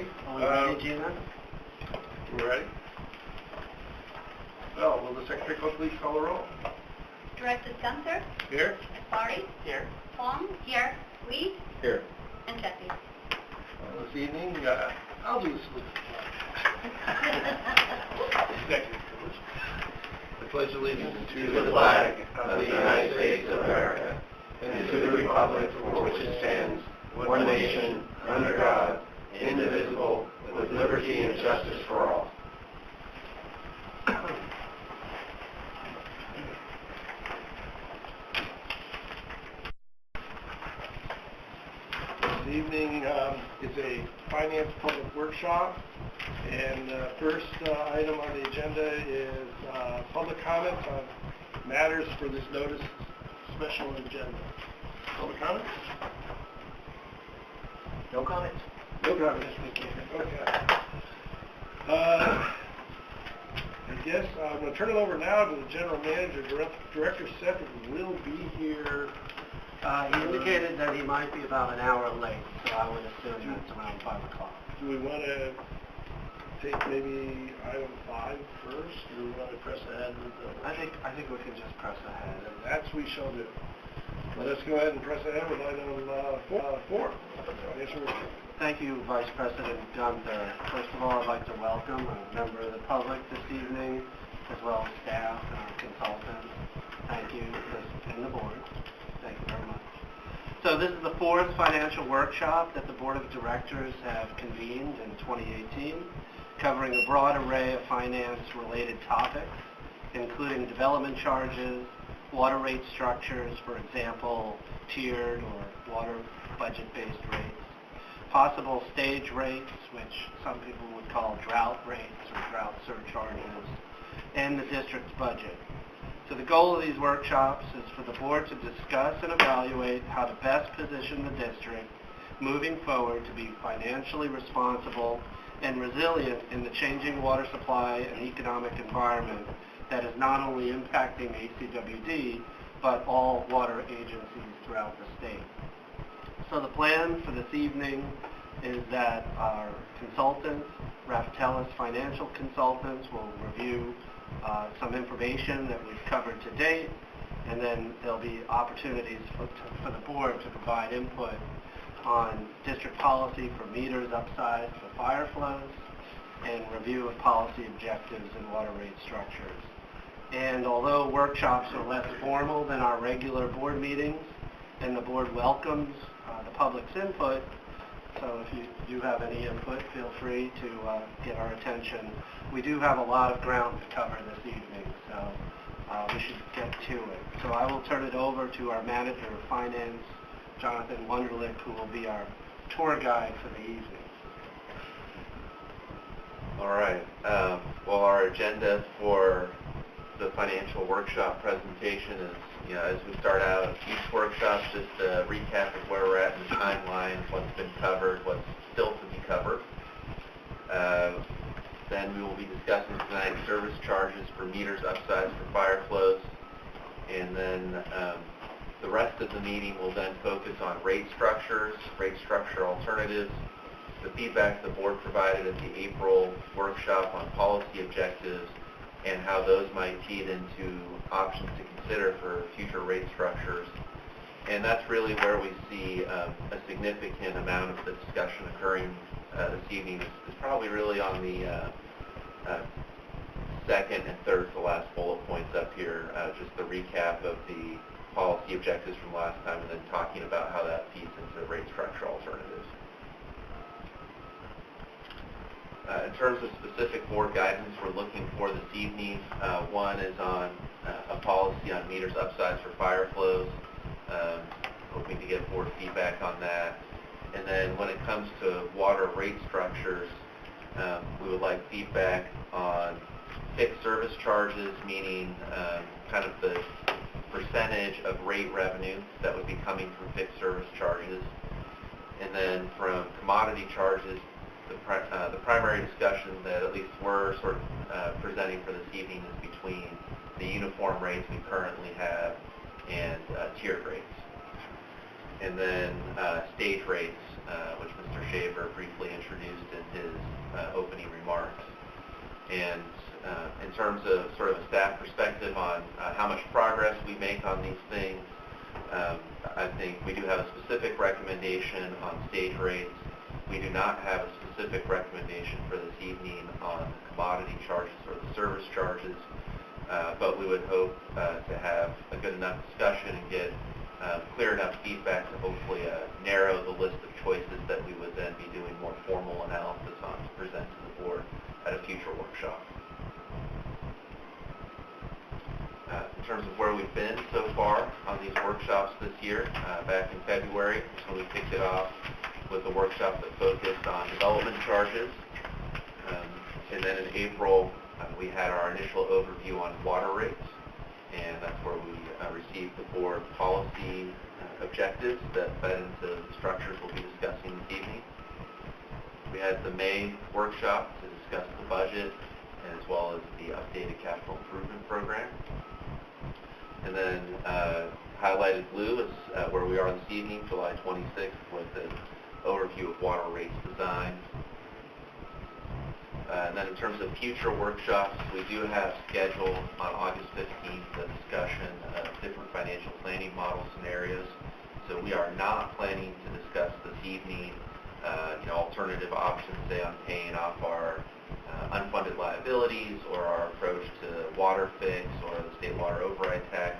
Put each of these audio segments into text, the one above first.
Okay. Ready, Gina? We're ready. Well, will the secretary please call the roll? Directors Gunther, Here. Akbari, Here. Huang, here, Reed, Here. and Sethy. This evening, I'll do the salute. Executive privilege. I pledge allegiance to the flag of the United States of America and to the republic for which it stands, one nation, under God, indivisible, with liberty and justice for all. This evening is a finance public workshop, and first item on the agenda is public comments on matters for this notice special agenda. Public comments? No comments. No comments. Okay. I guess I'm going to turn it over now to the general manager. Director Sethy will be here. He indicated that he might be about an hour late, so I would assume it's around 5 o'clock. Do we want to take maybe item 5 first, or do we want to press ahead with the... I think we can just press ahead. And that's we shall do. Let us go ahead and press ahead with item 4. Thank you, Vice President Gunther. First of all, I'd like to welcome a member of the public this evening, as well as staff and our consultants. Thank you, and the board. Thank you very much. So this is the 4th financial workshop that the Board of Directors have convened in 2018, covering a broad array of finance-related topics, including development charges, water rate structures, for example, tiered or water budget-based rates, possible stage rates, which some people would call drought rates or drought surcharges, and the district's budget. So the goal of these workshops is for the board to discuss and evaluate how to best position the district moving forward to be financially responsible and resilient in the changing water supply and economic environment that is not only impacting ACWD, but all water agencies throughout the state. So the plan for this evening is that our consultants, Raftellus Financial Consultants, will review some information that we've covered to date, and then there'll be opportunities for the board to provide input on district policy for meters upsize for fire flows, and review of policy objectives and water rate structures. And although workshops are less formal than our regular board meetings, and the board welcomes the public's input, so if you do have any input, feel free to get our attention. We do have a lot of ground to cover this evening, so we should get to it. So I will turn it over to our Manager of Finance, Jonathan Wunderlich, who will be our tour guide for the evening. All right. Well, our agenda for the financial workshop presentation is, as we start out each workshop, just a recap of where we're at in the timeline, what's been covered, what's still to be covered. Then we will be discussing tonight service charges for meters upsize for fire flows. And then the rest of the meeting will then focus on rate structures, rate structure alternatives, the feedback the board provided at the April workshop on policy objectives, and how those might feed into options to consider for future rate structures. And that's really where we see a significant amount of the discussion occurring this evening. Is probably really on the second and third to last bullet points up here, just the recap of the policy objectives from last time, and then talking about how that feeds into rate structure alternatives. In terms of specific board guidance we're looking for this evening, one is on a policy on meters upsize for fire flows, hoping to get board feedback on that. And then when it comes to water rate structures, we would like feedback on fixed service charges, meaning kind of the percentage of rate revenue that would be coming from fixed service charges. And then from commodity charges, the primary discussion that at least we're sort of presenting for this evening is between the uniform rates we currently have and tiered rates. and then stage rates, which Mr. Shaver briefly introduced in his opening remarks. And in terms of sort of a staff perspective on how much progress we make on these things, I think we do have a specific recommendation on stage rates. We do not have a specific recommendation for this evening on commodity charges or the service charges, but we would hope to have a good enough discussion and get clear enough feedback to hopefully narrow the list of choices that we would then be doing more formal analysis on to present to the board at a future workshop. In terms of where we've been so far on these workshops this year, back in February, when we kicked it off with a workshop that focused on development charges. And then in April, we had our initial overview on water rates, and that's where we received the board policy objectives that fed into the structures we'll be discussing this evening. We had the May workshop to discuss the budget as well as the updated capital improvement program. And then highlighted blue is where we are this evening, July 26th, with an overview of water rates design. And then in terms of future workshops, we do have scheduled on August 15th a discussion of different financial planning model scenarios. So we are not planning to discuss this evening alternative options, say on paying off our unfunded liabilities or our approach to water fix or the state water override tax.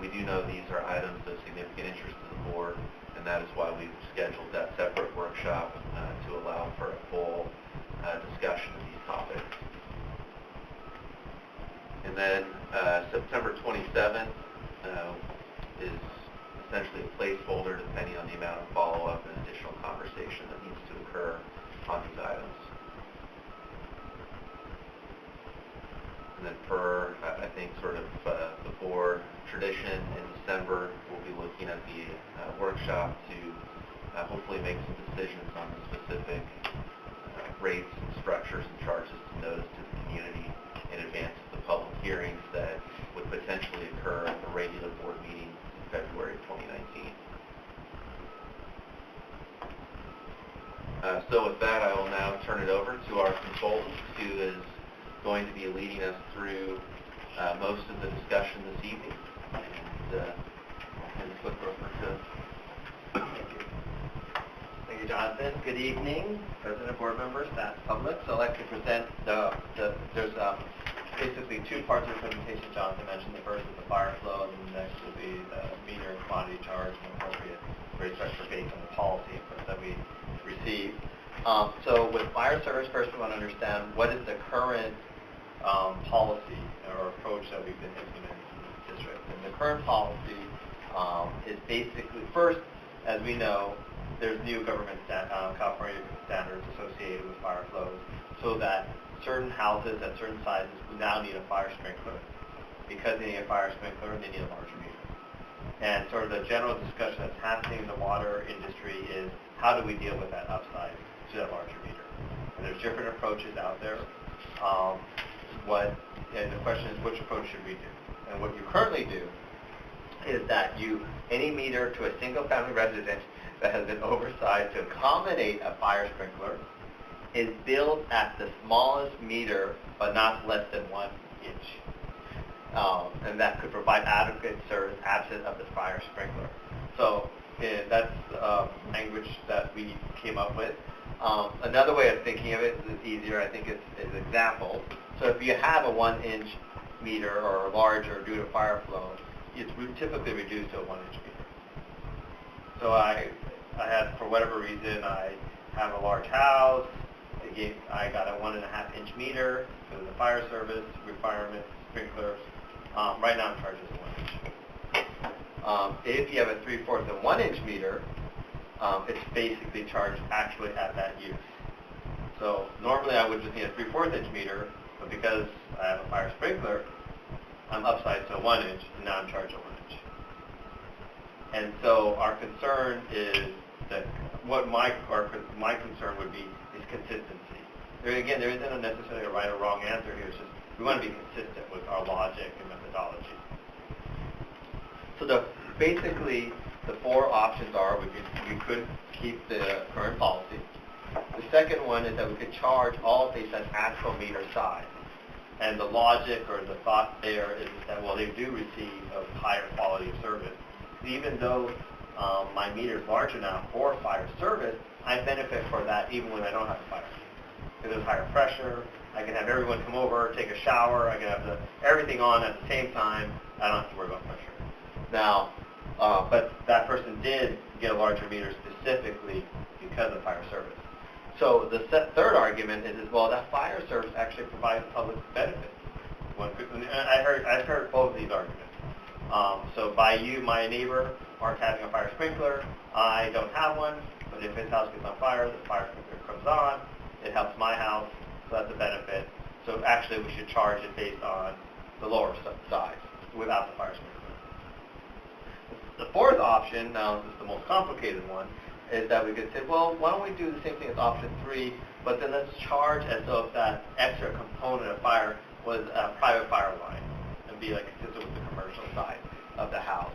We do know these are items of significant interest to the board, and that is why we've scheduled that separate workshop to allow for a full discussion of these topics. And then September 27th is essentially a placeholder depending on the amount of follow-up and additional conversation that needs to occur on these items. And then per, I think, sort of the board tradition in December, we'll be looking at the workshop to hopefully make some decisions on the specific rates and structures and charges to notice to the community in advance of the public hearings that would potentially occur at the regular board meeting in February of 2019. So with that, I will now turn it over to our consultant, who is going to be leading us through most of the discussion this evening. And I'll hand the flip over to. Thank you, Jonathan. Good evening, President, board members, staff, public. So I'd like to present there's basically two parts of the presentation Jonathan mentioned. The first is the fire flow, and then the next will be the meter and commodity charge and appropriate rate structure based on the policy inputs that we receive. So with fire service, first we want to understand what is the current policy or approach that we've been implementing in the district. And the current policy is basically, first, as we know, there's new government California standards associated with fire flows, so that certain houses at certain sizes now need a fire sprinkler. Because they need a fire sprinkler, they need a larger meter. And sort of the general discussion that's happening in the water industry is how do we deal with that upside to that larger meter? And there's different approaches out there. And the question is, which approach should we do? And what you currently do is that any meter to a single family residence that has been oversized to accommodate a fire sprinkler is built at the smallest meter, but not less than 1 inch. And that could provide adequate service absent of the fire sprinkler. So that's language that we came up with. Another way of thinking of it is easier, I think, is example. So if you have a 1 inch meter or larger due to fire flow, it's typically reduced to a 1 inch meter. So I had, for whatever reason, I have a large house. I got a 1.5 inch meter for the fire service requirements, sprinklers. Right now I'm charged as a 1 inch. If you have a 3/4 of 1 inch meter, it's basically charged actually at that use. So normally I would just need a 3/4 inch meter, but because I have a fire sprinkler, I'm upside to a 1 inch, and now I'm charged a 1 inch. And so our concern is that what my concern would be is consistency. There isn't necessarily a right or wrong answer here. It's just we want to be consistent with our logic and methodology. So basically, the four options are we could keep the current policy. The second one is that we could charge all based on actual meter size. And the logic or the thought there is that, well, they do receive a higher quality of service. Even though my meter is large enough for fire service, I benefit for that even when I don't have a fire. Because there's higher pressure, I can have everyone come over, take a shower, I can have everything on at the same time, I don't have to worry about pressure. Now, but that person did get a larger meter specifically because of fire service. So the third argument is, well, that fire service actually provides public benefit. I've heard both of these arguments. So by you, my neighbor, aren't having a fire sprinkler, I don't have one, but if his house gets on fire, the fire sprinkler comes on, it helps my house, so that's a benefit. So actually we should charge it based on the lower size, without the fire sprinkler. The fourth option, now this is the most complicated one, is that we could say, well, why don't we do the same thing as option 3, but then let's charge as though if that extra component of fire was a private fire line, and be like consistent with the commercial side of the house.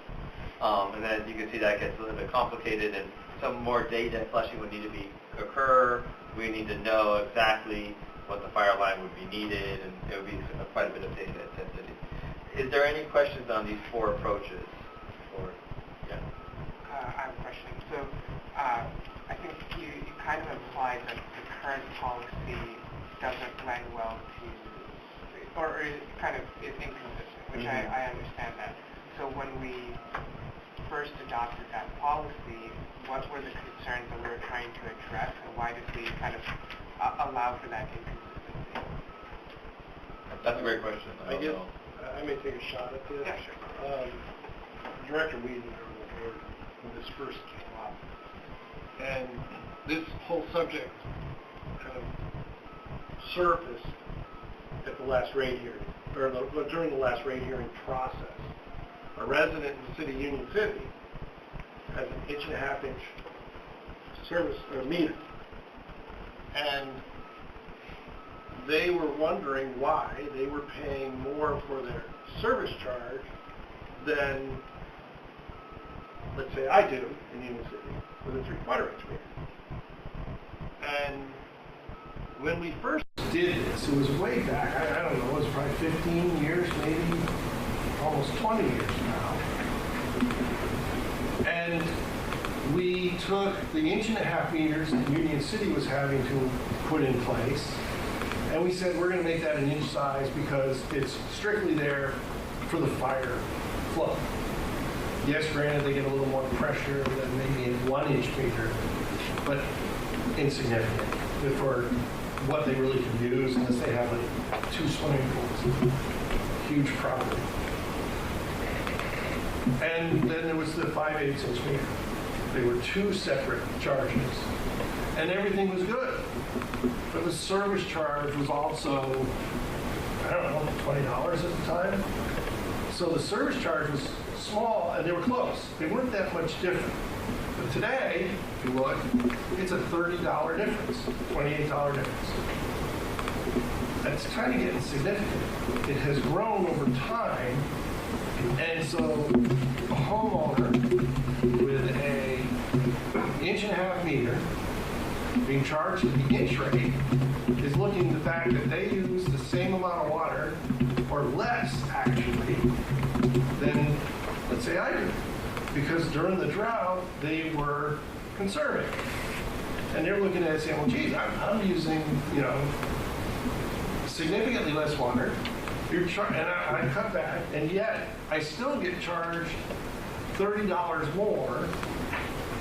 And then as you can see, that gets a little bit complicated, and some more data flushing would need to occur. We need to know exactly what the fire line would be needed, and it would be quite a bit of data intensity. Is there any questions on these four approaches? Or, yeah. I have a question. So I think you kind of implied that the current policy doesn't lend well to, or is kind of is inconsistent, which I understand that. So when we first adopted that policy, what were the concerns that we were trying to address, and why did we kind of allow for that inconsistency? That's a great question. I guess I may take a shot at this. Yeah, sure. Director Weeden on the board when this first came up, and this whole subject kind of surfaced at the last rate hearing, or during the last rate hearing process. A resident in the city of Union City has an 1.5-inch service or meter, and they were wondering why they were paying more for their service charge than, let's say, I do in Union City with a 3/4-inch meter. And when we first did this, it was way back, I don't know, it was probably 15 years, maybe almost 20 years now. And we took the 1.5 meters that Union City was having to put in place, and we said we're going to make that an inch size because it's strictly there for the fire flow. Yes, granted, they get a little more pressure than maybe a 1-inch meter, but insignificant for what they really can use, unless they have like 2 swimming pools, huge property. And then there was the 5/8 inch meter. They were 2 separate charges, and everything was good. But the service charge was also, I don't know, $20 at the time. So the service charge was small, and they were close. They weren't that much different. But today, if you look, it's a $30 difference, $28 difference. That's kind of getting significant. It has grown over time, and so a homeowner with a 1.5 meter being charged at the inch rate is looking at the fact that they use the same amount of water, or less actually, than, let's say, I do. Because during the drought, they were conserving. And they're looking at it saying, well, geez, I'm using, significantly less water. And I cut back, and yet I still get charged $30 more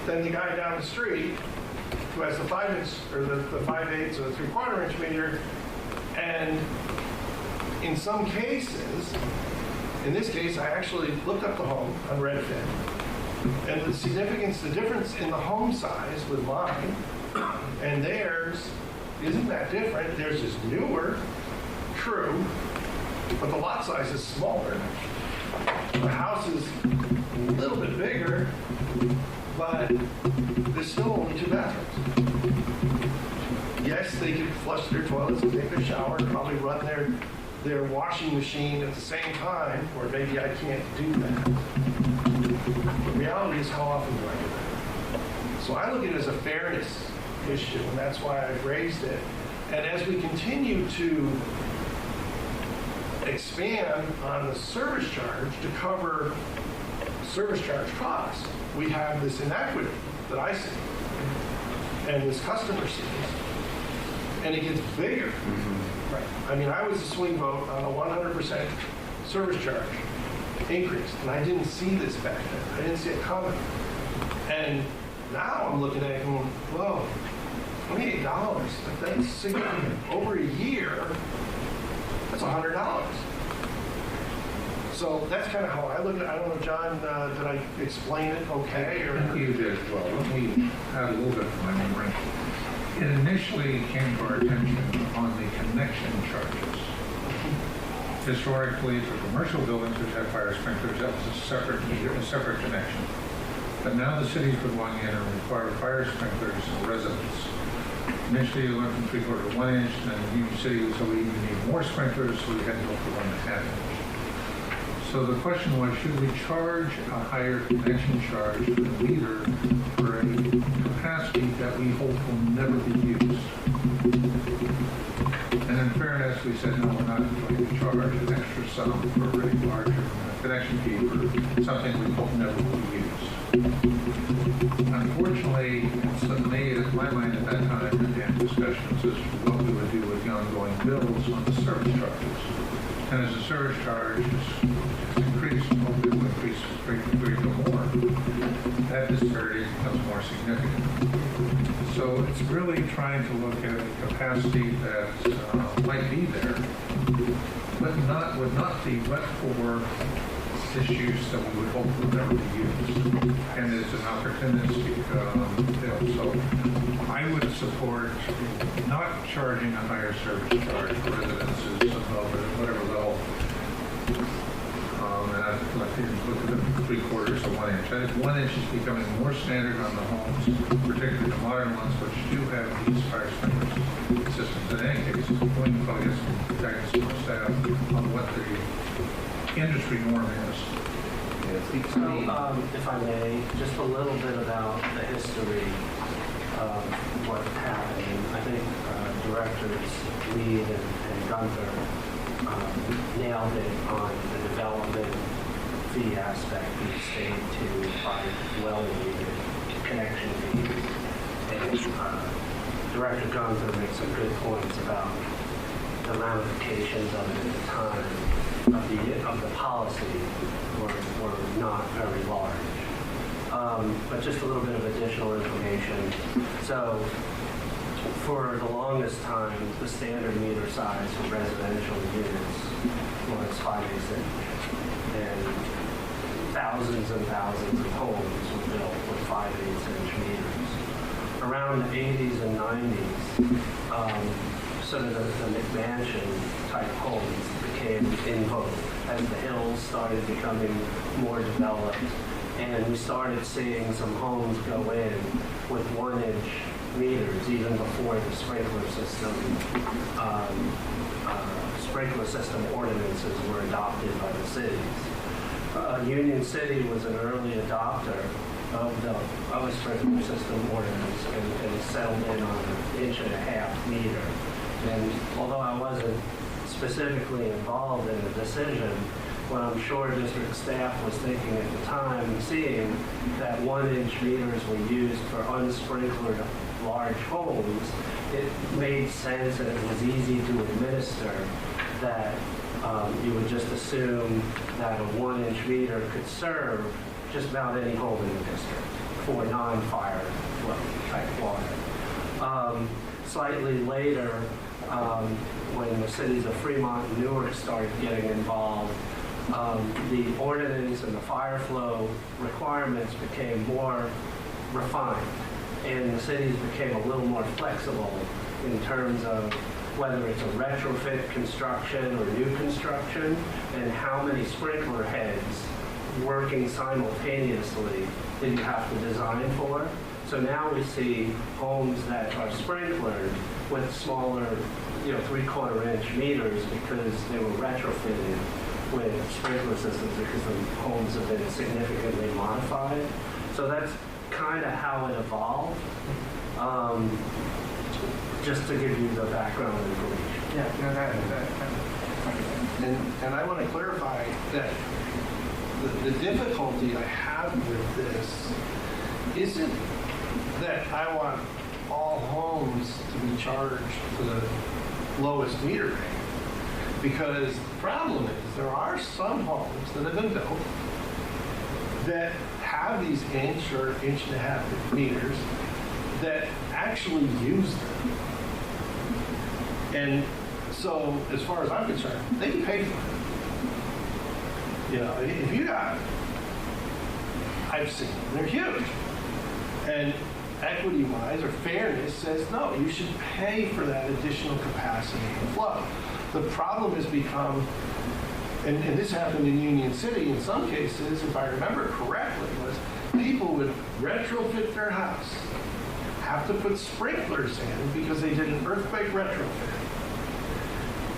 than the guy down the street who has the 5-inch or the 5/8 or the 3/4-inch meter. And in some cases, in this case, I actually looked up the home on Redfin, and the significance, the difference in the home size with mine and theirs isn't that different. Theirs is newer, true, but the lot size is smaller. The house is a little bit bigger, but there's still only 2 bathrooms. Yes, they can flush their toilets and take their shower, probably run their washing machine at the same time, or maybe I can't do that. The reality reality is how often do I do it? So I look at it as a fairness issue, and that's why I've raised it. And as we continue to expand on the service charge to cover service charge costs, we have this inequity that I see and this customer sees, and it gets bigger. Right. I mean, I was a swing vote on a 100% service charge increase, and I didn't see this back then. I didn't see it coming. And now I'm looking at it going, whoa, $28, that's significant. Over a year, that's $100. So that's kind of how I look at it. I don't know, John, did I explain it okay? Or? I think you did well. Let me add a little bit from my memory. It initially came to our attention on the connection charges. Historically, for commercial buildings which have fire sprinklers, that was a separate meter, a separate connection. But now the cities would want in and require fire sprinklers in residents. Initially, we went from 3/4 to 1 inch, and then the Union City was, so we even need more sprinklers, so we had to go for 1.5 inch. So the question was, should we charge a higher connection charge per meter for a capacity that we hope will never be used? And in fairness, we said, no, we're not going to charge an extra sum for a larger connection fee for something we hope never will be used. Unfortunately, it made up my mind at that time in discussions as to what we would do with the ongoing bills on the service charges. And as the service charge is increased, hopefully it will increase greatly more, that disparity becomes more significant. So it's really trying to look at a capacity that might be there, but would not be left for issues that we would hope will never be used. And it's an opportunistic bill. So I would support not charging a higher service charge for residences above whatever level. And I'd like to look at the 3/4 to 1 inch. I think 1 inch is becoming more standard on the homes, particularly the modern ones, which do have these fire sprinkler systems. In any case, going to probably get some guidance from staff on what the industry norm is. So, if I may, just a little bit about the history of what happened. I think Directors Reed and Gunther nailed it on the development fee aspect. We stayed to find well-needed connection fees. And Director Gunther makes some good points about the ramifications of it at the time of the policy were not very large. But just a little bit of additional information. So for the longest time, the standard meter size for residential units was 5/8 inch. And thousands and thousands of homes were built with 5/8 inch meters. Around the 80s and 90s, sort of the McMansion type homes became in vogue as the hills started becoming more developed, and we started seeing some homes go in with 1 inch meters even before the sprinkler system ordinances were adopted by the cities. Union City was an early adopter of a sprinkler system ordinance and settled in on an 1.5 inch meter. And although I wasn't specifically involved in the decision, what I'm sure district staff was thinking at the time, seeing that 1 inch meters were used for unsprinklered large homes, it made sense and it was easy to administer that you would just assume that a 1 inch meter could serve just about any home in the district for non-fire flow type water. Slightly later, when the cities of Fremont and Newark started getting involved, the ordinance and the fire flow requirements became more refined, and the cities became a little more flexible in terms of whether it's a retrofit construction or new construction, and how many sprinkler heads working simultaneously did you have to design for. So now we see homes that are sprinklered with smaller, 3/4 inch meters because they were retrofitted with sprinkler systems because the homes have been significantly modified. So that's kind of how it evolved. Just to give you the background information. Yeah, no, that And I want to clarify that the difficulty I have with this isn't that I want all homes to be charged to the lowest meter rate. Because the problem is there are some homes that have been built that have these inch or inch and a half meters that actually use them. And so, as far as I'm concerned, they can pay for it. You know, if you got, I've seen them, they're huge. And equity-wise or fairness says, no, you should pay for that additional capacity and flow. The problem has become, and this happened in Union City in some cases, if I remember correctly, was people would retrofit their house, have to put sprinklers in because they did an earthquake retrofit,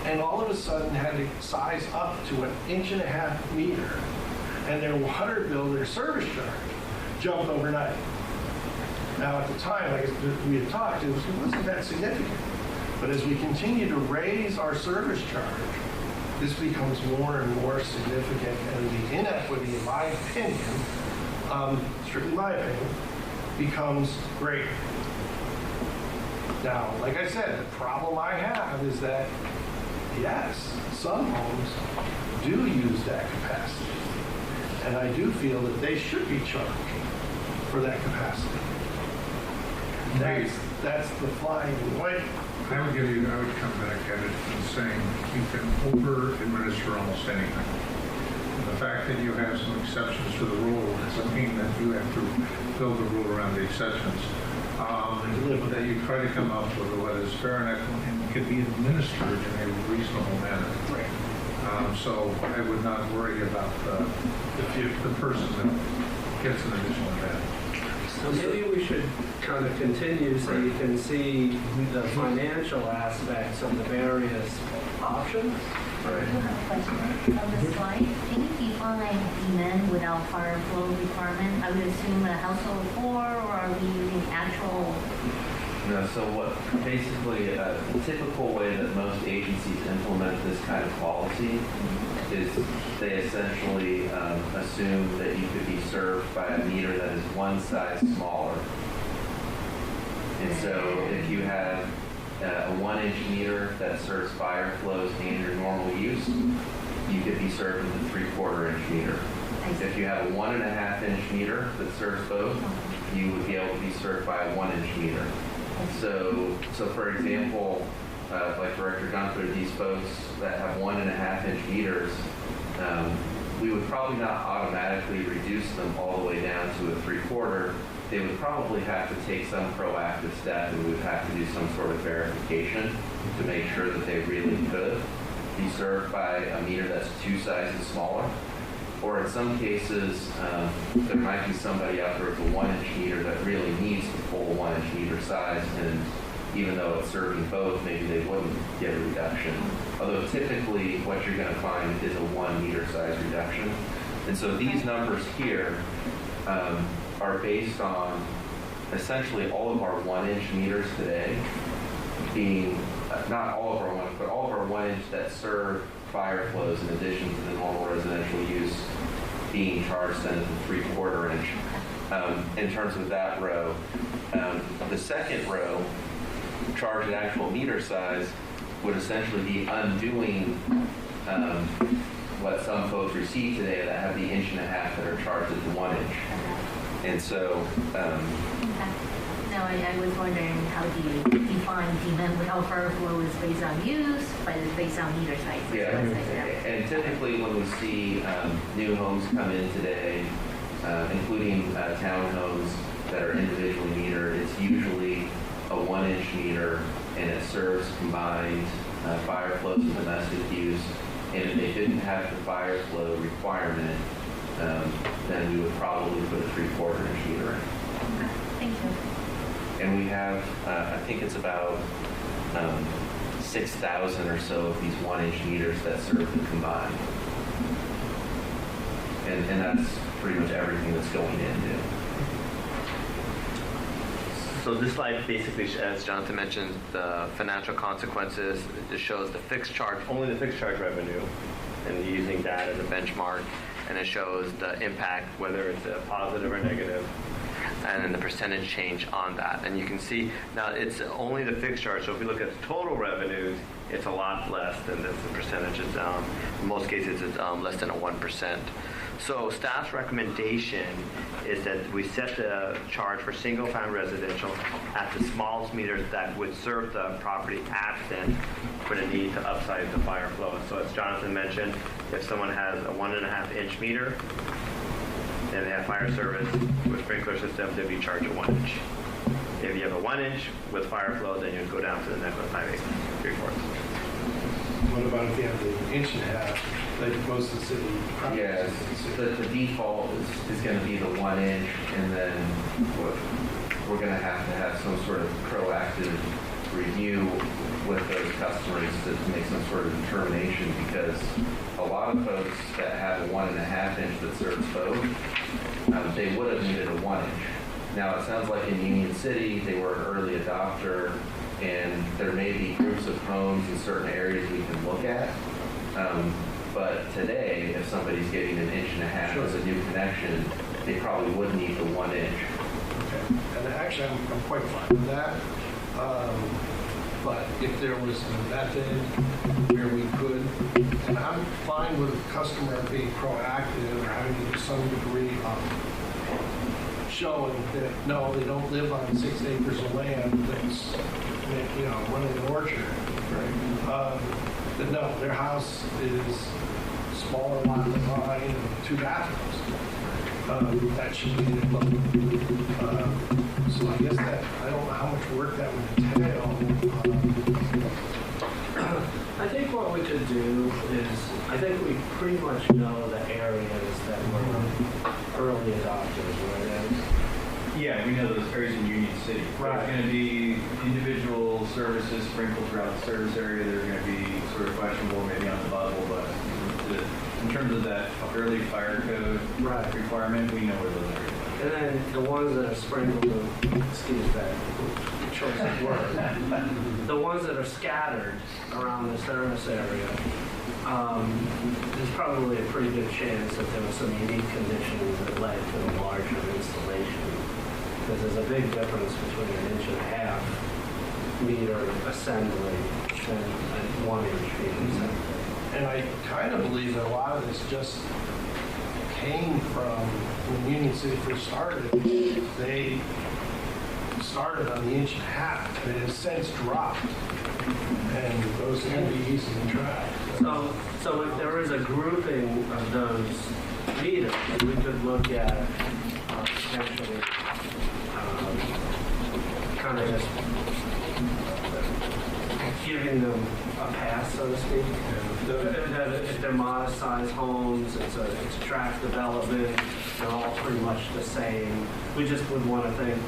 and all of a sudden had to size up to an inch and a half meter, and their water bill, their service charge, jumped overnight. Now at the time, like we had talked, it wasn't that significant. But as we continue to raise our service charge, this becomes more and more significant, and the inequity, in my opinion, strictly my opinion, becomes greater. Now, like I said, the problem I have is that, yes, some homes do use that capacity, and I do feel that they should be charged for that capacity. That's the flying away. I would come back at it and saying you can over-administer almost anything. And the fact that you have some exceptions to the rule doesn't mean that you have to build the rule around the exceptions. That you try to come up with what is fair and equitable and can be administered in a reasonable manner. Right. So I would not worry about the person that gets an additional advantage. So maybe we should kind of continue so you can see the financial aspects of the various options. I do have a question. On the slide, can you define demand without fire flow requirement? I would assume a household of 4, or are we using actual? No, so what basically the typical way that most agencies implement this kind of policy is they essentially assume that you could be served by a meter that is one size smaller. And so if you have a 1-inch meter that serves fire flows and your normal use, you could be served with a 3/4-inch meter. If you have a 1.5-inch meter that serves both, you would be able to be served by a 1-inch meter. So for example, like Director Gunther, these folks that have 1.5-inch meters, we would probably not automatically reduce them all the way down to a 3/4. They would probably have to take some proactive step, and we would have to do some sort of verification to make sure that they really could be served by a meter that's 2 sizes smaller. Or in some cases, there might be somebody out there with a 1-inch meter that really needs the full 1-inch meter size, and even though it's serving both, maybe they wouldn't get a reduction. Although typically what you're going to find is a 1 meter size reduction. And so these numbers here are based on essentially all of our 1-inch meters today being, not all of our 1, but all of our 1-inch that serve fire flows in addition to the normal residential use being charged then at the 3/4-inch. In terms of that row, the second row, charged at actual meter size, would essentially be undoing what some folks receive today that have the 1.5 inches that are charged at the 1-inch. And so, No, I was wondering, how do you define demand without fire flow is based on use, but it's based on meter size? yeah, and typically when we see new homes come in today, including townhomes that are individually metered, it's usually a 1-inch meter, and it serves combined fire flows and domestic use. And if they didn't have the fire flow requirement, then we would probably put a 3/4-inch meter in. Okay, thank you. And we have, I think it's about 6,000 or so of these 1-inch meters that serve them combined. And that's pretty much everything that's going into. So this slide basically, as Jonathan mentioned, the financial consequences. It just shows the fixed charge, only the fixed charge revenue, and using that as a benchmark. And it shows the impact, whether it's a positive or negative, and then the percentage change on that. And you can see now it's only the fixed charge. So if we look at the total revenues, it's a lot less than this. The percentage is in most cases it's less than a 1%. So staff's recommendation is that we set the charge for single-family residential at the smallest meters that would serve the property absent for the need to upsize the fire flow. So as Jonathan mentioned, if someone has a 1.5-inch meter and they have fire service with sprinkler system, they'd be charged a 1 inch. If you have a 1 inch with fire flow, then you'd go down to the next 5/8, 3/4. What about if you have the 1.5 inch, like most of the city properties? Yes, the default is going to be the 1 inch, and then we're going to have some sort of proactive review with those customers to make some sort of determination, because a lot of folks that have a 1.5 inch that serves both, they would have needed a 1 inch. Now it sounds like in Union City they were an early adopter, and there may be groups of homes in certain areas we can look at. But today, if somebody's getting an 1.5 inch as a new connection, they probably would need the 1 inch. Okay, and actually I'm quite fine with that. But if there was a method where we could, and I'm fine with the customer being proactive or having to do some degree of showing that no, they don't live on 6 acres of land that's, you know, running an orchard, right? That no, their house is smaller lot than mine and 2 bathrooms. That should be the level. So I guess that, I don't know how much work that would entail. I think what we could do is, I think we pretty much know the areas that were early adopters, right? Yeah, we know those areas in Union City. Right. There's going to be individual services sprinkled throughout the service area. They're going to be sort of questionable, maybe on the bubble, but in terms of that early fire code requirement, we know where those areas are. And then the ones that are sprinkled, excuse that choice of word, the ones that are scattered around the service area, there's probably a pretty good chance that there was some unique conditions that led to a larger installation. Because there's a big difference between an 1.5 inch meter assembly and a 1 inch meter assembly. And I kind of believe that a lot of this just came from when Union City first started. They started on the 1.5 inch, and it has since dropped. And those can be easy to track. So if there is a grouping of those meters, we could look at potentially kind of just giving them a pass, so to speak. If they're modest-sized homes, it's tract development, they're all pretty much the same. We just would want to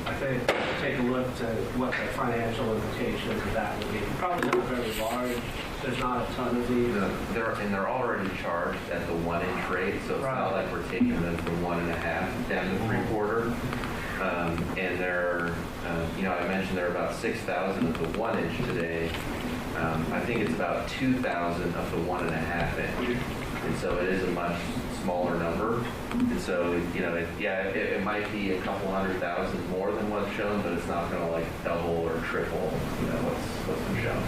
take a look to what the financial implications of that would be. Probably not very large. There's not a ton of these. They're already charged at the 1 inch rate, so it's not like we're taking them from 1.5 down to 3/4. And they're, I mentioned there are about 6,000 of the 1 inch today. I think it's about 2,000 of the 1.5 inch. And so it is a much smaller number. And so, it might be a couple 100,000 more than what's shown, but it's not going to like double or triple, what's been shown.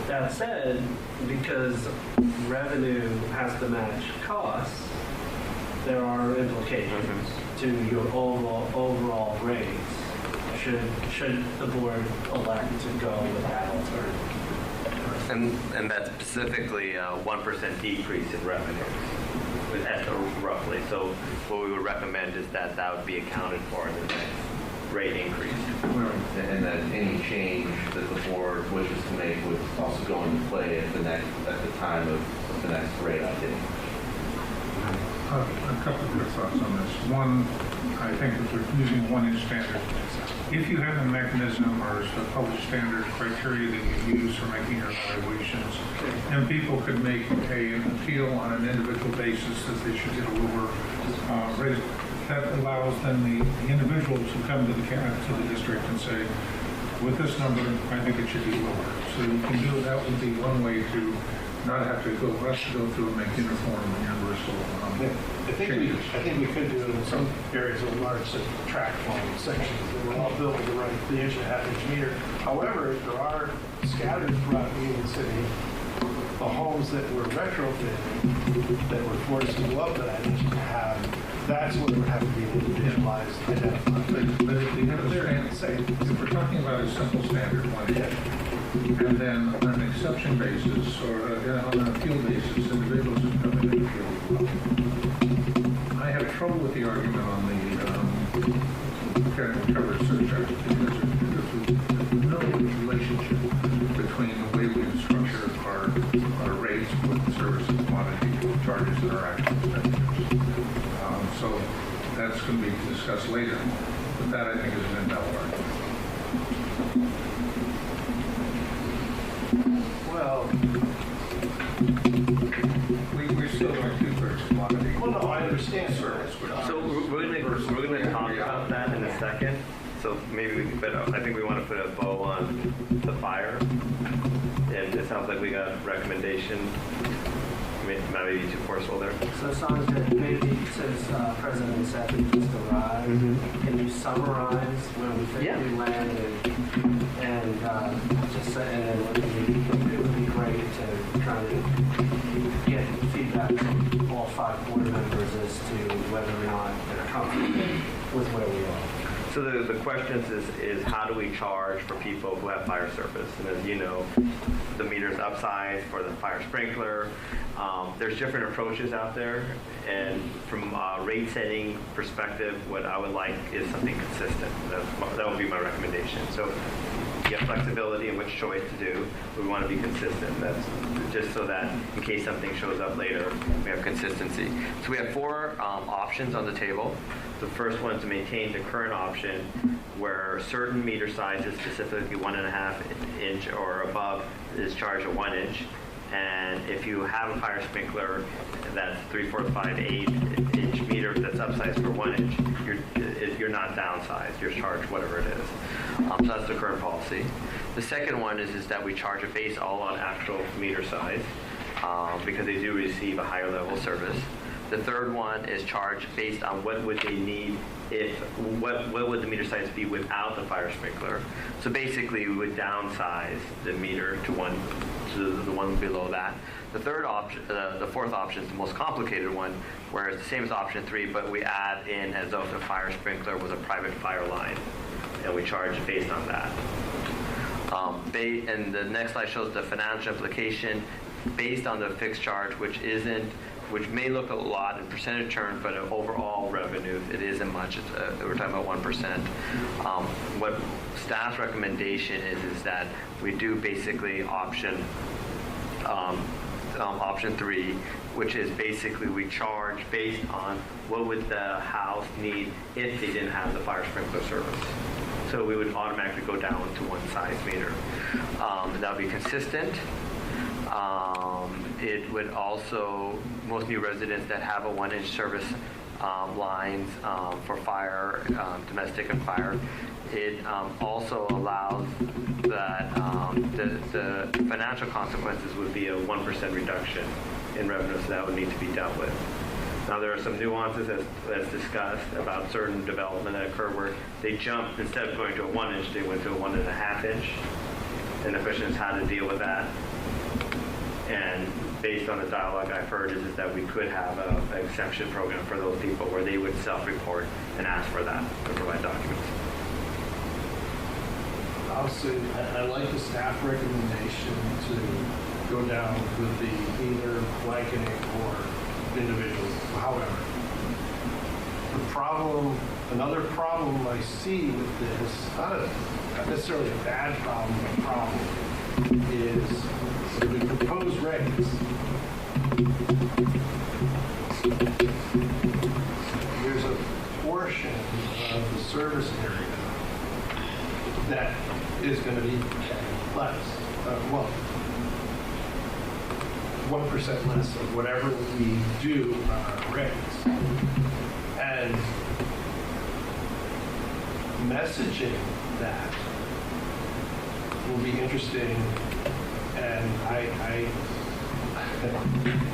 That said, because revenue has to match costs, there are implications to your overall rates should the board elect to go with that alternative. And that's specifically a 1% decrease in revenue, roughly. So what we would recommend is that would be accounted for in the next rate increase. And that any change that the board wishes to make would also go into play at the time of the next rate update. A couple of quick thoughts on this. One, I think that they're using a 1 inch standard. If you have a mechanism or a published standard criteria that you use for making your evaluations, and people could make an appeal on an individual basis that they should get a lower rate, that allows then the individuals who come to the district and say, with this number, I think it should be lower. So you can do, that would be one way to not have to go through and make uniform and universal changes. I think we could do it in some areas of large tract form sections that were all built to run the inch and a half inch meter. However, if there are scattered throughout Union City, the homes that were retrofitted, that were forced to go up to that inch and a half, that's what would have to be individualized, identified. But if we're talking about a simple standard one inch, and then on an exception basis or on an appeal basis, individuals who come in and appeal. I have trouble with the argument on the covered surcharge because there's no relationship between the way we structure our rates with the service and commodity charges that are actual expenditures. So that's going to be discussed later, but that I think is an invalid argument. Well, we're still going two-thirds commodity. Well, no, I understand. Service. So we're going to talk about that in a second. So maybe we can I think we want to put a bow on the fire. And it sounds like we got a recommendation. Maybe too forceful there. So Sanjay, maybe since President Sethy just arrived, can you summarize where we think we landed? And just say, and then it would be great to try to get feedback from all 5 board members as to whether or not they're comfortable with where we are. So the question is how do we charge for people who have fire service? And as you know, the meter's upsized for the fire sprinkler. There's different approaches out there, and from a rate setting perspective, what I would like is something consistent. That would be my recommendation. So you have flexibility in which choice to do. We want to be consistent. That's just so that in case something shows up later, we have consistency. So we have 4 options on the table. The first one is to maintain the current option where certain meter sizes, specifically 1.5 inch or above, is charged at 1 inch. And if you have a fire sprinkler that's 3, 4, 5, 8 inch meter that's upsized for 1 inch, you're not downsized. You're charged whatever it is. So that's the current policy. The second one is that we charge a base all on actual meter size because they do receive a higher level of service. The third one is charged based on what would they need what would the meter size be without the fire sprinkler. So basically we would downsize the meter to the one below that. The third option, the fourth option is the most complicated one, where it's the same as option 3, but we add in as though the fire sprinkler was a private fire line, and we charge based on that. And the next slide shows the financial implication based on the fixed charge, which may look a lot in percentage terms, but overall revenue, it isn't much. We're talking about 1%. What staff's recommendation is that we do basically option 3, which is basically we charge based on what would the house need if they didn't have the fire sprinkler service. So we would automatically go down to one size meter. That would be consistent. It would also, most new residents that have a 1 inch service lines for fire, domestic and fire, it also allows that the financial consequences would be a 1% reduction in revenue, so that would need to be dealt with. Now there are some nuances as discussed about certain development that occur where they jumped, instead of going to a 1 inch, they went to a 1.5 inch. And the question is how to deal with that. And based on the dialogue I've heard is that we could have an exemption program for those people where they would self-report and ask for that to provide documents. I'll say I like the staff recommendation to go down with the either blanketing or individual. However, another problem I see with this, not necessarily a bad problem, but a problem, is the proposed regs. There's a portion of the service area that is going to be less, 1% less of whatever we do on our regs. And messaging that will be interesting, and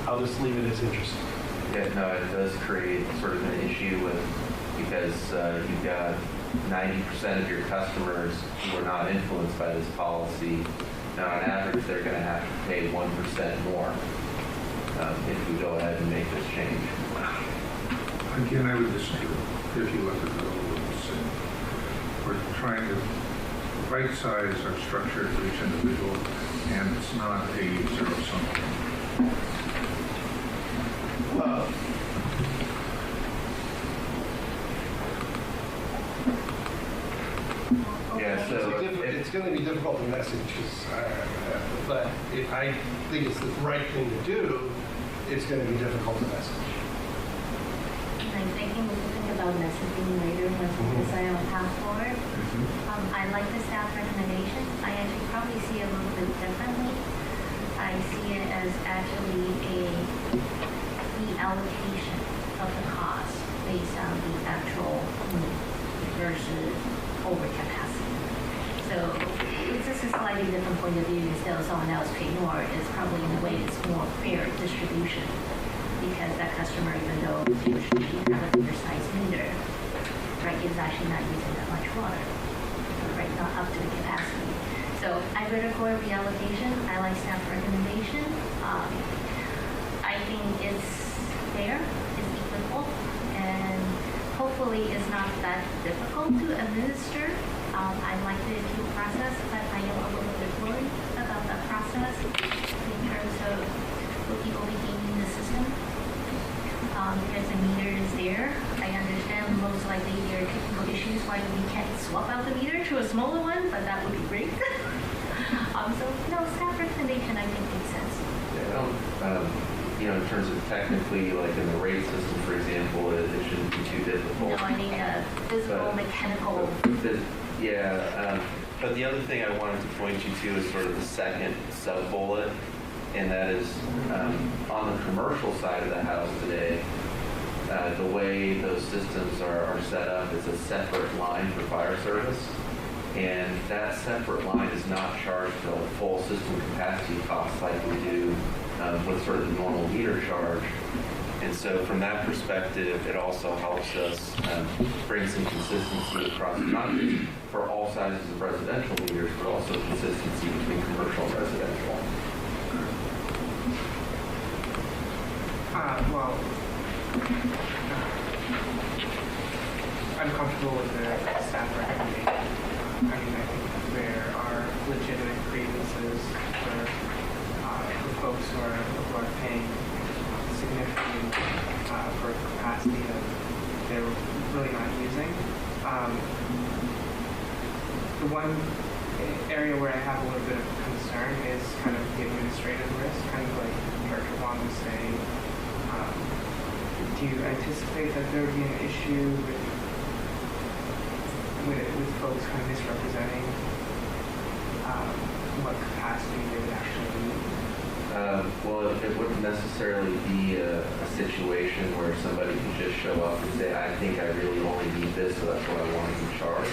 I'll just leave it as interesting. Yeah, no, it does create sort of an issue because you've got 90% of your customers who are not influenced by this policy. Now, on average, they're going to have to pay 1% more if we go ahead and make this change. Again, I would disagree. If you look at the rules, we're trying to right-size our structure for each individual, and it's not a zero-sum game. Yeah, so it's going to be difficult to message, but I think it's the right thing to do. It's going to be difficult to message. I'm thinking we can think about messaging later once we decide on path forward. I like the staff recommendation. I actually probably see it a little bit differently. I see it as actually a reallocation of the cost based on the actual need versus overcapacity. So it's just a slightly different point of view. Instead of someone else paying more, it's probably in a way it's more fair distribution, because that customer, even though they should have a bigger size meter, right, is actually not using that much water, right, not up to the capacity. So I better call it reallocation. I like staff recommendation. I think it's fair, it's equitable, and hopefully it's not that difficult to administer. I like the appeal process, but I am a little bit worried about that process in terms of people retaining the system. Because the meter is there. I understand most likely there are technical issues why we can't swap out the meter to a smaller one, but that would be great. So, no, staff recommendation I think makes sense. Yeah, in terms of technically, like in the rate system, for example, it shouldn't be too difficult. No, I mean physical, mechanical. But the other thing I wanted to point you to is sort of the second sub-bullet, and that is on the commercial side of the house today, the way those systems are set up is a separate line for fire service, and that separate line is not charged for the full system capacity costs like we do with sort of the normal meter charge. And so from that perspective, it also helps us bring some consistency across, not just for all sizes of residential meters, but also consistency between commercial and residential. Well, I'm comfortable with the staff recommendation. I mean, I think there are legitimate grievances for folks who are paying significantly for capacity that they're really not using. The one area where I have a little bit of concern is kind of the administrative risk, kind of like Director Huang was saying. Do you anticipate that there would be an issue with folks kind of misrepresenting what capacity they would actually need? Well, it wouldn't necessarily be a situation where somebody can just show up and say, I think I really only need this, so that's what I want to charge.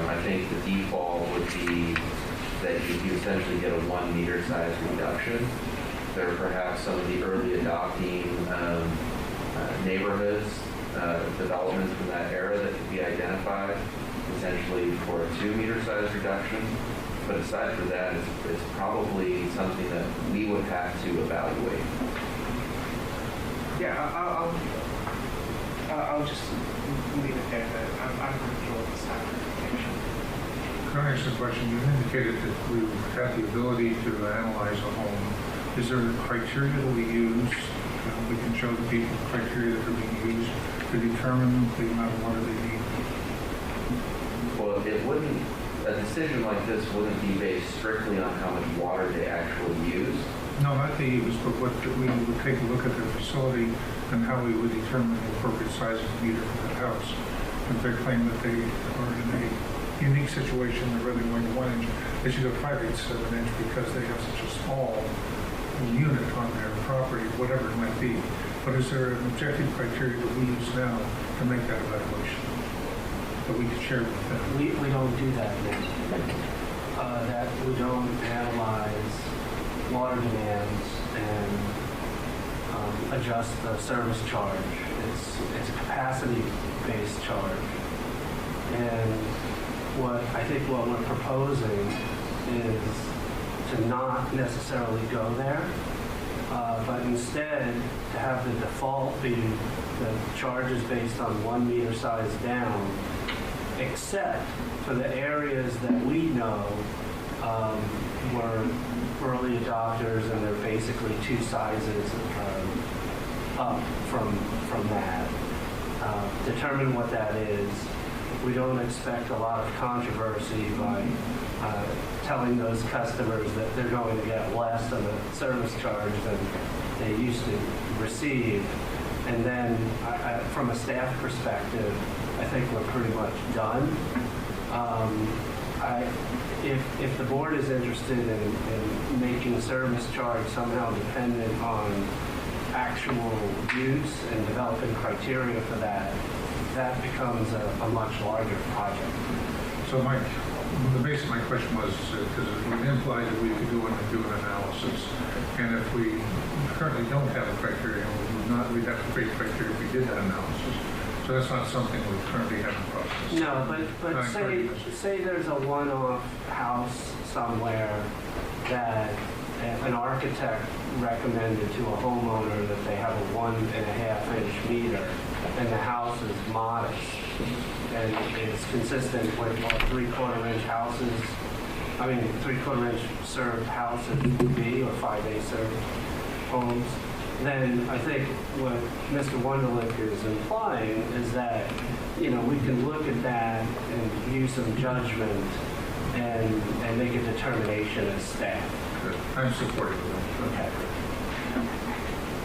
I think the default would be that you essentially get a 1 meter size reduction. There are perhaps some of the early adopting neighborhoods, developments from that era that could be identified essentially for a 2 meter size reduction. But aside from that, it's probably something that we would have to evaluate. Yeah, I'll just leave it there. That I'm comfortable with the staff recommendation. Can I ask a question? You indicated that we have the ability to analyze a home. Is there a criteria that we use? We can show the people the criteria that are being used to determine the amount of water they need. Well, it wouldn't. A decision like this wouldn't be based strictly on how much water they actually use. No, not the use, but what we would take a look at their facility and how we would determine the appropriate size of the meter for that house. If they claim that they are in a unique situation, they're really going 1 inch, they should go 5/8 of an inch because they have such a small unit on their property, whatever it might be. But is there an objective criteria that we use now to make that evaluation that we can share with them? We don't do that now. That we don't analyze water demands and adjust the service charge. It's a capacity-based charge. And what we're proposing is to not necessarily go there, but instead to have the default be the charges based on 1 meter size down, except for the areas that we know were early adopters and they're basically 2 sizes up from that. Determine what that is. We don't expect a lot of controversy by telling those customers that they're going to get less of a service charge than they used to receive. And then from a staff perspective, I think we're pretty much done. If the board is interested in making service charge somehow dependent on actual use and developing criteria for that, that becomes a much larger project. So the base of my question was, because it would imply that we could go in and do an analysis, and if we currently don't have a criteria, we'd have to create criteria if we did that analysis. So that's not something we currently have in process. No, but say there's a one-off house somewhere that an architect recommended to a homeowner that they have a 1.5 inch meter, and the house is modest, and it's consistent with what 3/4 inch houses, 3/4 inch served houses would be, or 5A served homes. Then I think what Mr. Wunderlich is implying is that, we can look at that and use some judgment and make a determination as staff. Good. I'm supportive of that. Okay.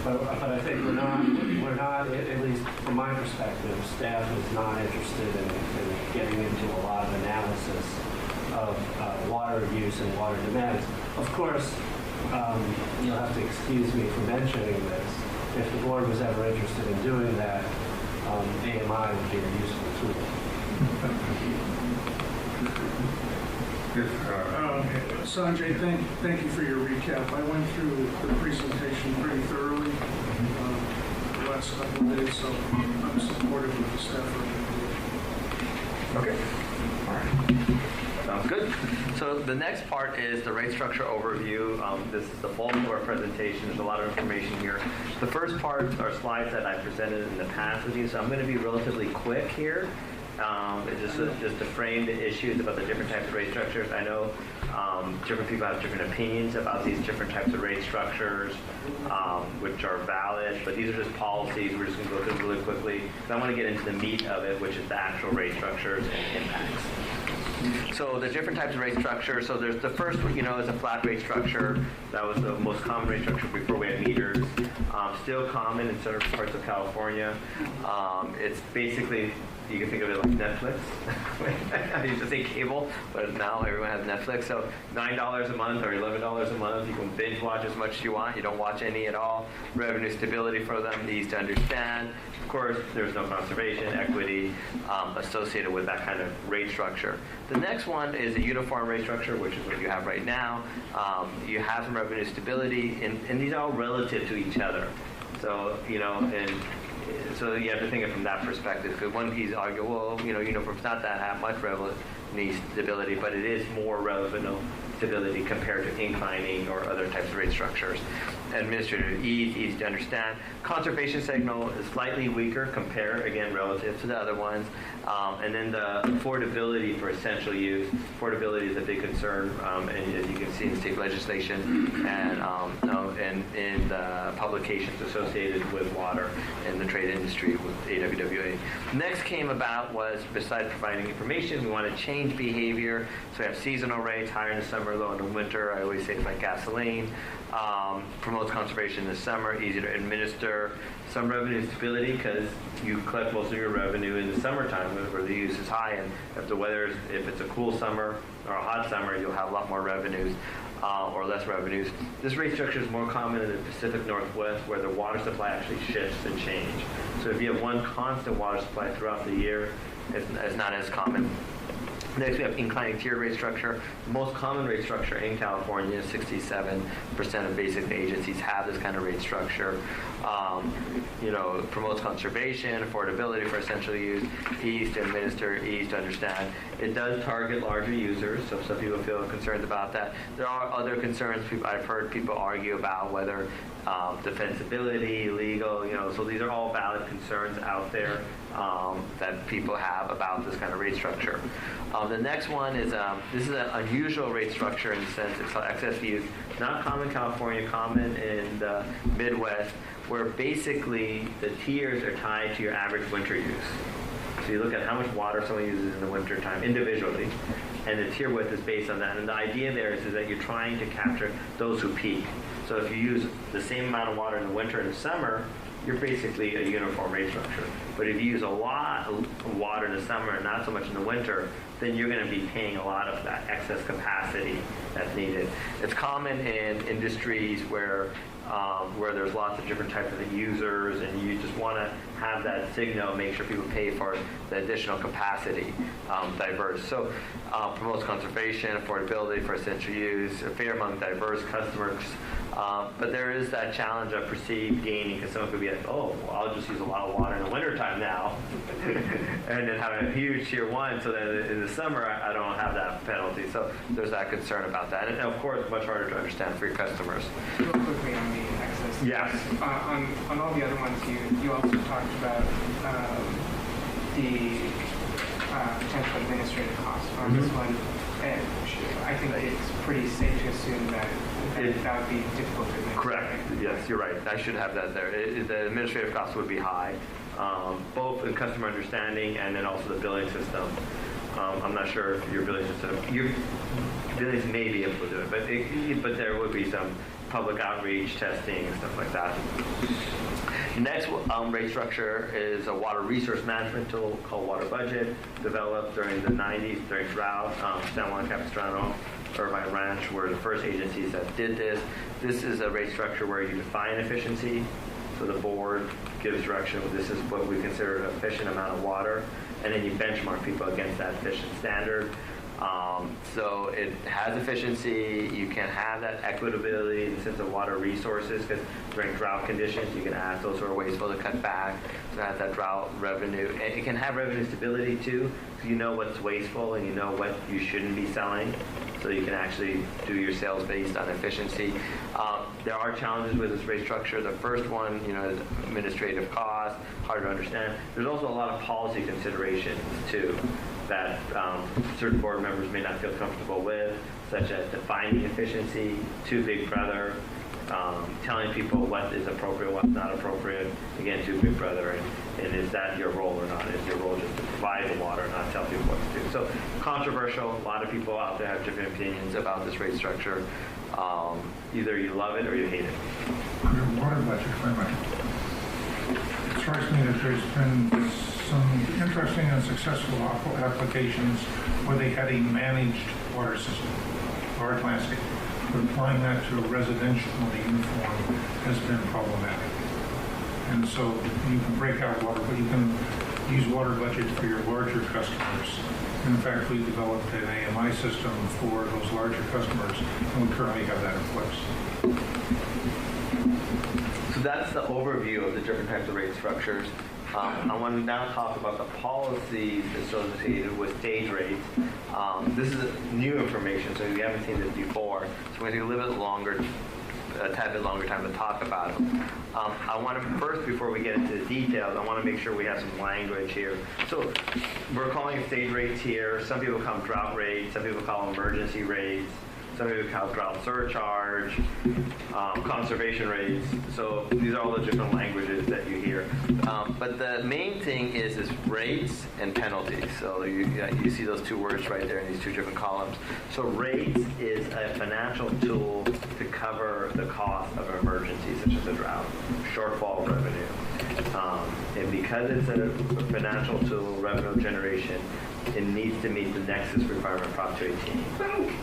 But I think we're not, at least from my perspective, staff is not interested in getting into a lot of analysis of water use and water demands. Of course, you'll have to excuse me for mentioning this. If the board was ever interested in doing that, AMI would be a useful tool. Sanjay, thank you for your recap. I went through the presentation pretty thoroughly the last couple of days, so I'm supportive of the staff recommendation. Okay. All right. Sounds good. So the next part is the rate structure overview. This is the bulk of our presentation. There's a lot of information here. The first part are slides that I presented in the past with you, so I'm going to be relatively quick here. Just to frame the issues about the different types of rate structures. I know different people have different opinions about these different types of rate structures, which are valid, but these are just policies. We're just going to go through them really quickly. So I want to get into the meat of it, which is the actual rate structures and impacts. So the different types of rate structure. So there's the first one, is a flat rate structure. That was the most common rate structure before we had meters. Still common in certain parts of California. It's basically, you can think of it like Netflix. I used to say cable, but now everyone has Netflix. So $9 a month or $11 a month, you can binge watch as much as you want. You don't watch any at all. Revenue stability for them, easy to understand. Of course, there's no conservation, equity associated with that kind of rate structure. The next one is a uniform rate structure, which is what you have right now. You have some revenue stability, and these are all relative to each other. So, so you have to think of it from that perspective. Because one piece argue, well, uniform's not that much revenue stability, but it is more revenue stability compared to inclining or other types of rate structures. Administrative ease, easy to understand. Conservation signal is slightly weaker compared, again, relative to the other ones. And then the affordability for essential use. Affordability is a big concern, and as you can see in state legislation and in the publications associated with water and the trade industry with AWWA. Next came about was, besides providing information, we want to change behavior. So we have seasonal rates, higher in the summer, summer, low in the winter. I always say it's like gasoline. Promotes conservation in the summer, easy to administer. Some revenue stability because you collect most of your revenue in the summertime where the use is high, and if it's a cool summer or a hot summer, you'll have a lot more revenues or less revenues. This rate structure is more common in the Pacific Northwest where the water supply actually shifts and changes. So if you have one constant water supply throughout the year, it's not as common. Next, we have inclining tier rate structure. The most common rate structure in California, 67% of basic agencies have this kind of rate structure. Promotes conservation, affordability for essential use, ease to administer, ease to understand. It does target larger users, so some people feel concerned about that. There are other concerns I've heard people argue about, whether defensibility, legal, so these are all valid concerns out there that people have about this kind of rate structure. The next one is, this is an unusual rate structure in the sense it's called excess use, not common in California, common in the Midwest, where basically the tiers are tied to your average winter use. So you look at how much water someone uses in the winter time individually, and the tier width is based on that. And the idea there is that you're trying to capture those who peak. So if you use the same amount of water in the winter and the summer, you're basically a uniform rate structure. But if you use a lot of water in the summer and not so much in the winter, then you're going to be paying a lot of that excess capacity that's needed. It's common in industries where there's lots of different types of users, and you just want to have that signal, make sure people pay for the additional capacity, diverse. So promotes conservation, affordability for essential use, fair among diverse customers. But there is that challenge of perceived gaining, because someone could be like, oh, well, I'll just use a lot of water in the wintertime now, and then have a huge tier one, so then in the summer I don't have that penalty. So there's that concern about that. And of course, much harder to understand for your customers. Real quickly on the excess. Yes. On all the other ones, you also talked about the potential administrative costs. On this one, I think it's pretty safe to assume that that would be difficult to administer. Correct. Yes, you're right. I should have that there. The administrative costs would be high, both in customer understanding and then also the billing system. I'm not sure if your billing system, your billings may be able to do it, but there would be some public outreach, testing, and stuff like that. Next rate structure is a water resource management tool called Water Budget, developed during the 90s during drought. San Juan Capistrano, Irvine Ranch were the first agencies that did this. This is a rate structure where you define efficiency. So the board gives direction, this is what we consider an efficient amount of water, and then you benchmark people against that efficient standard. So it has efficiency. You can have that equitability in the sense of water resources, because during drought conditions, you can ask those who are wasteful to cut back to have that drought revenue. And it can have revenue stability too, because you know what's wasteful and you know what you shouldn't be selling. So you can actually do your sales based on efficiency. There are challenges with this rate structure. The first one, is administrative cost, hard to understand. There's also a lot of policy considerations too that certain board members may not feel comfortable with, such as defining efficiency, too big brother, telling people what is appropriate, what's not appropriate. Again, too big brother, and is that your role or not? Is your role just to provide the water, not tell people what to do? So controversial. A lot of people out there have different opinions about this rate structure. Either you love it or you hate it. Your water budget, it strikes me that there's been some interesting and successful applications where they had a managed water system, large landscape. But applying that to a residential uniform has been problematic. And so you can break out water, but you can use water budget for your larger customers. In fact, we developed an AMI system for those larger customers, and we currently have that in place. So that's the overview of the different types of rate structures. I want to now talk about the policies associated with stage rates. This is new information, so you haven't seen this before. So we're going to take a little bit longer, a tad bit longer time to talk about it. I want to first, before we get into the details, I want to make sure we have some language here. So we're calling it stage rates here. Some people call them drought rates. Some people call them emergency rates. Some people count drought surcharge, conservation rates. So these are all the different languages that you hear. But the main thing is rates and penalties. So you see those two words right there in these two different columns. So rates is a financial tool to cover the cost of an emergency, such as a drought, shortfall revenue. And because it's a financial tool, revenue generation, it needs to meet the nexus requirement, Prop 218.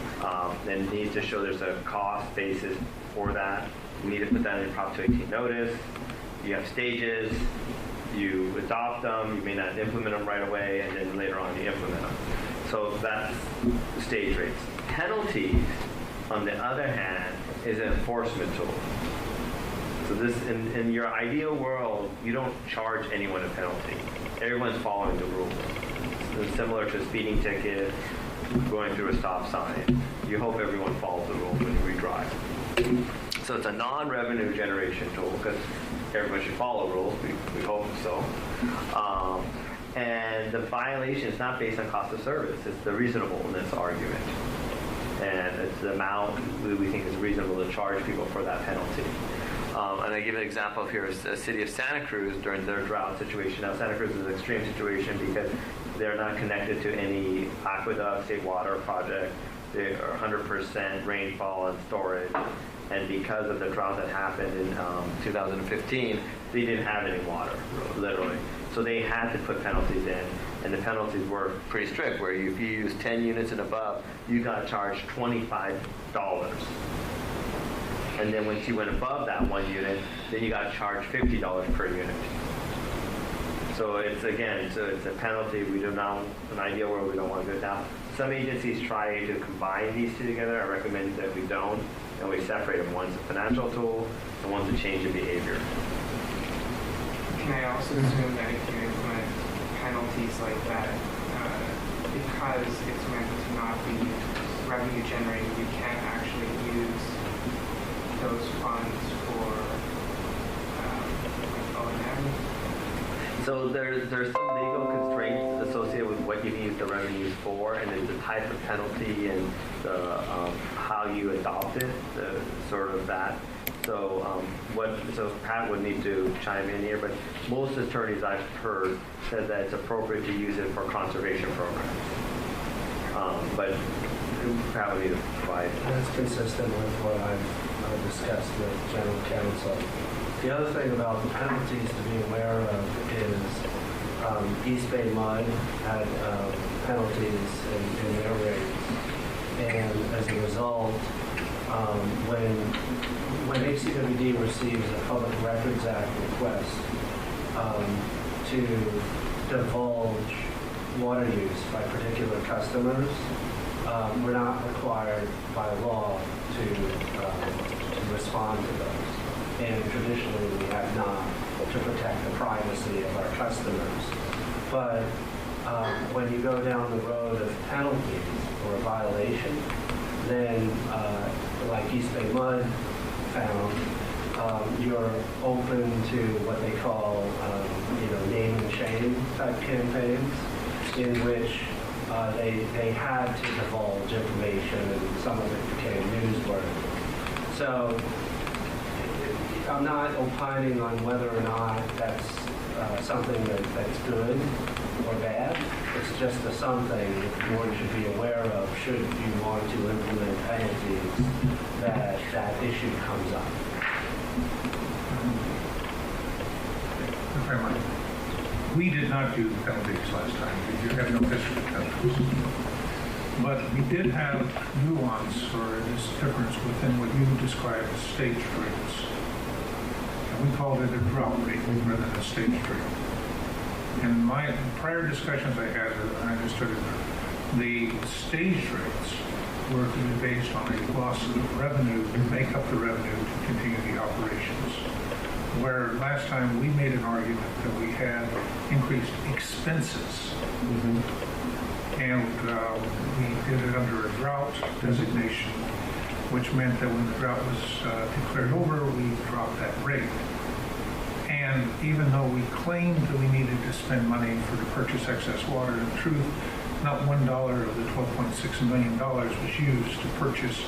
And it needs to show there's a cost basis for that. You need to put that in Prop 218 notice. You have stages. You adopt them. You may not implement them right away, and then later on you implement them. So that's stage rates. Penalties, on the other hand, is an enforcement tool. So this, in your ideal world, you don't charge anyone a penalty. Everyone's following the rules. It's similar to a speeding ticket, going through a stop sign. You hope everyone follows the rules when you redrive. So it's a non-revenue generation tool because everyone should follow rules. We hope so. And the violation is not based on cost of service. It's the reasonableness argument. And it's the amount we think is reasonable to charge people for that penalty. And I give an example of here is the city of Santa Cruz during their drought situation. Now, Santa Cruz is an extreme situation because they're not connected to any aqueduct, state water project. They are 100% rainfall and storage. And because of the drought that happened in 2015, they didn't have any water, literally. So they had to put penalties in. And the penalties were pretty strict, where if you use 10 units and above, you got charged $25. And then once you went above that 1 unit, then you got charged $50 per unit. So it's a penalty. We do not, an ideal world, we don't want to go down. Some agencies try to combine these two together. I recommend that we don't, and we separate them. One's a financial tool, and one's a change of behavior. Can I also assume that if you implement penalties like that, because it's meant to not be revenue generating, you can't actually use those funds for O&M? So there's some legal constraints associated with what you can use the revenues for, and it's the type of penalty and the how you adopt it, the sort of that. So so Pat would need to chime in here, but most attorneys I've heard said that it's appropriate to use it for conservation programs. But Pat would need to provide. That's consistent with what I've discussed with General Counsel. The other thing about the penalties to be aware of is East Bay Mud had penalties in their rates, and as a result, when ACWD receives a Public Records Act request to divulge water use by particular customers, we're not required by law to respond to those. And traditionally we have not, to protect the privacy of our customers. But when you go down the road of penalties or a violation, then like East Bay Mud found, you're open to what they call name and shame type campaigns, in which they had to divulge information, and some of it became newsworthy. So I'm not opining on whether or not that's something that's good or bad. It's just something the board should be aware of should you want to implement penalties that issue comes up. Very much. We did not do penalties last time. You had no history of penalties. But we did have nuance or this difference within what you described as stage rates. And we called it a drought rate rather than a stage rate. In my prior discussions I had, I understood it, the stage rates were to be based on a loss of revenue to make up the revenue to continue the operations. Where last time we made an argument that we had increased expenses. And we did it under a drought designation, which meant that when the drought was declared over, we dropped that rate. And even though we claimed that we needed to spend money to purchase excess water, in truth, not $1 of the $12.6 million was used to purchase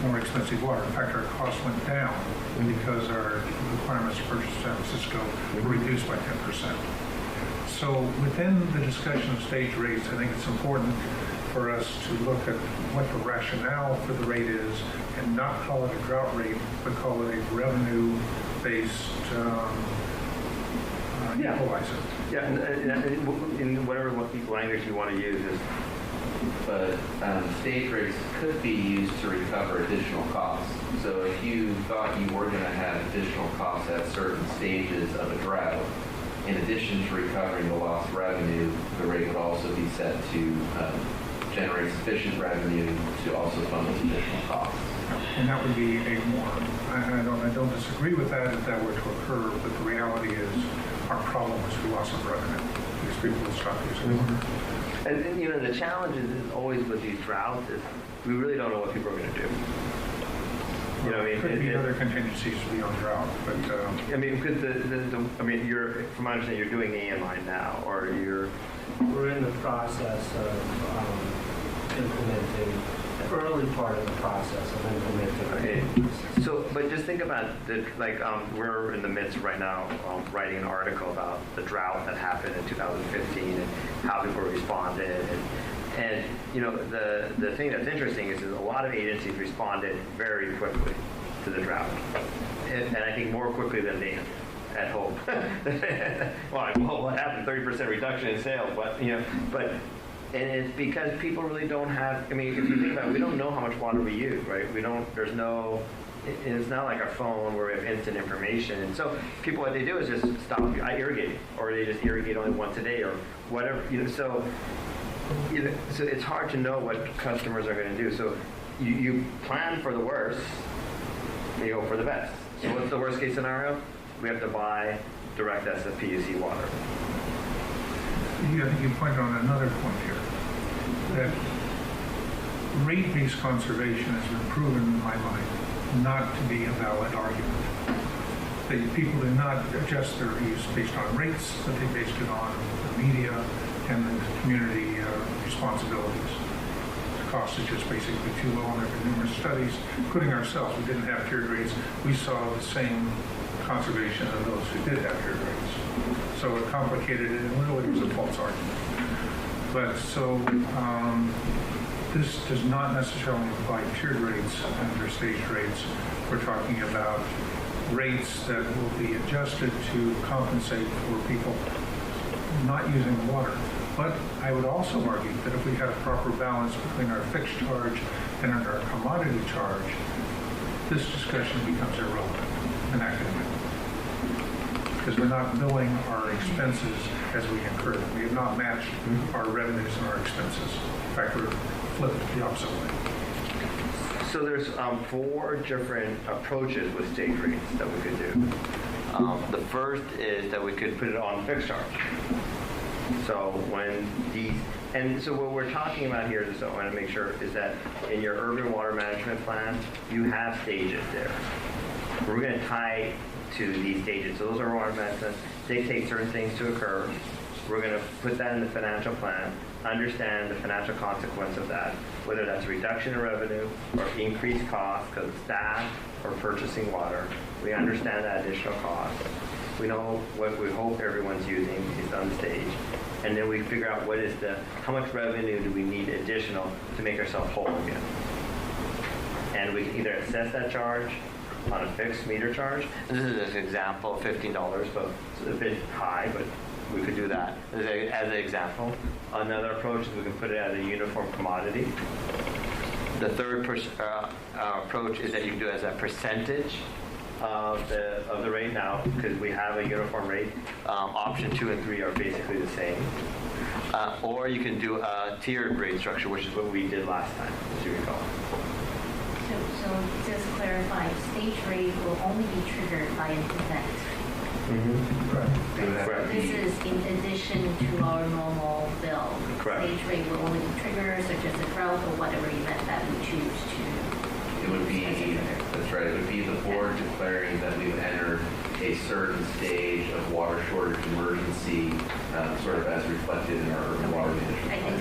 more expensive water. In fact, our costs went down because our requirements to purchase San Francisco were reduced by 10%. So within the discussion of stage rates, I think it's important for us to look at what the rationale for the rate is and not call it a drought rate, but call it a revenue-based equalizer. Yeah, in whatever language you want to use is, but stage rates could be used to recover additional costs. So if you thought you were going to have additional costs at certain stages of a drought, in addition to recovering the lost revenue, the rate would also be set to generate sufficient revenue to also fund those additional costs. And that would be a more, I don't disagree with that if that were to occur, but the reality is our problem is the loss of revenue because people will stop using water. And you know, the challenge is always with these droughts is we really don't know what people are going to do. You know, I mean, could be other contingencies beyond drought, but I mean, because I mean, from my understanding, you're doing the AMI now, or you're. We're in the process of implementing the early part of the process of implementing. Okay. So, but just think about we're in the midst right now writing an article about the drought that happened in 2015 and how people responded. And you know, the thing that's interesting is a lot of agencies responded very quickly to the drought, and I think more quickly than they had hoped. Well, what happened? 30% reduction in sales, but you know, and it's because people really don't have. I mean, if you think about it, we don't know how much water we use, right? We don't. There's no. It's not like a phone where we have instant information. And so people, what they do is just stop irrigating, or they just irrigate only once a day, or whatever. You know, so it's hard to know what customers are going to do. So you plan for the worst, and you hope for the best. So what's the worst case scenario? We have to buy direct SFPUC water. I think you pointed on another point here, that rate-based conservation has been proven in my mind not to be a valid argument. That people do not adjust their use based on rates, but they based it on the media and the community responsibilities. The cost is just basically too low, and there have been numerous studies, including ourselves. We didn't have tiered rates. We saw the same conservation of those who did have tiered rates. So it complicated it, and really was a false argument. But so this does not necessarily apply tiered rates under stage rates. We're talking about rates that will be adjusted to compensate for people not using water. But I would also argue that if we had a proper balance between our fixed charge and our commodity charge, this discussion becomes irrelevant and academic. Because we're not billing our expenses as we incur them. We have not matched our revenues and our expenses. In fact, we're flipped the opposite way. So there's 4 different approaches with stage rates that we could do. The first is that we could put it on fixed charge. So so what we're talking about here, just I want to make sure, is that in your urban water management plan, you have stages there. We're going to tie to these stages. So those are water management, dictate certain things to occur. We're going to put that in the financial plan, understand the financial consequence of that, whether that's reduction in revenue or increased cost because of staff or purchasing water. We understand that additional cost. We know what we hope everyone's using is on the stage. And then we figure out how much revenue do we need additional to make ourselves whole again. And we can either assess that charge on a fixed meter charge. And this is an example, $15, but it's a bit high, but we could do that as an example. Another approach is we can put it as a uniform commodity. The third approach is that you can do it as a percentage of the rate now, because we have a uniform rate. Option 2 and 3 are basically the same. Or you can do a tiered rate structure, which is what we did last time, as you recall. So just clarify, stage rate will only be triggered by an event. Correct. This is in addition to our normal bill. Correct. Stage rate will only be triggered, such as a drought or whatever event that we choose to. It would be, that's right, it would be the board declaring that we've entered a certain stage of water shortage emergency, sort of as reflected in our urban water management. I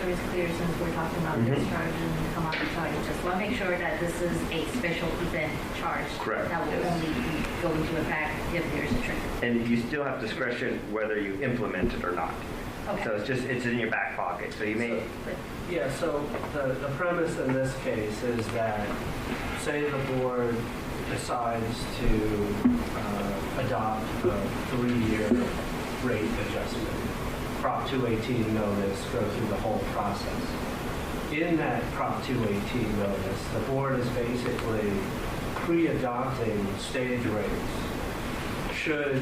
sure it's clear since we're talking about discharge and commodity charge. Just want to make sure that this is a special event charge. Correct. That will only go into effect if there's a trigger. And you still have discretion whether you implement it or not. Okay. So it's in your back pocket. So you may. Yeah, so the premise in this case is that, say the board decides to adopt a 3-year rate adjustment, Prop 218 notice, go through the whole process. In that Prop 218 notice, the board is basically pre-adopting stage rates. Should,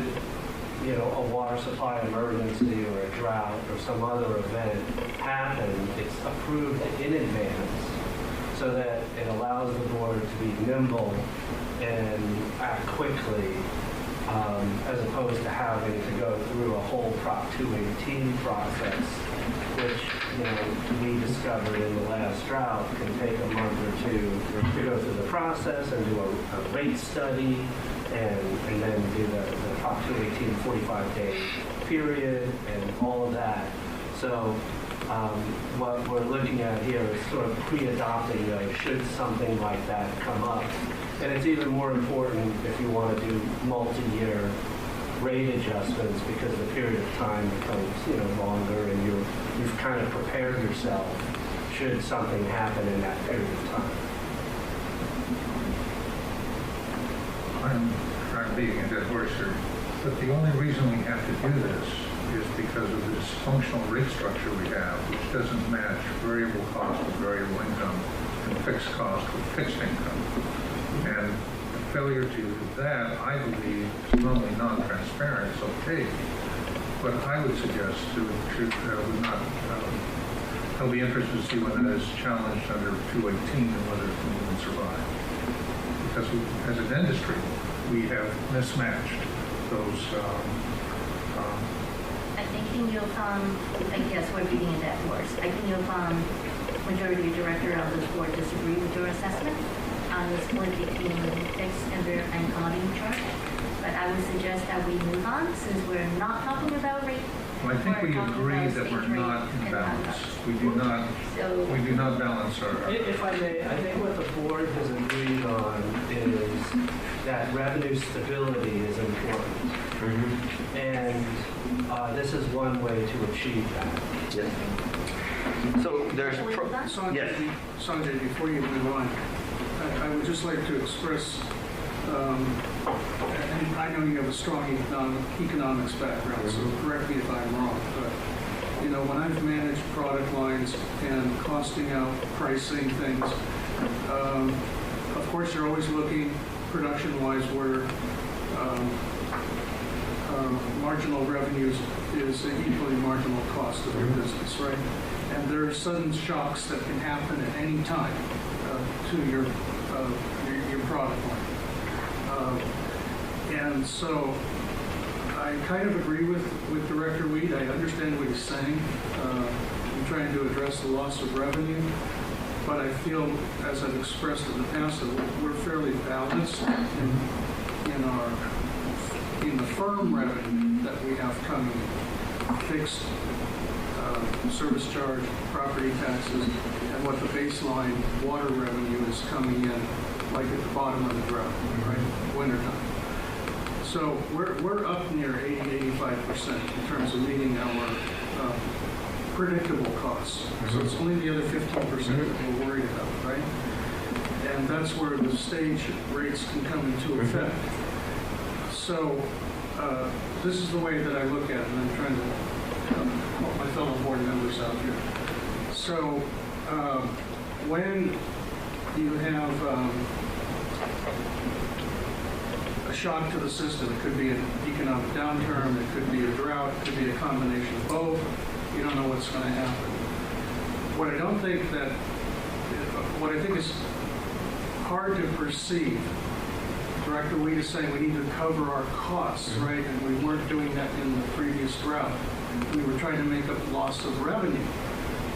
a water supply emergency or a drought or some other event happen, it's approved in advance so that it allows the board to be nimble and act quickly, as opposed to having to go through a whole Prop 218 process, which, we discovered in the last drought can take a month or two to go through the process and do a rate study and then do the Prop 218 45-day period and all of that. So what we're looking at here is sort of pre-adopting those should something like that come up. And it's even more important if you want to do multi-year rate adjustments because the period of time becomes, longer and you've kind of prepared yourself should something happen in that period of time. I'm beating a dead horse here, but the only reason we have to do this is because of the dysfunctional rate structure we have, which doesn't match variable cost with variable income and fixed cost with fixed income. And the failure to do that, I believe, is not only non-transparent, it's okay, but I would suggest would not. I'll be interested to see when that is challenged under 218 and whether it can even survive. Because as an industry, we have mismatched those. I think I guess we're beating a dead horse. I think majority director of this board disagree with your assessment on the split between fixed and commodity charge. But I would suggest that we move on since we're not talking about rate. Well, I think we agree that we're not in balance. We do not balance our. If I may, I think what the board has agreed on is that revenue stability is important. Mm-hmm. And this is one way to achieve that. Yes. So there's Sanjay, before you move on, I would just like to express, and I know you have a strong economics background, so correct me if I'm wrong, but when I've managed product lines and costing out pricing things, of course you're always looking production-wise where marginal revenues is equally marginal cost of your business, right? And there are sudden shocks that can happen at any time to your product line. And so I kind of agree with Director Weed. I understand what he's saying. I'm trying to address the loss of revenue, but I feel, as I've expressed in the past, that we're fairly balanced in the firm revenue that we have coming in, fixed service charge, property taxes, and what the baseline water revenue is coming in, like at the bottom of the drought, right, wintertime. So we're up near 80-85% in terms of meeting our predictable costs. So it's only the other 15% that we're worried about, right? And that's where the stage rates can come into effect. So this is the way that I look at it, and I'm trying to help my fellow board members out here. So when you have a shock to the system, it could be an economic downturn, it could be a drought, it could be a combination of both. You don't know what's going to happen. What I think is hard to perceive, Director Weed is saying we need to cover our costs, right? And we weren't doing that in the previous drought. We were trying to make up loss of revenue.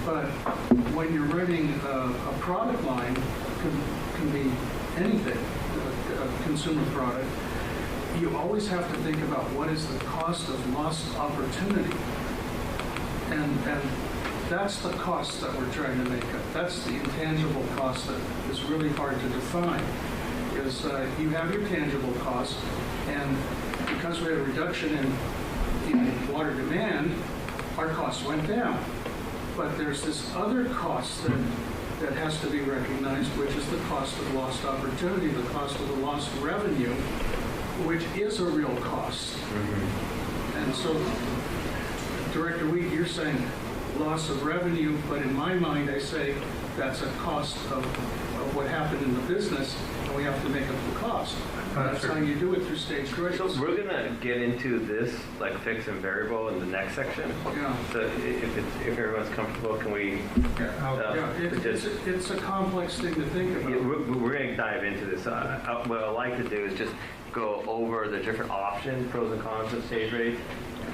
But when you're running a product line, can be anything, a consumer product, you always have to think about what is the cost of lost opportunity. And That's the cost that we're trying to make up. That's the intangible cost that is really hard to define. Is you have your tangible costs, and because we had a reduction in water demand, our costs went down. But there's this other cost that has to be recognized, which is the cost of lost opportunity, the cost of the lost revenue, which is a real cost. And so, Director Weed, you're saying loss of revenue, but in my mind, I say that's a cost of what happened in the business, and we have to make up the cost. That's how you do it through staged rates. So we're gonna get into this, like fixed and variable, in the next section. Yeah. So if everyone's comfortable, can we? It's a complex thing to think about. Yeah, we're gonna dive into this. What I like to do is just go over the different options, pros and cons of stage rates,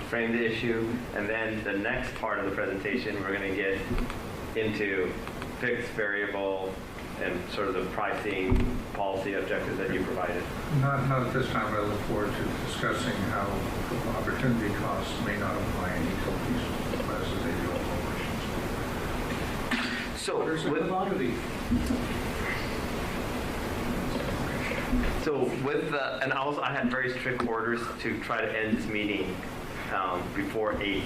frame the issue, and then the next part of the presentation, we're gonna get into fixed, variable, and sort of the pricing policy objectives that you provided. Not at this time, but I look forward to discussing how opportunity costs may not apply in utilities as they do operations. So Water's a commodity. So with the, and also I had very strict orders to try to end this meeting before 8.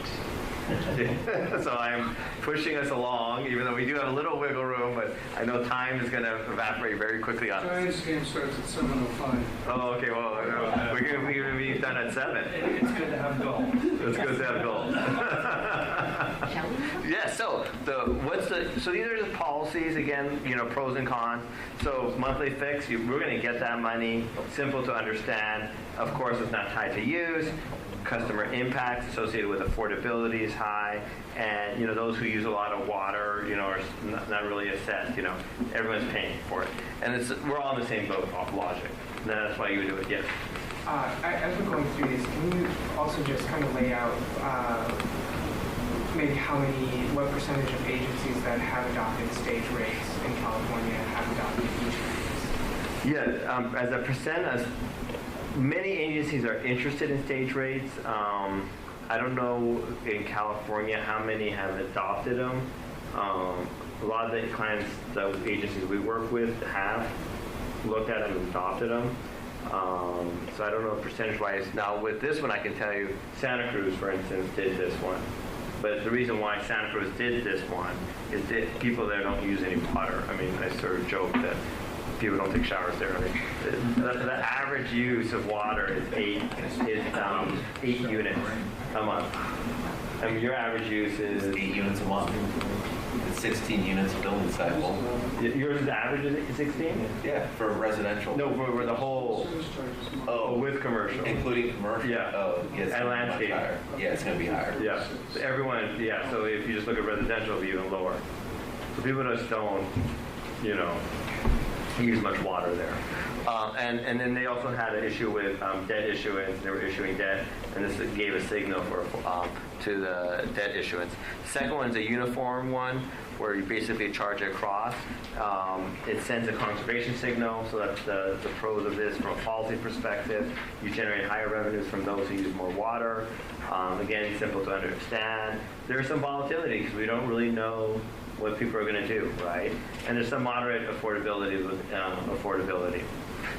So I'm pushing us along, even though we do have a little wiggle room, but I know time is going to evaporate very quickly on us. Giants game starts at 7:05. Oh, okay, well, we're going to be done at 7. It's good to have goals. It's good to have goals. Shall we? Yeah, so so these are the policies, again, pros and cons. So monthly fix, we're going to get that money, simple to understand. Of course, it's not tied to use. Customer impacts associated with affordability is high, and those who use a lot of water, are not really assessed. Everyone's paying for it, and we're all in the same boat off logic. And that's why you would do it. Yes. As we're going through this, can you also just kind of lay out maybe what percentage of agencies that have adopted stage rates in California have adopted each rates? Yeah, as a percent, many agencies are interested in stage rates. I don't know in California how many have adopted them. A lot of the clients, the agencies we work with, have looked at them and adopted them. So I don't know percentage-wise. Now with this one, I can tell you, Santa Cruz, for instance, did this one. But the reason why Santa Cruz did this one is that people there don't use any water. I mean, I sort of joke that people don't take showers there. I mean, the average use of water is 8 units a month. I mean, your average use is 8 units a month. It's 16 units a building cycle. Yours is average is 16? Yeah, for residential. No, for the whole. Oh, with commercial. Including commercial. Yeah. Oh, yeah. And landscape. Yeah, it's going to be higher. Yeah. So everyone. Yeah. So if you just look at residential, it'll be even lower. So people just don't, use much water there. And then they also had an issue with debt issuance. They were issuing debt, and this gave a signal to the debt issuance. The second one is a uniform one, where you basically charge across. It sends a conservation signal, so that's the pros of this from a policy perspective. You generate higher revenues from those who use more water. Again, simple to understand. There's some volatility because we don't really know what people are going to do, right? And there's some moderate affordability with affordability.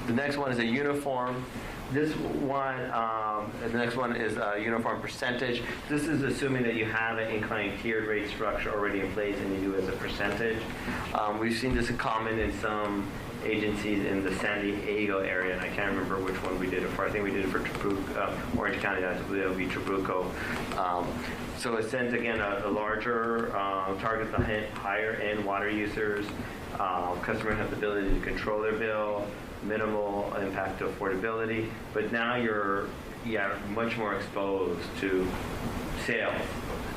The next one is a uniform. This one, the next one is a uniform percentage. This is assuming that you have an inclined tiered rate structure already in place and you do it as a percentage. We've seen this common in some agencies in the San Diego area, and I can't remember which one we did it for. I think we did it for Orange County. That would be Trabuco. So it sends, again, a larger target to higher end water users. Customers have the ability to control their bill, minimal impact to affordability, but now you're much more exposed to sales.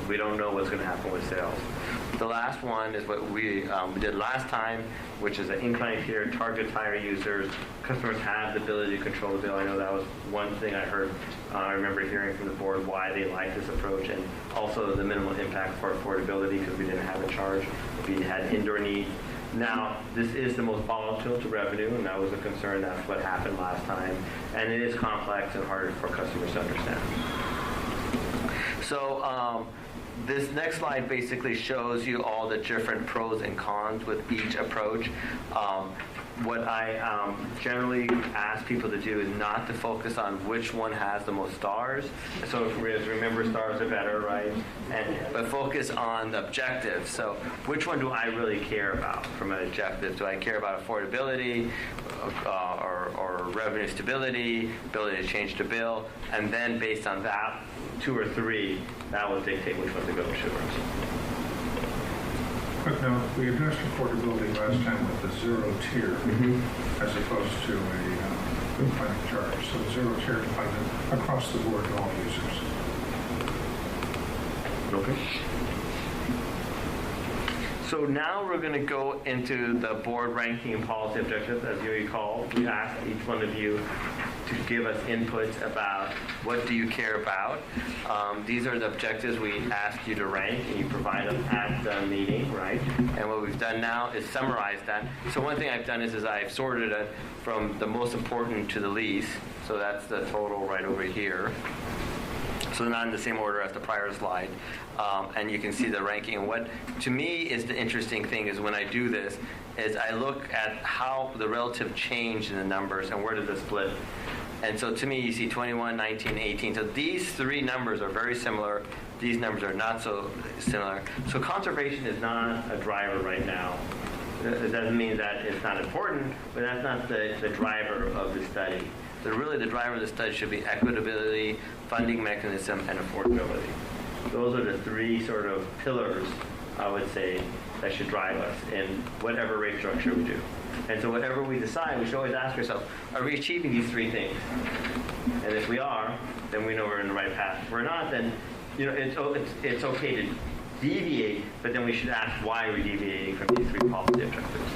We don't know what's going to happen with sales. The last one is what we did last time, which is an inclined tier, targets higher users. Customers have the ability to control the bill. I know that was one thing I heard. I remember hearing from the board why they like this approach, and also the minimal impact for affordability because we didn't have a charge. We had indoor needs. Now, this is the most volatile to revenue, and that was a concern. That's what happened last time. And it is complex and hard for customers to understand. So this next slide basically shows you all the different pros and cons with each approach. What I generally ask people to do is not to focus on which one has the most stars. So remember, stars are better, right? But focus on the objectives. So which one do I really care about from an objective? Do I care about affordability or revenue stability, ability to change the bill? And then based on that, 2 or 3, that will dictate which one to go to. But no, we addressed affordability last time with the zero tier as opposed to a confinement charge. So zero tier confinement across the board to all users. Okay. So now we're going to go into the board ranking and policy objectives. As you recall, we asked each one of you to give us inputs about what do you care about. These are the objectives we asked you to rank, and you provide them at the meeting, right? And what we've done now is summarize that. So one thing I've done is I've sorted it from the most important to the least. So that's the total right over here. So not in the same order as the prior slide. And you can see the ranking. What, to me, is the interesting thing is when I do this, is I look at how the relative change in the numbers and where does it split. And so to me, you see 21, 19, 18. So these 3 numbers are very similar. These numbers are not so similar. So conservation is not a driver right now. It doesn't mean that it's not important, but that's not the driver of the study. So really the driver of the study should be equitability, funding mechanism, and affordability. Those are the 3 sort of pillars, I would say, that should drive us in whatever rate structure we do. And so whatever we decide, we should always ask ourselves, are we achieving these 3 things? And if we are, then we know we're in the right path. If we're not, then it's okay to deviate, but then we should ask why we're deviating from these 3 policy objectives.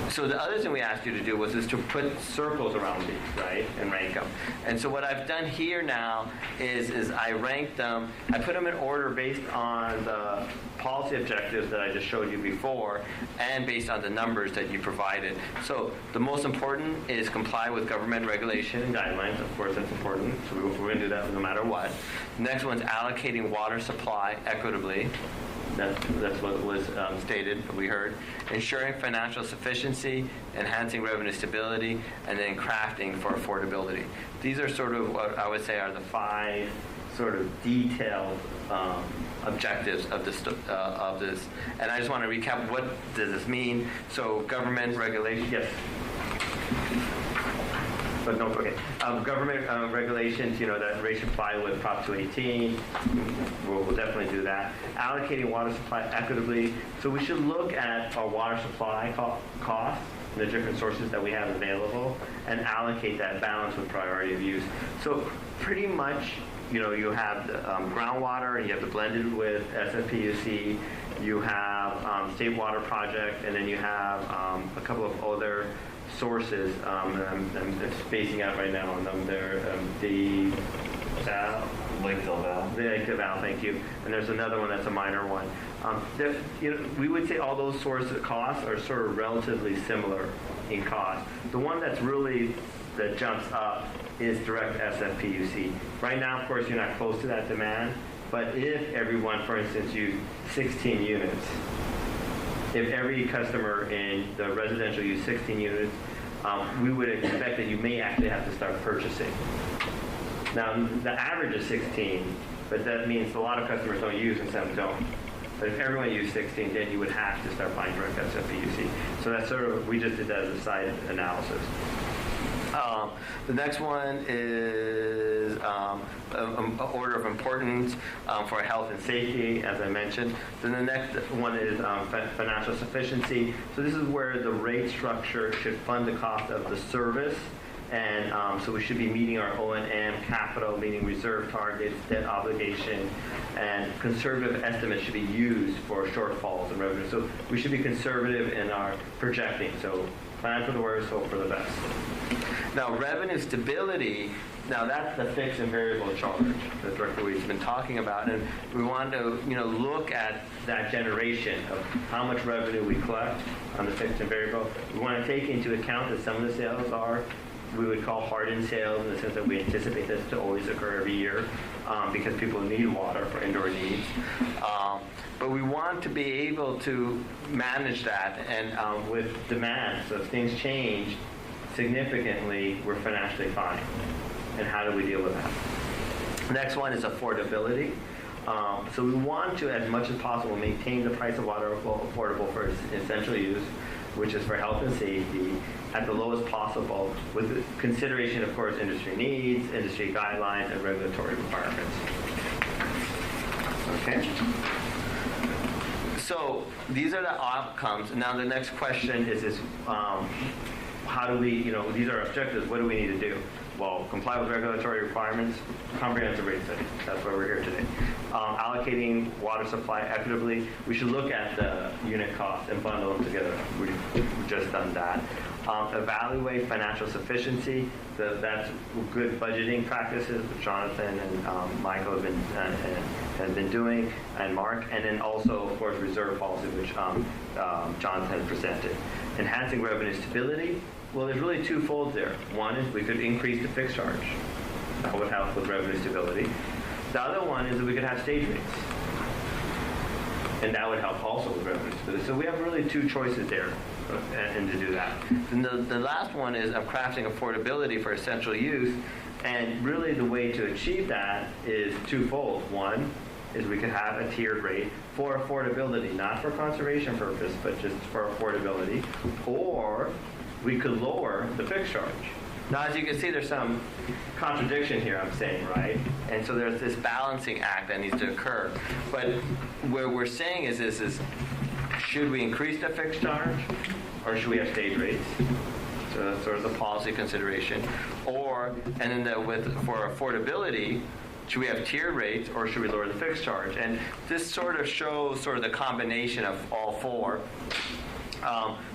So the other thing we asked you to do was to put circles around these, right, and rank them. And so what I've done here now is I ranked them. I put them in order based on the policy objectives that I just showed you before, and based on the numbers that you provided. So the most important is comply with government regulation and guidelines. Of course, that's important. So we're going to do that no matter what. The next one's allocating water supply equitably. That's what was stated, we heard. Ensuring financial sufficiency, enhancing revenue stability, and then crafting for affordability. These are sort of what I would say are the 5 sort of detailed objectives of this. And I just want to recap, what does this mean? So government regulation, yes? But no, okay. Government regulations, that rate should apply with Prop 218. We'll definitely do that. Allocating water supply equitably. So we should look at our water supply costs, the different sources that we have available, and allocate that balance with priority of use. So pretty much, you have the, groundwater, and you have the blended with SFPUC. You have State Water Project, and then you have a couple of other sources. I'm spacing out right now on them. They're the Lakeville Valve. The Lakeville Valve, thank you. And there's another one that's a minor one. We would say all those sources of costs are sort of relatively similar in cost. The one that's really that jumps up is direct SFPUC. Right now, of course, you're not close to that demand, but if everyone, for instance, used 16 units, if every customer in the residential used 16 units, we would expect that you may actually have to start purchasing. Now, the average is 16, but that means a lot of customers don't use and some don't. But if everyone used 16, then you would have to start buying direct SFPUC. So that's sort of, we just did that as a side analysis. The next one is order of importance for health and safety, as I mentioned. Then the next one is financial sufficiency. So this is where the rate structure should fund the cost of the service. And so we should be meeting our O&M capital, meaning reserve targets, debt obligation, and conservative estimates should be used for shortfalls in revenue. So we should be conservative in our projecting. So plan for the worst, hope for the best. Now, revenue stability, now that's the fixed and variable charge that Director Weed's been talking about. And we want to, look at that generation of how much revenue we collect on the fixed and variable. We want to take into account that some of the sales are we would call hardened sales in the sense that we anticipate this to always occur every year. because people need water for indoor needs. But we want to be able to manage that and with demand. So if things change significantly, we're financially fine. And how do we deal with that? Next one is affordability. So we want to, as much as possible, maintain the price of water affordable for essential use, which is for health and safety, at the lowest possible, with consideration, of course, industry needs, industry guidelines, and regulatory requirements. Okay? So these are the outcomes. Now the next question is how do we, these are our objectives, what do we need to do? Well, comply with regulatory requirements, comprehensive rate study. That's why we're here today. Allocating water supply equitably. We should look at the unit costs and bundle them together. We've just done that. Evaluate financial sufficiency. That's good budgeting practices, which Jonathan and Michael have been doing, and Mark. And then also, of course, reserve policy, which Jonathan presented. Enhancing revenue stability. Well, there's really two folds there. One is we could increase the fixed charge. That would help with revenue stability. The other one is that we could have stage rates. And that would help also with revenue stability. So we have really two choices there and to do that. And the last one is crafting affordability for essential use. And really the way to achieve that is twofold. One is we could have a tiered rate for affordability, not for conservation purpose, but just for affordability. Or we could lower the fixed charge. Now, as you can see, there's some contradiction here, I'm saying, right? And so there's this balancing act that needs to occur. But what we're saying is should we increase the fixed charge, or should we have stage rates? So that's sort of the policy consideration. Or, and then for affordability, should we have tiered rates, or should we lower the fixed charge? And this sort of shows sort of the combination of all four.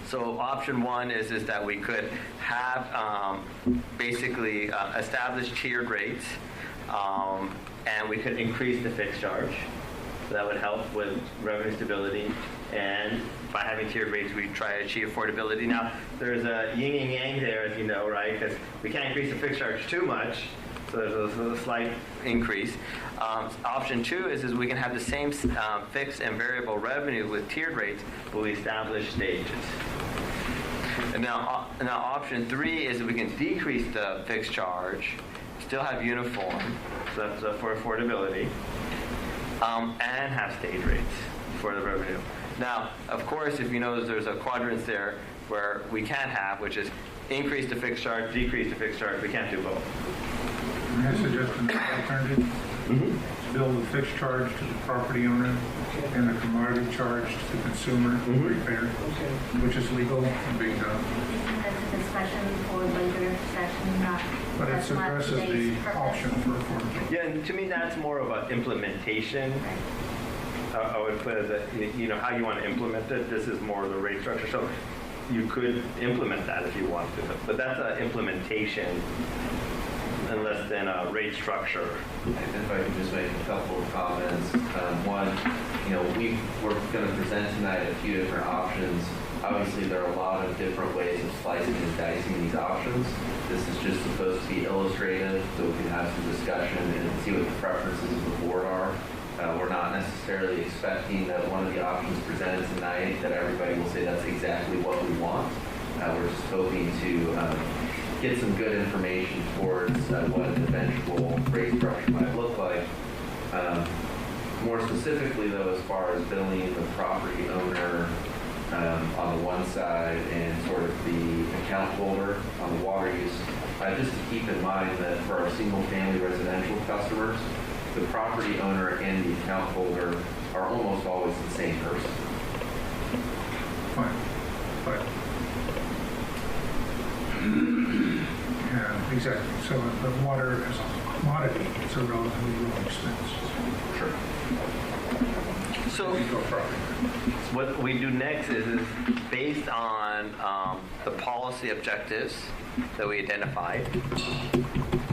So option one is that we could have basically established tiered rates, and we could increase the fixed charge. So that would help with revenue stability, and by having tiered rates, we try to achieve affordability. Now, there's a yin and yang there, as you know, right? Because we can't increase the fixed charge too much, so there's a slight increase. Option two is we can have the same fixed and variable revenue with tiered rates, but we establish stages. And now option three is that we can decrease the fixed charge, still have uniform, so that's for affordability, and have stage rates for the revenue. Now, of course, if you notice, there's a quadrant there where we can't have, which is increase the fixed charge, decrease the fixed charge. We can't do both. May I suggest another alternative? Bill the fixed charge to the property owner and the commodity charge to the consumer for repair, which is legal and being done. That's a discussion for later session, But it suppresses the option for affordability. Yeah, and to me, that's more of an implementation. I would put it as how you want to implement it. This is more of the rate structure. So you could implement that if you want to, but that's an implementation and less than a rate structure. If I could just make a couple of comments. One, we're going to present tonight a few different options. Obviously, there are a lot of different ways of slicing and dicing these options. This is just supposed to be illustrative, so we can have some discussion and see what the preferences of the board are. We're not necessarily expecting that one of the options presented tonight that everybody will say that's exactly what we want. We're just hoping to get some good information towards what an eventual rate structure might look like. More specifically, though, as far as billing the property owner on the one side and sort of the account holder on the water use, just to keep in mind that for our single-family residential customers, the property owner and the account holder are almost always the same person. Fine. Yeah, exactly. So the water as a commodity is a relatively low expense. Sure. So what we do next is based on the policy objectives that we identified.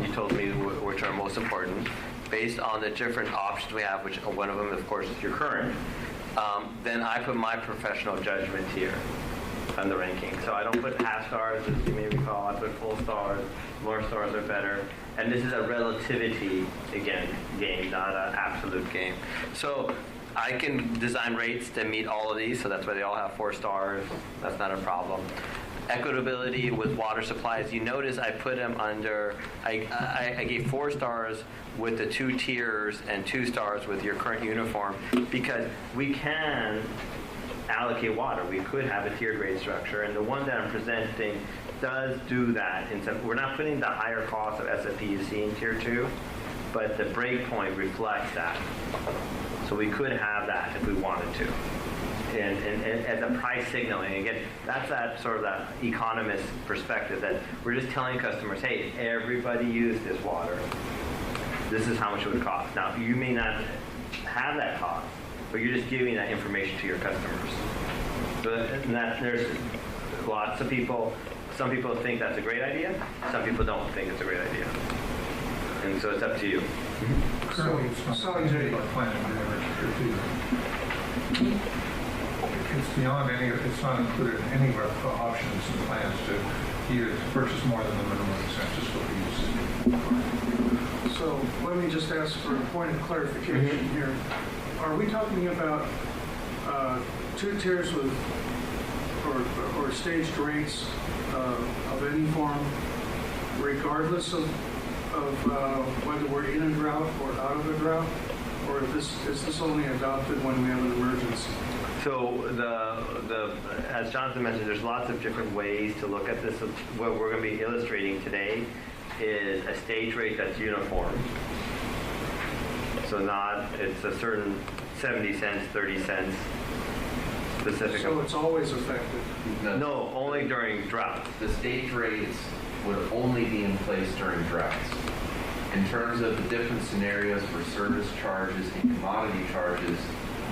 You told me which are most important. Based on the different options we have, which one of them, of course, is your current, then I put my professional judgment here. on the ranking. So I don't put half stars, as you may recall. I put full stars. More stars are better. And this is a relativity, again, game, not an absolute game. So I can design rates that meet all of these, so that's why they all have 4 stars. That's not a problem. Equitability with water supplies. You notice I put them under, I gave 4 stars with the 2 tiers and 2 stars with your current uniform, because we can allocate water. We could have a tiered rate structure, and the one that I'm presenting does do that. We're not putting the higher cost of SFP you see in tier 2, but the breakpoint reflects that. So we could have that if we wanted to. And as a price signaling, again, that's that sort of that economist perspective, that we're just telling customers, hey, everybody use this water. This is how much it would cost. Now, you may not have that cost, but you're just giving that information to your customers. So there's lots of people, some people think that's a great idea, some people don't think it's a great idea. And so it's up to you. Currently, it's not included in our plan in It's beyond any, it's not included in any of our options and plans to either purchase more than the minimum consensus what we use. So let me just ask for a point of clarification here. Are we talking about 2 tiers with or staged rates of any form, regardless of whether we're in a drought or out of a drought, or is this only adopted when we have an emergency? So as Jonathan mentioned, there's lots of different ways to look at this. What we're going to be illustrating today is a stage rate that's uniform. So it's a certain 70 cents, 30 cents specific. So it's always effective? No, only during droughts. The stage rates would only be in place during droughts. In terms of the different scenarios for service charges and commodity charges,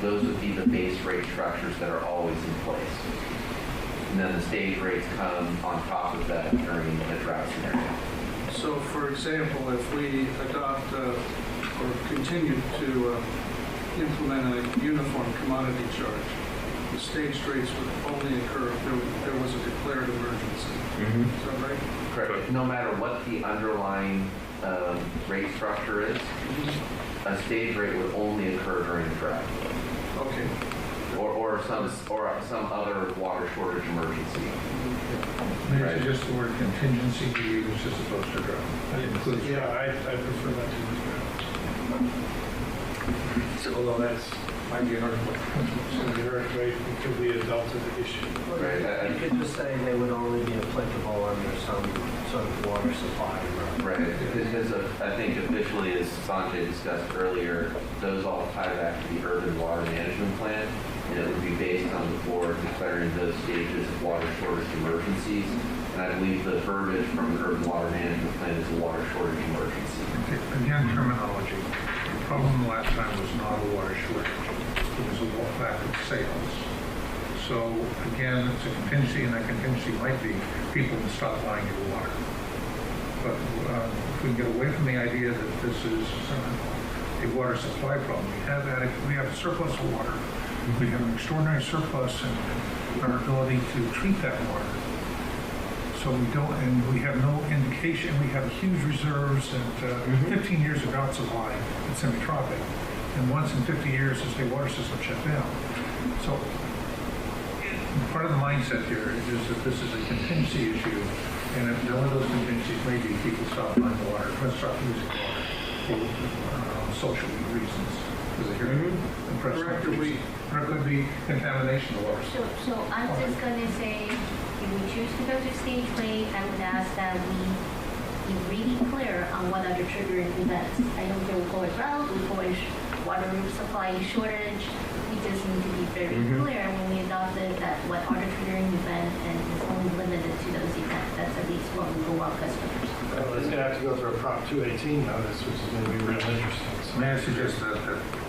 those would be the base rate structures that are always in place. And then the stage rates come on top of that during a drought scenario. So, for example, if we adopt or continue to implement a uniform commodity charge, the stage rates would only occur if there was a declared emergency. Mm-hmm. Is that right? Correct. No matter what the underlying rate structure is, a stage rate would only occur during a drought. Okay. Or some other water shortage emergency. Maybe Right. just the word contingency be used as opposed to drought. That includes Yeah, I prefer that to the although that's might be hard, right? It could be a delta issue. Right. You could just say they would only be applicable under some sort of water supply. Right, because I think officially, as Sanjay discussed earlier, those all tie back to the urban water management plan, and it would be based on the board declaring those stages of water shortage emergencies. And I believe the verbiage from the urban water management plan is a water shortage emergency. Okay, again, terminology. The problem last time was not a water shortage. It was a lack of sales. So again, it's a contingency, and that contingency might be people will stop buying your water. But if we can get away from the idea that this is a water supply problem, we have a surplus of water. We have an extraordinary surplus in our ability to treat that water. So we have no indication. We have huge reserves, and 15 years of drought supply in semi-tropic, and once in 50 years the state water system shut down. So part of the mindset here is that this is a contingency issue, and if one of those contingencies may be people stop buying water, stop using water for social reasons, because they hear the press. Correct. Or it could be contamination of water. So I'm just going to say, if we choose to go to stage rate, I would ask that we be really clear on what are the triggering events. I don't think we'll call it drought, we call it water supply shortage. We just need to be very clear when we adopted that what are the triggering events, and it's only limited to those events. That's at least what we go our customers. Well, it's going to have to go through a Prop 218 notice, which is going to be real interesting. So May I suggest that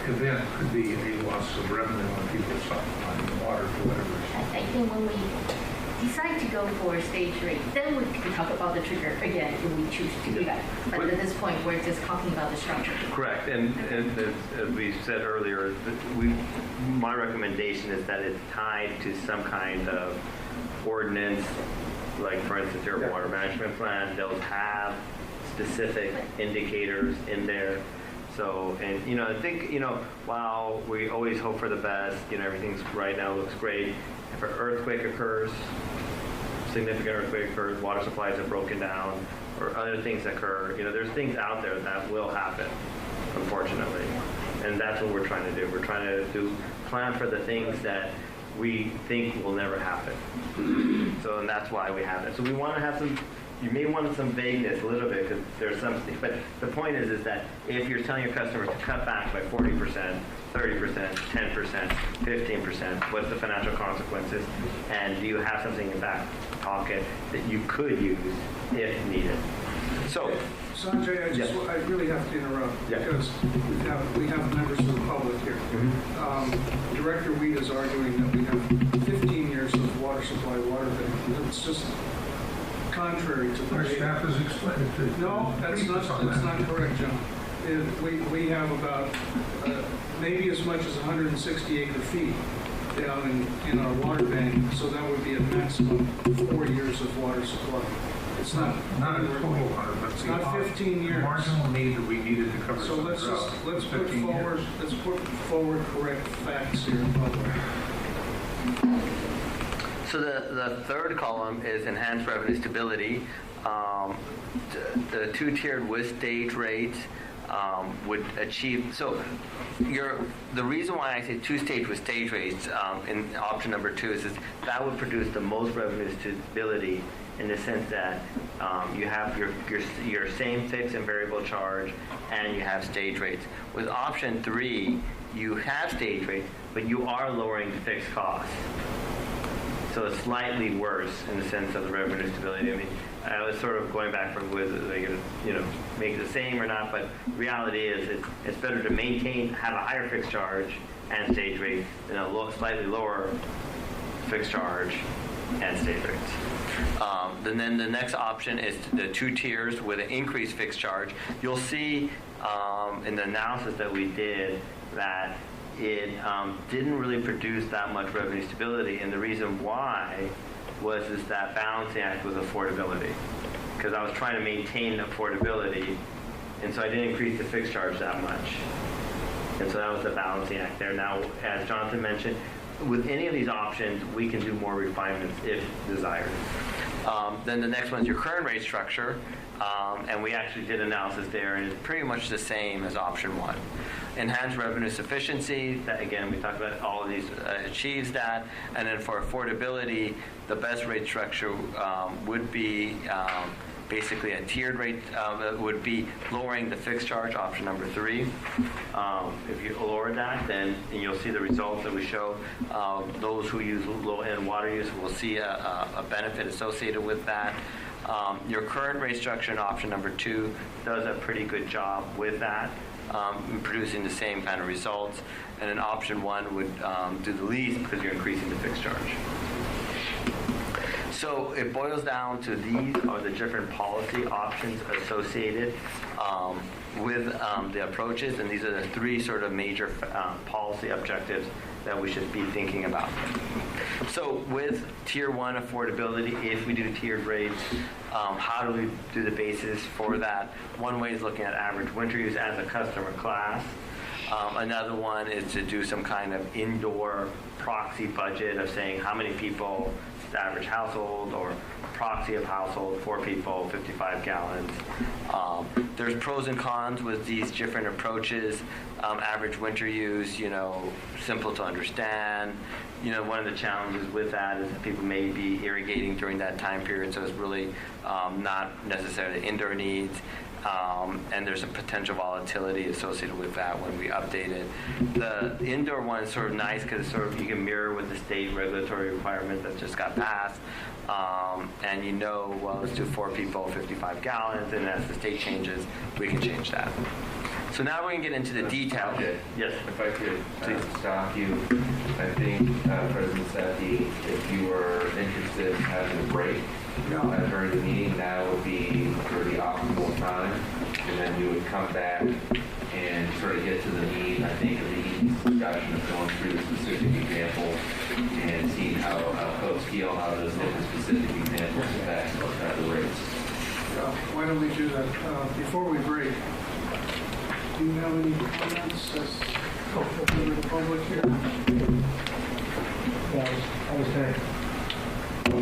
event could be a loss of revenue when people stop buying water for whatever reason? I think when we decide to go for a stage rate, then we can talk about the trigger again if we choose to do that. But at this point, we're just talking about the structure. Correct, and as we said earlier, my recommendation is that it's tied to some kind of ordinance, like for instance your water management plan. They'll have specific indicators in there. So, and I think, while we always hope for the best, everything's right now looks great. If an earthquake occurs, significant earthquake occurs, water supplies are broken down, or other things occur, there's things out there that will happen, unfortunately. And that's what we're trying to do. We're trying to plan for the things that we think will never happen. So, and that's why we have it. So we want to have some. You may want some vagueness a little bit because there's something, but the point is that if you're telling your customers to cut back by 40%, 30%, 10%, 15%, what's the financial consequences? And do you have something in back pocket that you could use if needed? So, Sanjay, I really have to interrupt because we have members of the public here. Director Weed is arguing that we have 15 years of water supply, water bank. It's just contrary to the Our data. staff has explained it to No, that's not correct, John. We have about maybe as much as 160 acre feet down in our water bank, so that would be a maximum of 4 years of water supply. It's not a total 100, but it's not 15 years. Marginal need that we needed to cover. So let's put forward correct facts here in public. So the third column is enhanced revenue stability. The two-tiered with stage rates would achieve. So the reason why I say two-stage with stage rates in option number 2 is that would produce the most revenue stability in the sense that you have your same fixed and variable charge, and you have stage rates. With option 3, you have stage rates, but you are lowering the fixed costs. So it's slightly worse in the sense of the revenue stability. I mean, I was sort of going back from whether they're going to, make it the same or not, but reality is it's better to have a higher fixed charge and stage rate than a slightly lower fixed charge and stage rates. Then the next option is the 2 tiers with an increased fixed charge. You'll see in the analysis that we did that it didn't really produce that much revenue stability, and the reason why was that balancing act was affordability, because I was trying to maintain affordability, and so I didn't increase the fixed charge that much, and so that was the balancing act there. Now, as Jonathan mentioned, with any of these options, we can do more refinements if desired. Then the next one is your current rate structure, and we actually did analysis there, and it's pretty much the same as option 1. Enhanced revenue sufficiency, that again, we talked about all of these achieves that. And then for affordability, the best rate structure would be basically a tiered rate, would be lowering the fixed charge, option number 3. If you lower that, then you'll see the results that we show. Those who use low-end water use will see a benefit associated with that. Your current rate structure in option number 2 does a pretty good job with that, producing the same kind of results. And then option 1 would do the least because you're increasing the fixed charge. So it boils down to these are the different policy options associated with the approaches, and these are the 3 sort of major policy objectives that we should be thinking about. So with Tier 1 affordability, if we do tiered rates, how do we do the basis for that? One way is looking at average winter use as a customer class. Another one is to do some kind of indoor proxy budget of saying how many people, the average household, or proxy of household, 4 people, 55 gallons. There's pros and cons with these different approaches. Average winter use, simple to understand. One of the challenges with that is that people may be irrigating during that time period, so it's really not necessarily indoor needs. And there's a potential volatility associated with that when we update it. The indoor one is sort of nice because you can mirror with the state regulatory requirement that just got passed. And well, let's do 4 people, 55 gallons, and as the state changes, we can change that. So now we're going to get into the details. Yes. If I could stop you, I think President Sethy, if you were interested this having a break during the meeting. That would be sort of the optimal time, and then you would come back and sort of get to the meat, I think, of the evening discussion of going through the specific examples and seeing how folks feel how those different specific examples impact the rates. Why don't we do that? Before we break, do you have any comments as to the public here? Yeah, I was going to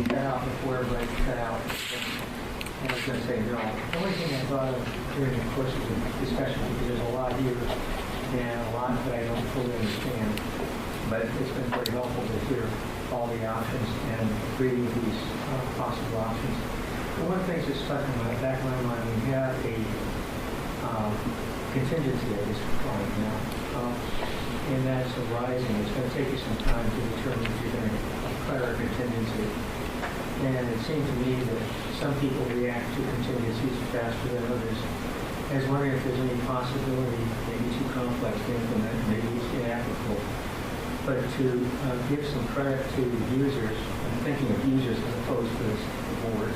cut out before everybody cut out. I was going to say no. The only thing I thought of during the course of the discussion, because there's a lot here and a lot that I don't fully understand, but it's been very helpful to hear all the options and reading these possible options. The one thing that's stuck in the back of my mind, we have a contingency, I guess we're calling it now, and that's arising. It's going to take you some time to determine if you're going to declare a contingency. And it seemed to me that some people react to contingencies faster than others. I was wondering if there's any possibility, maybe too complex to implement, maybe it's inapplicable, but to give some credit to users. I'm thinking of users as opposed to the board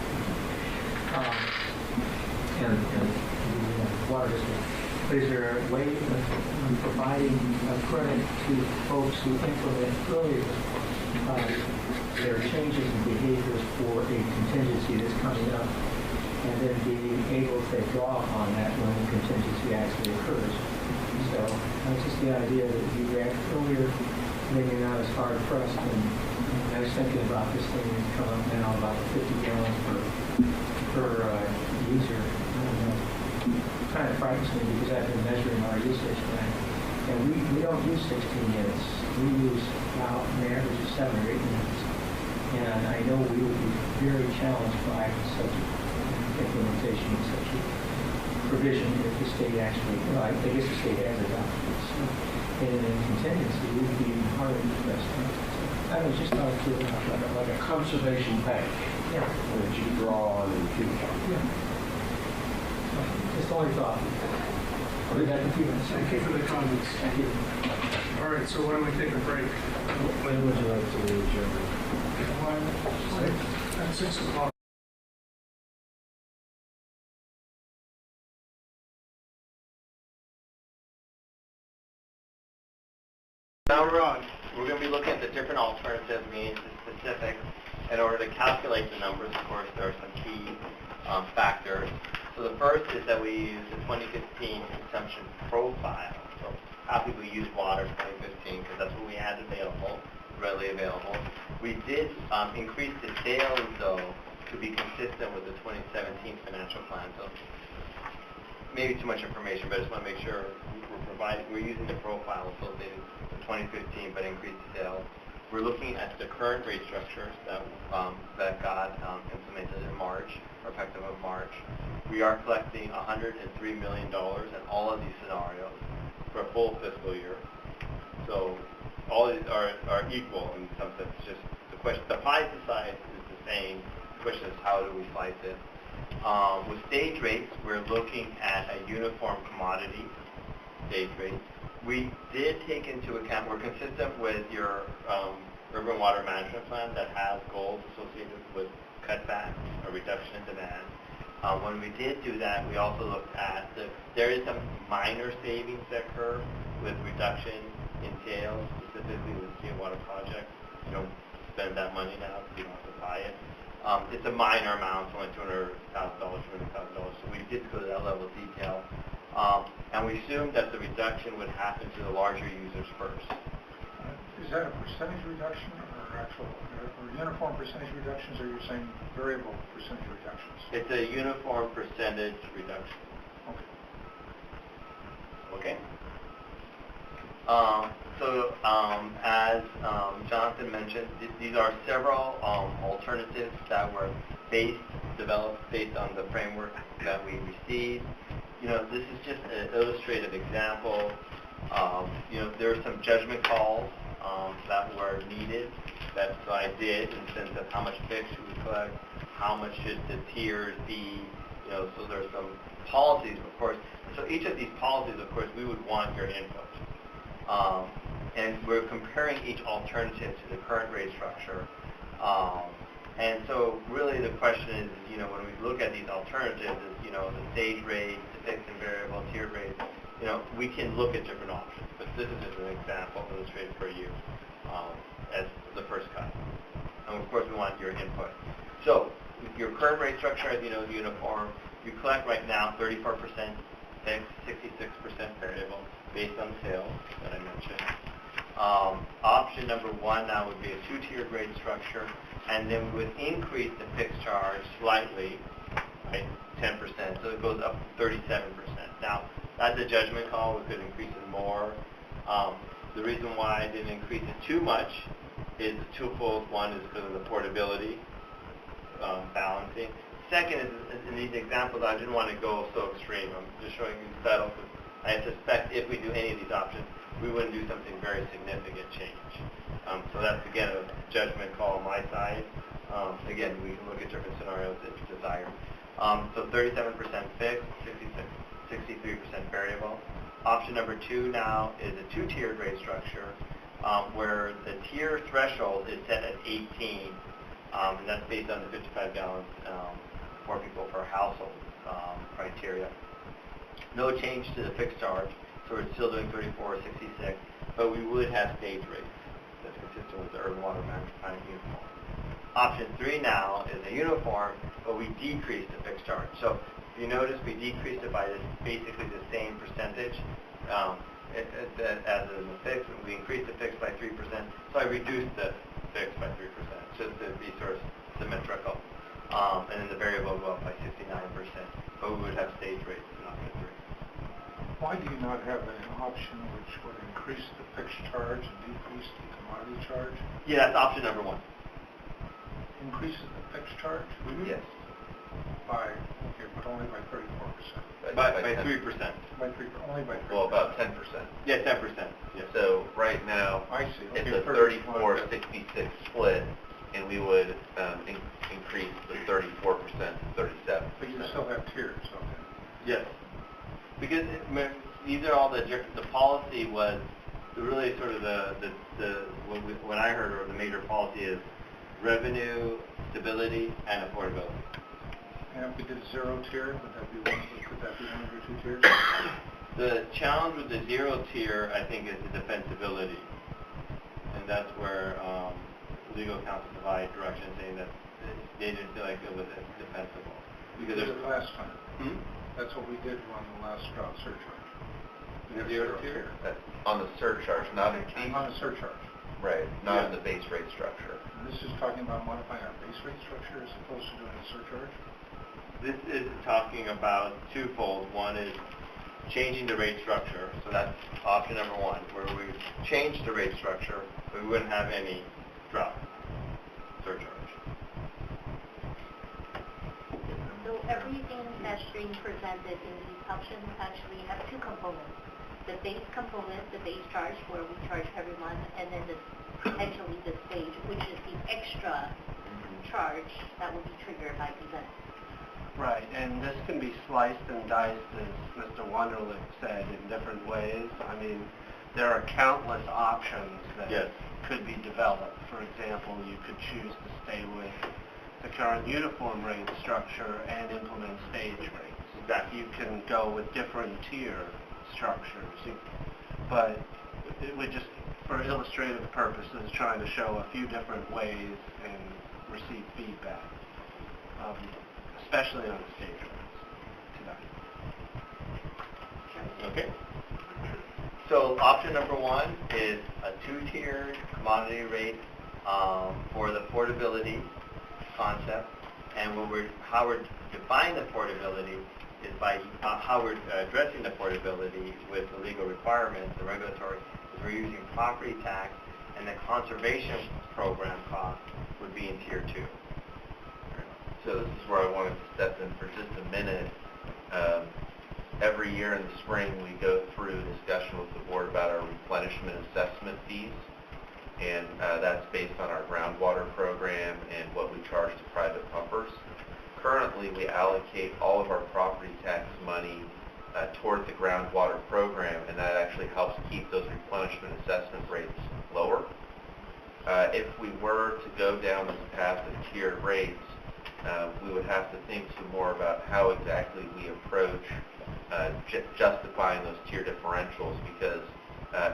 and the water district. But is there a way of providing credit to folks who implement earlier their changes in behaviors for a contingency that's coming up, and then being able to draw upon that when the contingency actually occurs? So that's just the idea that you react earlier, maybe not as hard pressed. And I was thinking about this thing that's come up now about 50 gallons per user. I don't know. It kind of frightens me because I've been measuring our usage, and we don't use 16 units. We use about an average of 7 or 8 units. And I know we would be very challenged by such implementation of such a provision if the state actually, I guess the state has adopted it. So, and in contingency, we would be even harder to press. I was just thought of it like a conservation bank. Yeah. That you draw on in the future. Yeah. Just only thought. I'll be back in a few minutes. Thank you for the comments. Thank you. All right, so why don't we take a break? When would you like to leave, Jeremy? At 6 o'clock. Now we're on. We're going to be looking at the different alternative means, the specifics. In order to calculate the numbers, of course, there are some key factors. So the first is that we use the 2015 consumption profile. So how people use water in 2015, because that's what we had available, readily available. We did increase the sales, though, to be consistent with the 2017 financial plan. So maybe too much information, but I just want to make sure we're using the profile associated with 2015, but increased the sales. We're looking at the current rate structures that got implemented in March, or effective in March. We are collecting $103 million in all of these scenarios for a full fiscal year. So all these are equal in some sense. Just the question, the pie size is the same. The question is how do we slice it? With stage rates, we're looking at a uniform commodity stage rate. We did take into account, we're consistent with your urban water management plan that has goals associated with cutbacks or reduction in demand. When we did do that, we also looked at there is some minor savings that occur with reduction in sales, specifically with the water projects. You don't spend that money now because you don't have to buy it. It's a minor amount, it's only $200,000, $200,000. So we did go to that level of detail. And we assumed that the reduction would happen to the larger users first. Is that a percentage reduction or actual, or uniform percentage reductions, or you're saying variable percentage reductions? It's a uniform percentage reduction. Okay. As Jonathan mentioned, these are several alternatives that were developed based on the framework that we received. You know, this is just an illustrative example. There are some judgment calls that were needed that I did in the sense of how much fish should we collect, how much should the tiers be, so there's some policies, of course. So each of these policies, of course, we would want your input. And we're comparing each alternative to the current rate structure And so really the question is, you know, when we look at these alternatives, is, you know, the stage rates, the fixed and variable, tiered rates, you know, we can look at different options. But this is just an example illustrated for you as the first cut. And of course we want your input. So your current rate structure, as you know, is uniform. You collect right now 34% fixed, 66% variable based on the sales that I mentioned. Option number one now would be a two-tiered rate structure, and then we would increase the fixed charge slightly, right, 10%, so it goes up to 37%. Now, that's a judgment call. We could increase it more. The reason why I didn't increase it too much is twofold. One is because of the portability balancing. Second is in these examples, I didn't want to go so extreme. I'm just showing you subtle. I suspect if we do any of these options, we wouldn't do something very significant change. So that's, again, a judgment call on my side. Again, we can look at different scenarios if desired. So 37% fixed, 63% variable. Option number two now is a two-tiered rate structure where the tier threshold is set at 18, and that's based on the 55 gallons 4 people per household criteria. No change to the fixed charge, so we're still doing 34.66, but we would have stage rates that's consistent with the urban water management plan uniform. Option three now is a uniform, but we decrease the fixed charge. So if you notice, we decreased it by basically the same percentage as in the fixed. We increased the fixed by 3%, so I reduced the fixed by 3%, just to be sort of symmetrical. And then the variable will go up by 69%, but we would have stage rates in option three. Why do you not have an option which would increase the fixed charge and decrease the commodity charge? Yeah, that's option number one. Increases the fixed charge? Mm-hmm. Yes. Okay, but only by 34%. By 3%. By 3, only by 3%. Well, about 10%. Yeah, 10%. Yeah. So right now, I see. Okay, it's a 34-66 split, and we would increase the 34% to 37%. But you still have tiers, okay? Yes. Because these are all the policy was really sort of what I heard, or the major policy is revenue, stability, and affordability. And if we did zero tier, could that be one of your two tiers? The challenge with the zero tier, I think, is the defensibility. And that's where legal counsel provided direction saying that they didn't feel like it was defensible. Because we did it last time. Hmm? That's what we did on the last drought surcharge. The zero tier? On the surcharge, not in on the surcharge. Right, not in the base rate structure. And this is talking about modifying our base rate structure as opposed to doing a surcharge? This is talking about twofold. One is changing the rate structure, so that's option number one, where we change the rate structure, but we wouldn't have any drop surcharge. So everything that's being presented in these options actually have two components. The base component, the base charge, where we charge every month, and then potentially the stage, which is the extra charge that will be triggered by events. Right, and this can be sliced and diced, as Mr. Wunderlich said, in different ways. I mean, there are countless options that could be developed. For example, you could choose to stay with the current uniform rate structure and implement stage rates. That you can go with different tier structures. But it would just, for illustrative purposes, trying to show a few different ways and receive feedback. Especially on the stage rates today. Okay. So option number one is a two-tiered commodity rate for the affordability concept, and how we're defining the affordability is by how we're addressing the affordability with the legal requirements, the regulatory, is we're using property tax, and the conservation program cost would be in tier two. So this is where I wanted to step in for just a minute. Every year in the spring, we go through a discussion with the board about our replenishment assessment fees, and that's based on our groundwater program and what we charge to private pumpers. Currently, we allocate all of our property tax money towards the groundwater program, and that actually helps keep those replenishment assessment rates lower. If we were to go down this path of tiered rates, we would have to think some more about how exactly we approach justifying those tier differentials, because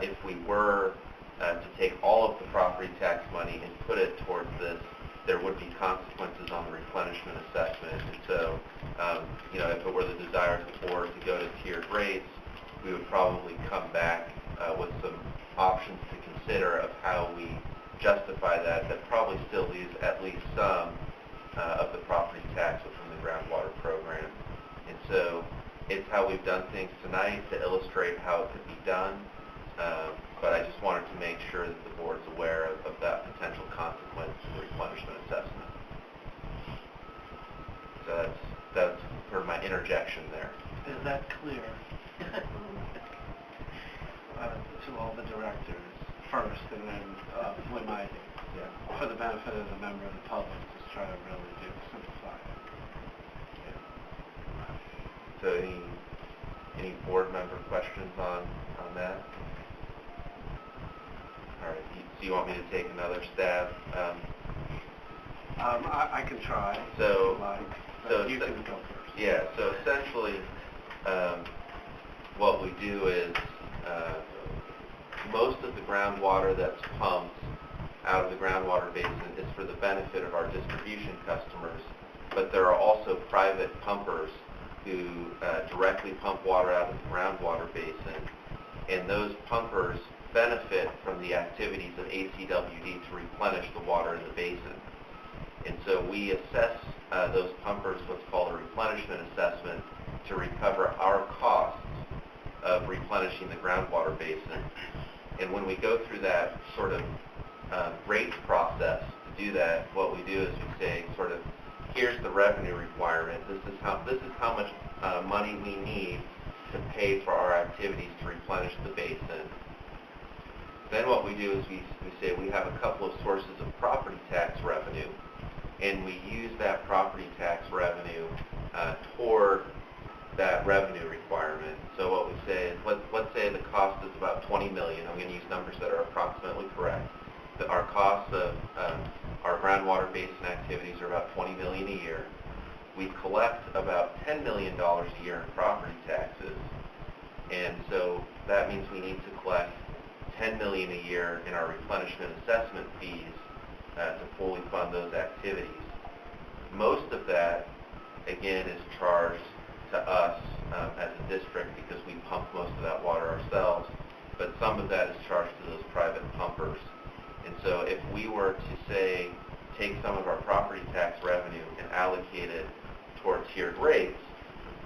if we were to take all of the property tax money and put it towards this, there would be consequences on the replenishment assessment. And so, if it were the desire of the board to go to tiered rates, we would probably come back with some options to consider of how we justify that. That probably still leaves at least some of the property tax within the groundwater program. And so it's how we've done things tonight to illustrate how it could be done. But I just wanted to make sure that the board's aware of that potential consequence to the replenishment assessment. So that's sort of my interjection there. Is that clear to all the directors first, and then when for the benefit of the member of the public, just try to really simplify it. So any board member questions on that? All right. So you want me to take another stab? I can try. So, you can go first. Yeah. So essentially, what we do is most of the groundwater that's pumped out of the groundwater basin is for the benefit of our distribution customers, but there are also private pumpers who directly pump water out of the groundwater basin, and those pumpers benefit from the activities of ACWD to replenish the water in the basin. And so we assess those pumpers what's called a replenishment assessment to recover our costs of replenishing the groundwater basin. And when we go through that sort of rate process to do that, what we do is we say sort of, here's the revenue requirement. This is how much money we need to pay for our activities to replenish the basin. Then what we do is we say we have a couple of sources of property tax revenue, and we use that property tax revenue toward that revenue requirement. So what we say is, let's say the cost is about $20 million. I'm going to use numbers that are approximately correct. Our costs of our groundwater basin activities are about $20 million a year. We collect about $10 million a year in property taxes, and so that means we need to collect $10 million a year in our replenishment assessment fees to fully fund those activities. Most of that, again, is charged to us as a district because we pump most of that water ourselves, but some of that is charged to those private pumpers. And so if we were to, say, take some of our property tax revenue and allocate it toward tiered rates,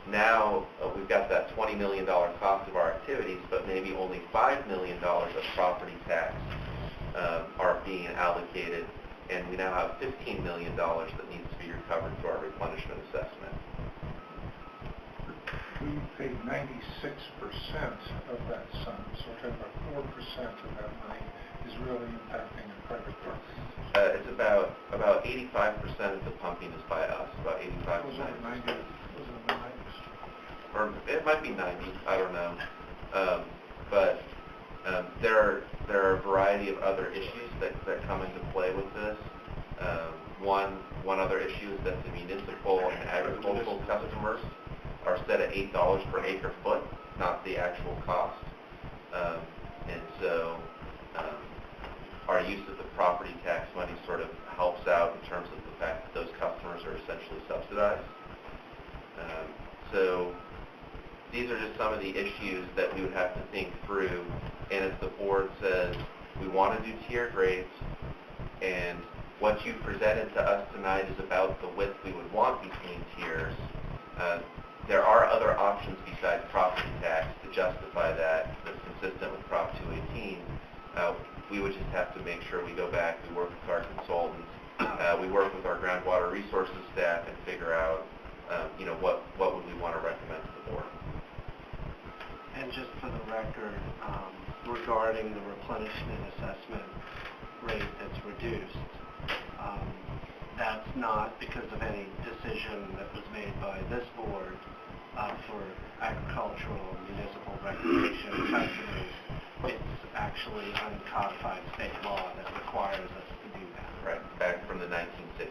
now we've got that $20 million cost of our activities, but maybe only $5 million of property tax are being allocated, and we now have $15 million that needs to be recovered through our replenishment assessment. We pay 96% of that sum, so we're talking about 4% of that money is really impacting a private park. It's about 85% of the pumping is by us, about 85%. Was it 90? Was it 90? Or it might be 90, I don't know. But there are a variety of other issues that come into play with this. One other issue is that the municipal and agricultural customers are set at $8 per acre foot, not the actual cost. And so our use of the property tax money sort of helps out in terms of the fact that those customers are essentially subsidized. So these are just some of the issues that we would have to think through. And if the board says we want to do tiered rates, and what you presented to us tonight is about the width we would want between tiers, there are other options besides property tax to justify that that's consistent with Prop 218. We would just have to make sure we go back, we work with our consultants, we work with our groundwater resources staff and figure out what would we want to recommend to the board. And just for the record, regarding the replenishment assessment rate that's reduced, that's not because of any decision that was made by this board for agricultural, municipal recreation customers. it's actually uncodified state law that requires us to do that. Right, back from the 1960s.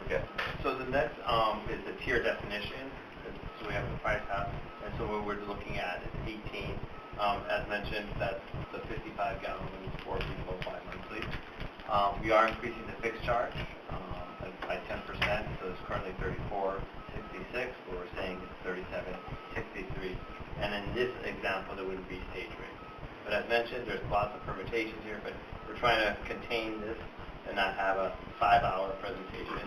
Okay. So the next is the tier definition. So we have the price house, and so what we're looking at is 18. As mentioned, that's the 55 gallons for people bi-monthly. We are increasing the fixed charge by 10%, so it's currently $34.66, but we're saying it's $37.63. And in this example, there would be stage rate. But as mentioned, there's lots of permutations here, but we're trying to contain this and not have a 5-hour presentation.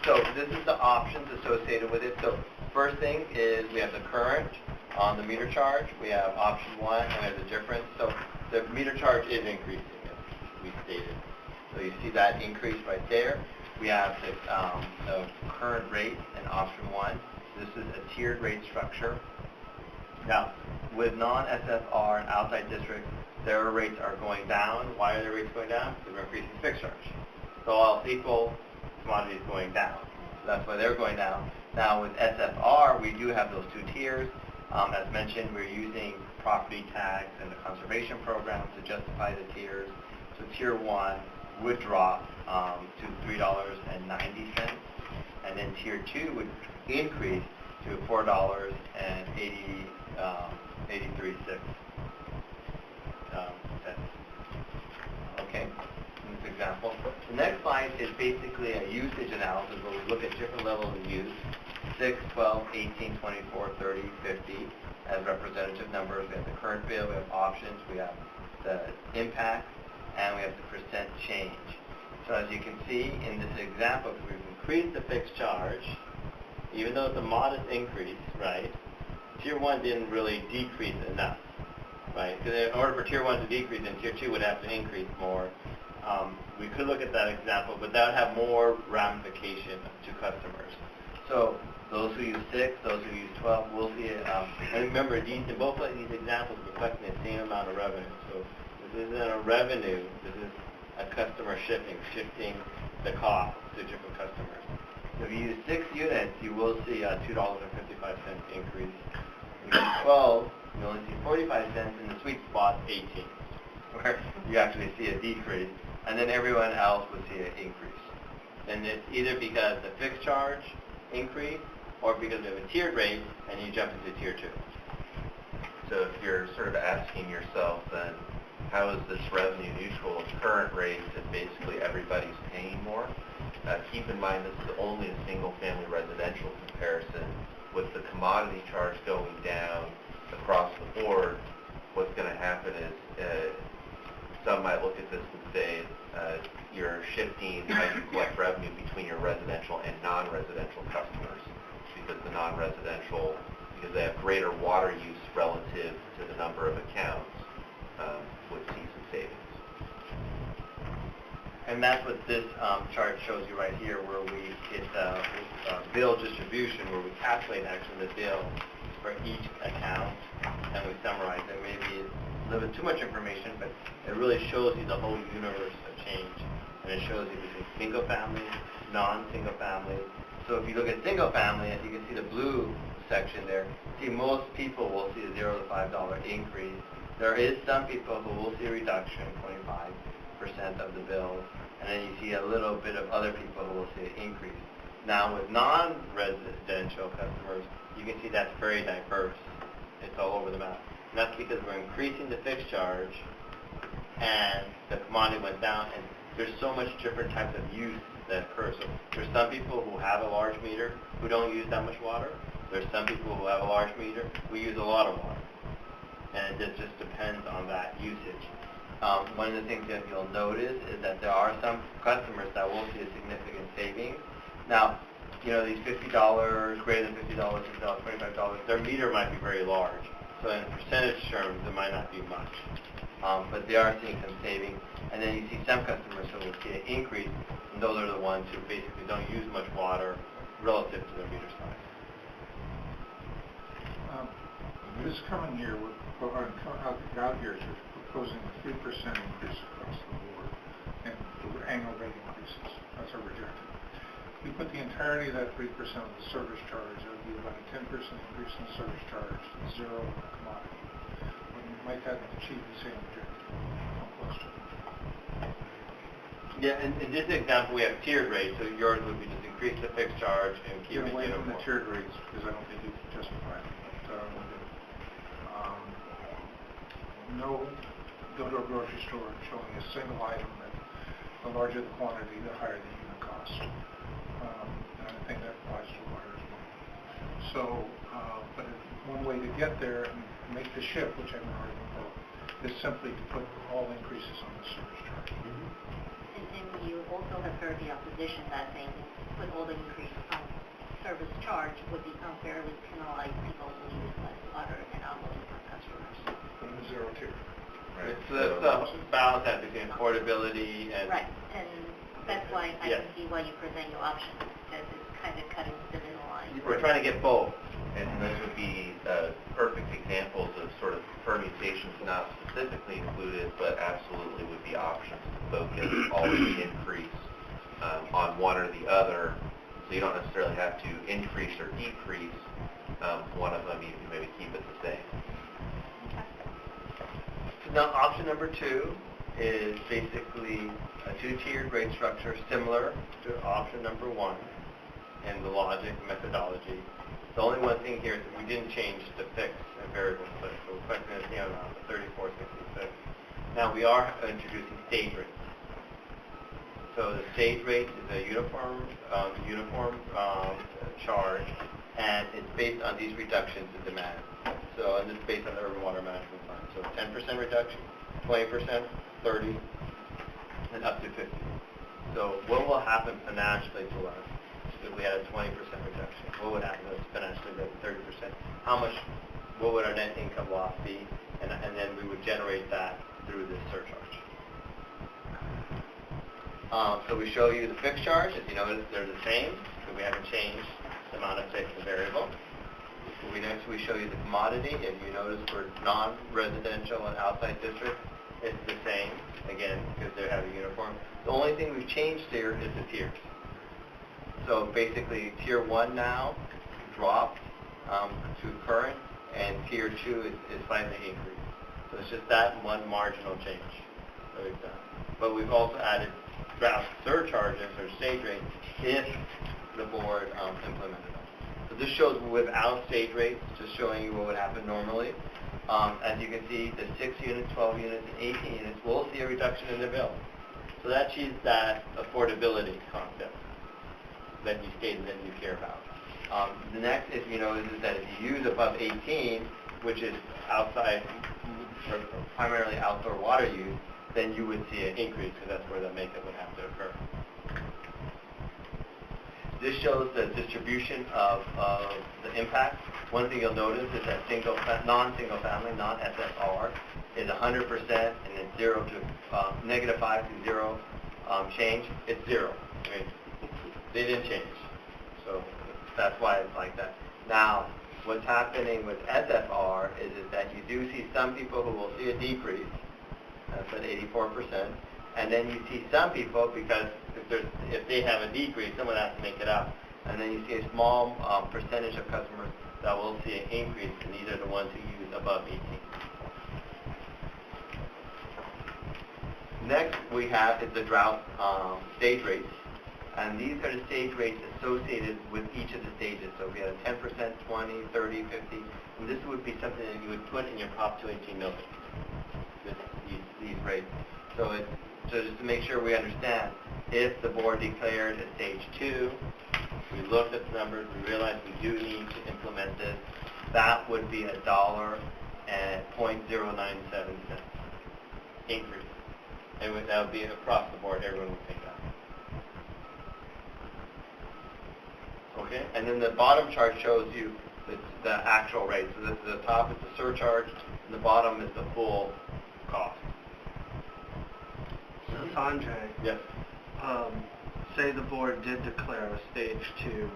So this is the options associated with it. So first thing is we have the current on the meter charge. We have option 1, and we have the difference. So the meter charge is increasing, as we stated. So you see that increase right there. We have the current rate in option 1. This is a tiered rate structure. Now, with non-SFR and outside districts, their rates are going down. Why are their rates going down? Because we're increasing fixed charge. So all else equal, commodity is going down. So that's why they're going down. Now with SFR, we do have those 2 tiers. As mentioned, we're using property tax and the conservation program to justify the tiers. So tier 1 would drop to $3.90, and then tier 2 would increase to $4.83. Okay, in this example. The next slide is basically a usage analysis where we look at different levels of use, 6, 12, 18, 24, 30, 50 as representative numbers. We have the current bill, we have options, we have the impact, and we have the percent change. So as you can see in this example, if we've increased the fixed charge, even though it's a modest increase, right, tier 1 didn't really decrease enough. Right? Because in order for tier 1 to decrease, then tier 2 would have to increase more. We could look at that example, but that would have more ramification to customers. So those who use 6, those who use 12, we'll see it. And remember, in both of these examples, we're collecting the same amount of revenue. So this isn't a revenue, this is a customer shifting the cost to different customers. So if you use 6 units, you will see a $2.55 increase. If you use 12, you only see 45 cents, in the sweet spot 18, where you actually see a decrease, and then everyone else would see an increase. And it's either because the fixed charge increase, or because we have a tiered rate, and you jump into tier 2. So if you're sort of asking yourself, then how is this revenue neutral? Current rates, and basically everybody's paying more. Keep in mind this is only a single-family residential comparison. With the commodity charge going down across the board, what's going to happen is some might look at this and say you're shifting how you collect revenue between your residential and non-residential customers, because the non-residential, because they have greater water use relative to the number of accounts, would see some savings. And that's what this chart shows you right here, where we get bill distribution, where we calculate actually the bill for each account, and we summarize it. Maybe it's a little bit too much information, but it really shows you the whole universe of change. And it shows you between single family, non-single family. So if you look at single family, as you can see the blue section there, see most people will see a $0 to $5 increase. There is some people who will see a reduction, 25% of the bill, and then you see a little bit of other people who will see an increase. Now with non-residential customers, you can see that's very diverse. It's all over the map. And that's because we're increasing the fixed charge, and the commodity went down, and there's so much different types of use that occur. So there's some people who have a large meter who don't use that much water. There's some people who have a large meter who use a lot of water. And it just depends on that usage. One of the things that you'll notice is that there are some customers that will see a significant savings. Now, you know, these $50, greater than $50, $50, $25, their meter might be very large. So in percentage terms, it might not be much. But they are seeing some savings. And then you see some customers who will see an increase, and those are the ones who basically don't use much water relative to their meter size. This coming year, out years, we're proposing a 3% increase across the board, and annual rate increases. That's our projected. we put the entirety of that 3% of the service charge, it would be about a 10% increase in the service charge, zero on the commodity. Might that achieve the same objective? No question. Yeah, in this example, we have tiered rates, so yours would be just increase the fixed charge and keep it Get away from uniform. the tiered rates, because I don't think you can justify it. But, no, go to a grocery store showing a single item that the larger the quantity, the higher the unit cost. And I think that applies to water as well. So, but one way to get there and make the shift, which I've been arguing for, is simply to put all increases on the service charge. And you also have heard the opposition that saying put all the increase on service charge would be unfairly penalize people who use less water and our low-income customers. From the zero tier. Right. It's the balance that between affordability and... Right, and that's why I Yes. can see why you present your option, because it's kind of cutting the middle line. We're trying to get both, and those would be perfect examples of sort of permutations not specifically included, but absolutely would be options to focus all of the increase on one or the other, so you don't necessarily have to increase or decrease one of them, you can maybe keep it the same. So now option number 2 is basically a 2-tiered rate structure similar to option number 1 in the logic and methodology. The only one thing here is that we didn't change the fixed and variable split, so we're collecting this down on the 3466. Now we are introducing stage rates. So the stage rate is a uniform charge, and it's based on these reductions in demand. So, and this is based on the Urban Water Management Plan. So 10% reduction, 20%, 30, and up to 50. So what will happen financially to us if we had a 20% reduction? What would happen to us financially with 30%? What would our net income loss be? And then we would generate that through this surcharge. So we show you the fixed charge. As you notice, they're the same, so we haven't changed the amount of fixed and variable. Next, we show you the commodity. If you notice, for non-residential and outside districts, it's the same, again, because they have a uniform. The only thing we've changed here is the tiers. So basically, tier 1 now dropped to current, and tier 2 is slightly increased. So it's just that one marginal change that we've done. But we've also added draft surcharges or stage rates if the board implemented them. So this shows without stage rates, just showing you what would happen normally. As you can see, the 6 units, 12 units, and 18 units will see a reduction in the bill. So that achieves that affordability concept that you stated that you care about. The next, if you notice, is that if you use above 18, which is outside, or primarily outdoor water use, then you would see an increase, because that's where the makeup would have to occur. This shows the distribution of the impact. One thing you'll notice is that non-single family, non-SFR, is 100%, and it's 0 to -5 to 0 change. It's 0. I mean, they didn't change. So that's why it's like that. Now, what's happening with SFR is that you do see some people who will see a decrease. That's at 84%. And then you see some people, because if they have a decrease, someone has to make it up. And then you see a small percentage of customers that will see an increase, and these are the ones who use above 18. Next we have is the drought stage rates. And these are the stage rates associated with each of the stages. So we have 10%, 20, 30, 50. And this would be something that you would put in your Prop 218 million, these rates. So just to make sure we understand, if the board declared a stage 2, we looked at the numbers, we realized we do need to implement this, that would be $1.097 increase. And that would be across the board, everyone would take that. Okay, and then the bottom chart shows you the actual rate. So this is the top is the surcharge, and the bottom is the full cost. Sanjay, Yes. say the board did declare a stage 2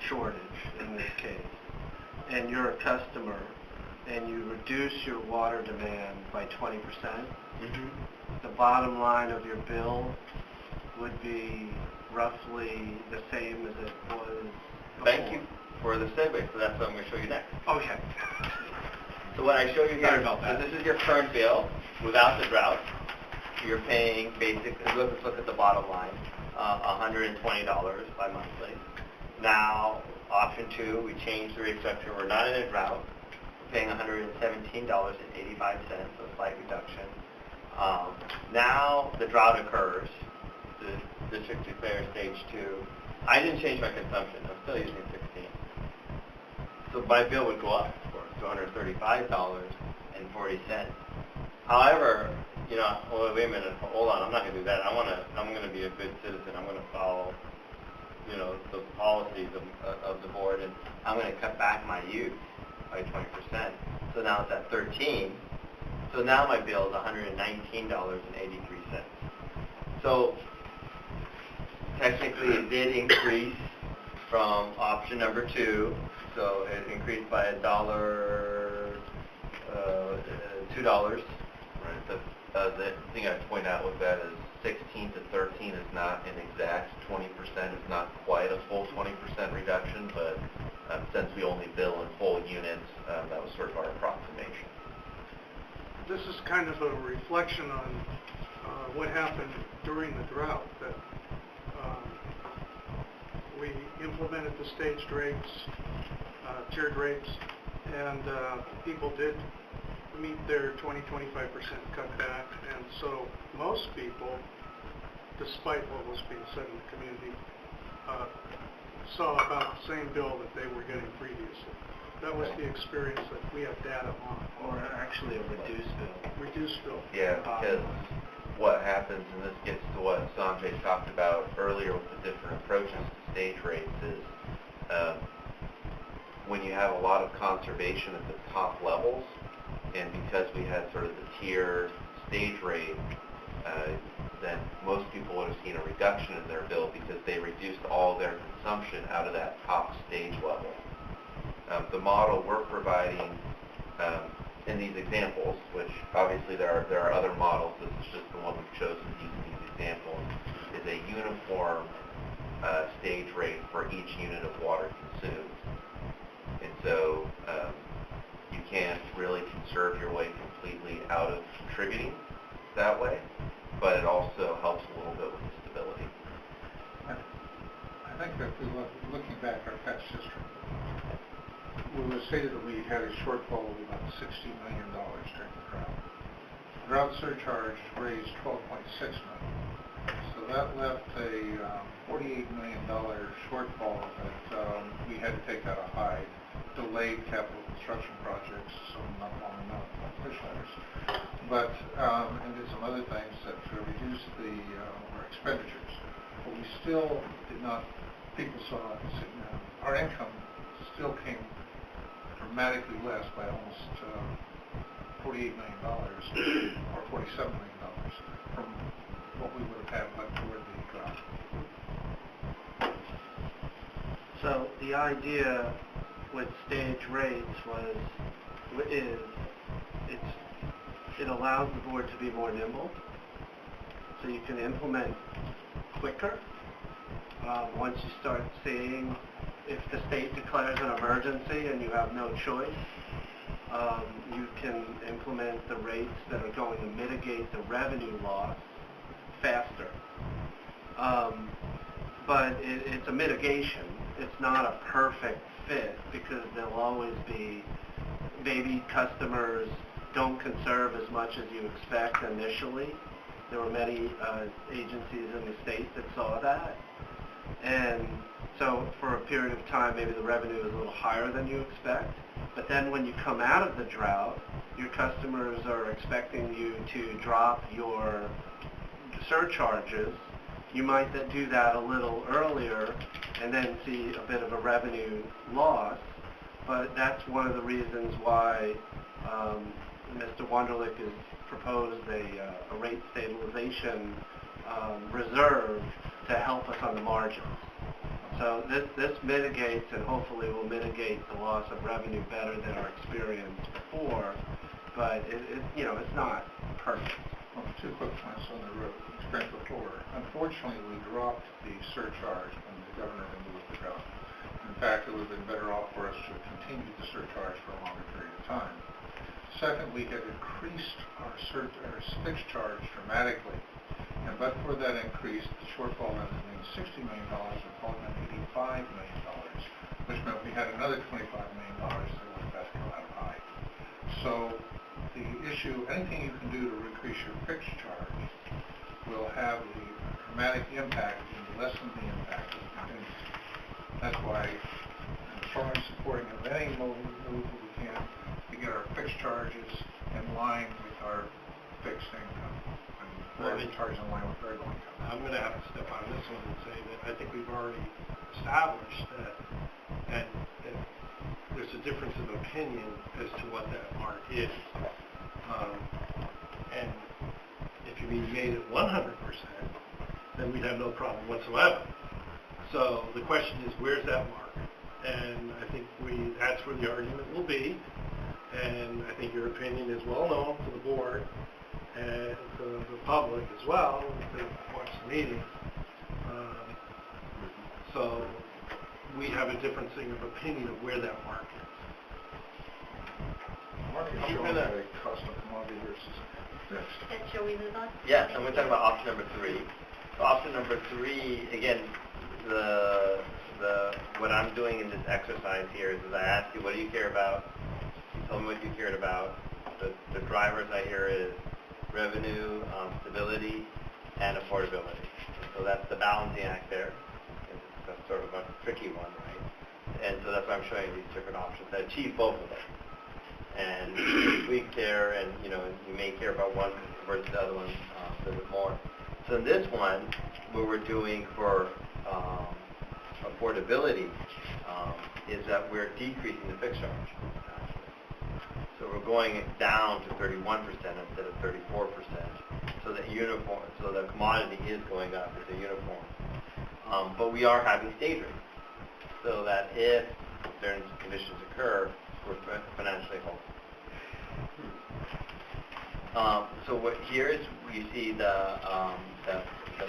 shortage in this case, and you're a customer, and you reduce your water demand by 20%, the bottom line of your bill would be roughly the same as it was before. Thank you for the segue, so that's what I'm going to show you next. Okay. So what I show you here, Sorry about that. so this is your current bill without the drought. You're paying basically, let's look at the bottom line, $120 bi-monthly. Now, option 2, we changed the rate structure. We're not in a drought. We're paying $117.85, so a slight reduction. Now the drought occurs. The district declares stage 2. I didn't change my consumption. I'm still using 16. So my bill would go up, of course, to $135.40. However, you know, well, wait a minute, hold on, I'm not going to do that. I'm going to be a good citizen. I'm going to follow, you know, the policies of the board, and I'm going to cut back my use by 20%. So now it's at 13. So now my bill is $119.83. So technically it did increase from option number 2. So it increased by $2. Right. The thing I'd point out with that is 16 to 13 is not an exact 20%. It's not quite a full 20% reduction, but since we only bill in full units, that was sort of our approximation. This is kind of a reflection on what happened during the drought, that we implemented the staged rates, tiered rates, and people did meet their 20-25% cutback, and so most people, despite what was being said in the community, saw about the same bill that they were getting previously. That was the experience that we have data on. Or actually a reduced bill. Reduced bill. Yeah, because what happens, and this gets to what Sanjay talked about earlier with the different approaches to stage rates, is when you have a lot of conservation at the top levels, and because we had sort of the tiered stage rate, then most people would have seen a reduction in their bill because they reduced all their consumption out of that top stage level. The model we're providing in these examples, which obviously there are other models, this is just the one we've chosen to use in these examples, is a uniform stage rate for each unit of water consumed. And so you can't really conserve your way completely out of contributing that way, but it also helps a little bit with the stability. I think that if we looking back at our past history, we would have stated that we had a shortfall of about $60 million during the drought. The drought surcharge raised $12.6 million. So that left a $48 million shortfall that we had to take out of HIDE, delayed capital construction projects, so not long enough, push letters. But, and did some other things that reduced our expenditures. But we still did not, people saw, our income still came dramatically less by almost $48 million or $47 million from what we would have had but for the drought. So the idea with stage rates it allows the board to be more nimble, so you can implement quicker. Once you start seeing if the state declares an emergency and you have no choice, you can implement the rates that are going to mitigate the revenue loss faster. But it's a mitigation. It's not a perfect fit because there'll always be, maybe customers don't conserve as much as you expect initially. There were many agencies in the state that saw that. And so for a period of time, maybe the revenue is a little higher than you expect. But then when you come out of the drought, your customers are expecting you to drop your surcharges. You might then do that a little earlier and then see a bit of a revenue loss. But that's one of the reasons why Mr. Wunderlich has proposed a rate stabilization reserve to help us on the margins. So this mitigates and hopefully will mitigate the loss of revenue better than our experience before, but it's not perfect. Well, two quick points on the sprinkler floor. Unfortunately, we dropped the surcharge when the governor removed the drought. In fact, it would have been better off for us to have continued the surcharge for a longer period of time. Second, we had increased our fixed charge dramatically, and but for that increase, the shortfall rather than being $60 million would fall to $85 million, which meant we had another $25 million that was about to come out of high. So the issue, anything you can do to increase your fixed charge will have the dramatic impact and lessen the impact of the contingency. That's why I'm strongly supporting of any move that we can to get our fixed charges in line with our fixed income, and our charges in line with variable income. I'm going to have to step on this one and say that I think we've already established that, and there's a difference of opinion as to what that mark is. And if you made it 100%, then we'd have no problem whatsoever. So the question is, where's that mark? And I think that's where the argument will be. And I think your opinion is well known to the board and to the public as well, to watch the meeting. So we have a differencing of opinion of where that mark is. Mark is showing the cost of commodity versus fixed. And shall we move on? Yes, I'm going to talk about option number 3. So option number 3, again, what I'm doing in this exercise here is I ask you, what do you care about? You tell me what you cared about. The drivers I hear is revenue, stability, and affordability. So that's the balancing act there. That's sort of a tricky one, right? And so that's why I'm showing you these different options that achieve both of them. And we care, and you may care about one versus the other one a little bit more. So in this one, what we're doing for affordability is that we're decreasing the fixed charge. So we're going down to 31% instead of 34%. So that so the commodity is going up as a uniform. But we are having stage rates, so that if certain conditions occur, we're financially whole. So what here is you see the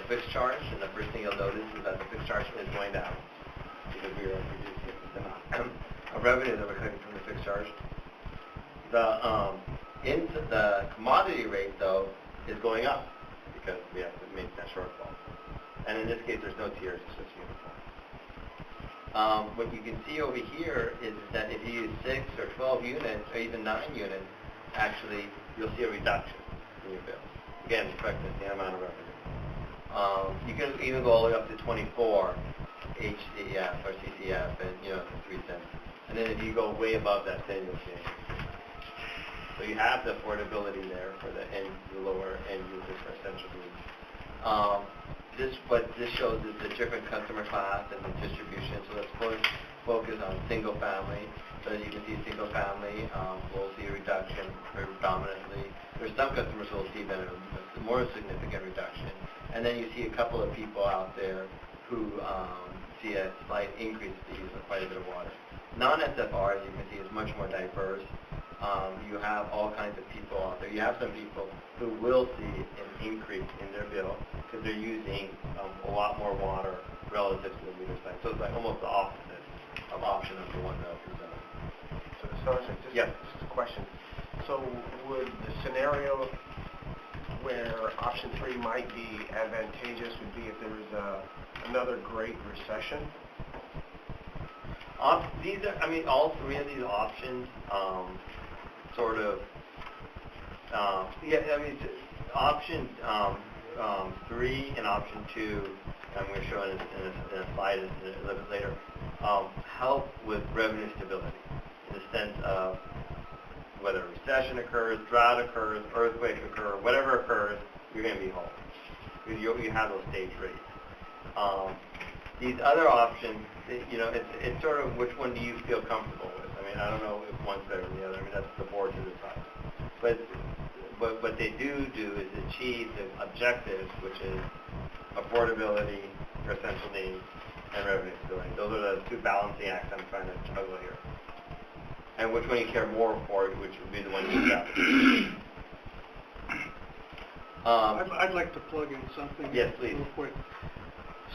fixed charge, and the first thing you'll notice is that the fixed charge is going down because we are reducing the amount of revenue that we're collecting from the fixed charge. The commodity rate though is going up because we have to make that shortfall. And in this case, there's no tiers; it's just uniform. What you can see over here is that if you use 6 or 12 units, or even 9 units, actually you'll see a reduction in your bill. Again, affecting the same amount of revenue. You can even go all the way up to 24 HCF or CCF, and 3 cents. And then if you go way above that, then you'll see it. So you have the affordability there for the lower end users for essential needs. What this shows is the different customer class and the distribution. So let's focus on single family. So as you can see, single family will see a reduction very predominantly. There's some customers who will see a more significant reduction. And then you see a couple of people out there who see a slight increase in the use of quite a bit of water. Non-SFR, as you can see, is much more diverse. You have all kinds of people out there. You have some people who will see an increase in their bill because they're using a lot more water relative to the meter side. So it's like almost the opposite of option number 1 that I presented. Just a question. So would the scenario where option 3 might be advantageous would be if there was another Great Recession? All 3 of these options option 3 and option 2, I'm going to show in a slide a little bit later, help with revenue stability in the sense of whether a recession occurs, drought occurs, earthquake occurs, whatever occurs, you're going to be whole. You have those stage rates. These other options, it's sort of which one do you feel comfortable with? I don't know if one's better than the other. That's the board to decide. But what they do is achieve the objectives, which is affordability for essential needs and revenue stability. Those are the 2 balancing acts I'm trying to juggle here. And which one you care more for, which would be the one you got. I'd like to plug in something. Yes, please. Real quick.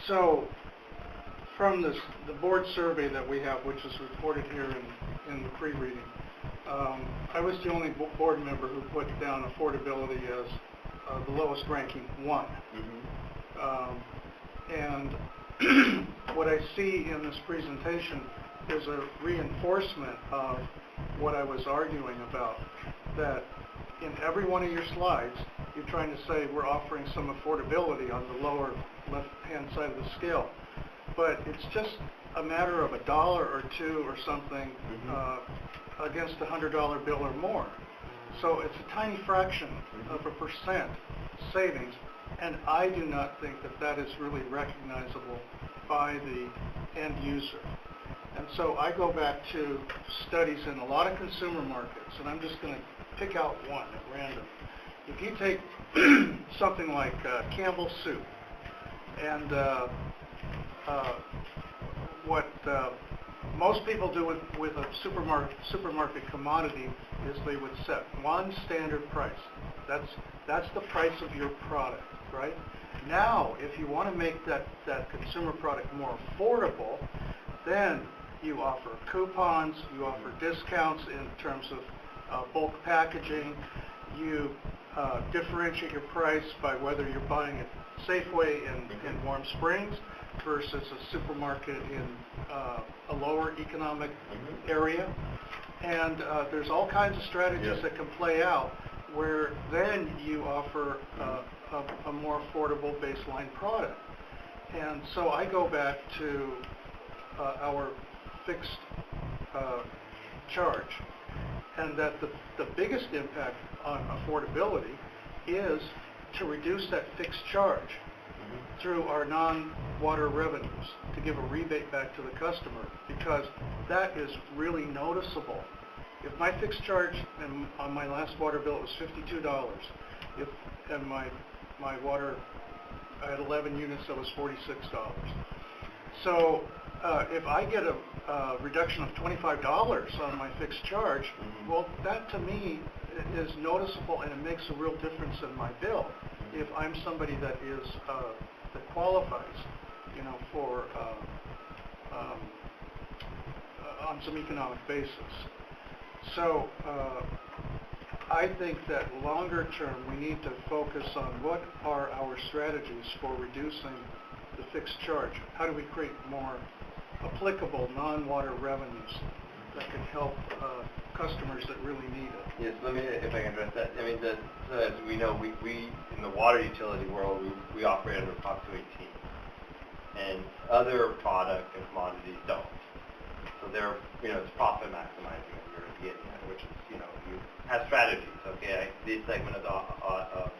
So, from the board survey that we have, which is reported here in the pre-reading, I was the only board member who put down affordability as the lowest ranking one. And what I see in this presentation is a reinforcement of what I was arguing about, that in every one of your slides, you're trying to say we're offering some affordability on the lower left-hand side of the scale. But it's just a matter of $1 or $2 or something against a $100 bill or more. So it's a tiny fraction of a percent savings, and I do not think that that is really recognizable by the end user. And so I go back to studies in a lot of consumer markets, and I'm just going to pick out one at random. If you take something like Campbell's soup, and what most people do with a supermarket commodity is they would set one standard price. That's the price of your product, right? Now, if you want to make that consumer product more affordable, then you offer coupons, you offer discounts in terms of bulk packaging, you differentiate your price by whether you're buying at Safeway in Warm Springs versus a supermarket in a lower economic area. And there's all kinds of strategies that can play out where then you offer a more affordable baseline product. And so I go back to our fixed charge, and that the biggest impact on affordability is to reduce that fixed charge through our non-water revenues, to give a rebate back to the customer, because that is really noticeable. If my fixed charge on my last water bill was $52, and my water, I had 11 units, that was $46. So if I get a reduction of $25 on my fixed charge, well, that to me is noticeable, and it makes a real difference in my bill. If I'm somebody that is that qualifies, for on some economic basis. So I think that longer term we need to focus on what are our strategies for reducing the fixed charge. How do we create more applicable non-water revenues that can help customers that really need it? Yes, let me, if I can address that. I mean, so as we know, we in the water utility world, we operate under Prop 218, and other product and commodities don't. So they're, it's profit maximizing that you're getting at, which is, you have strategies. Okay, this segment of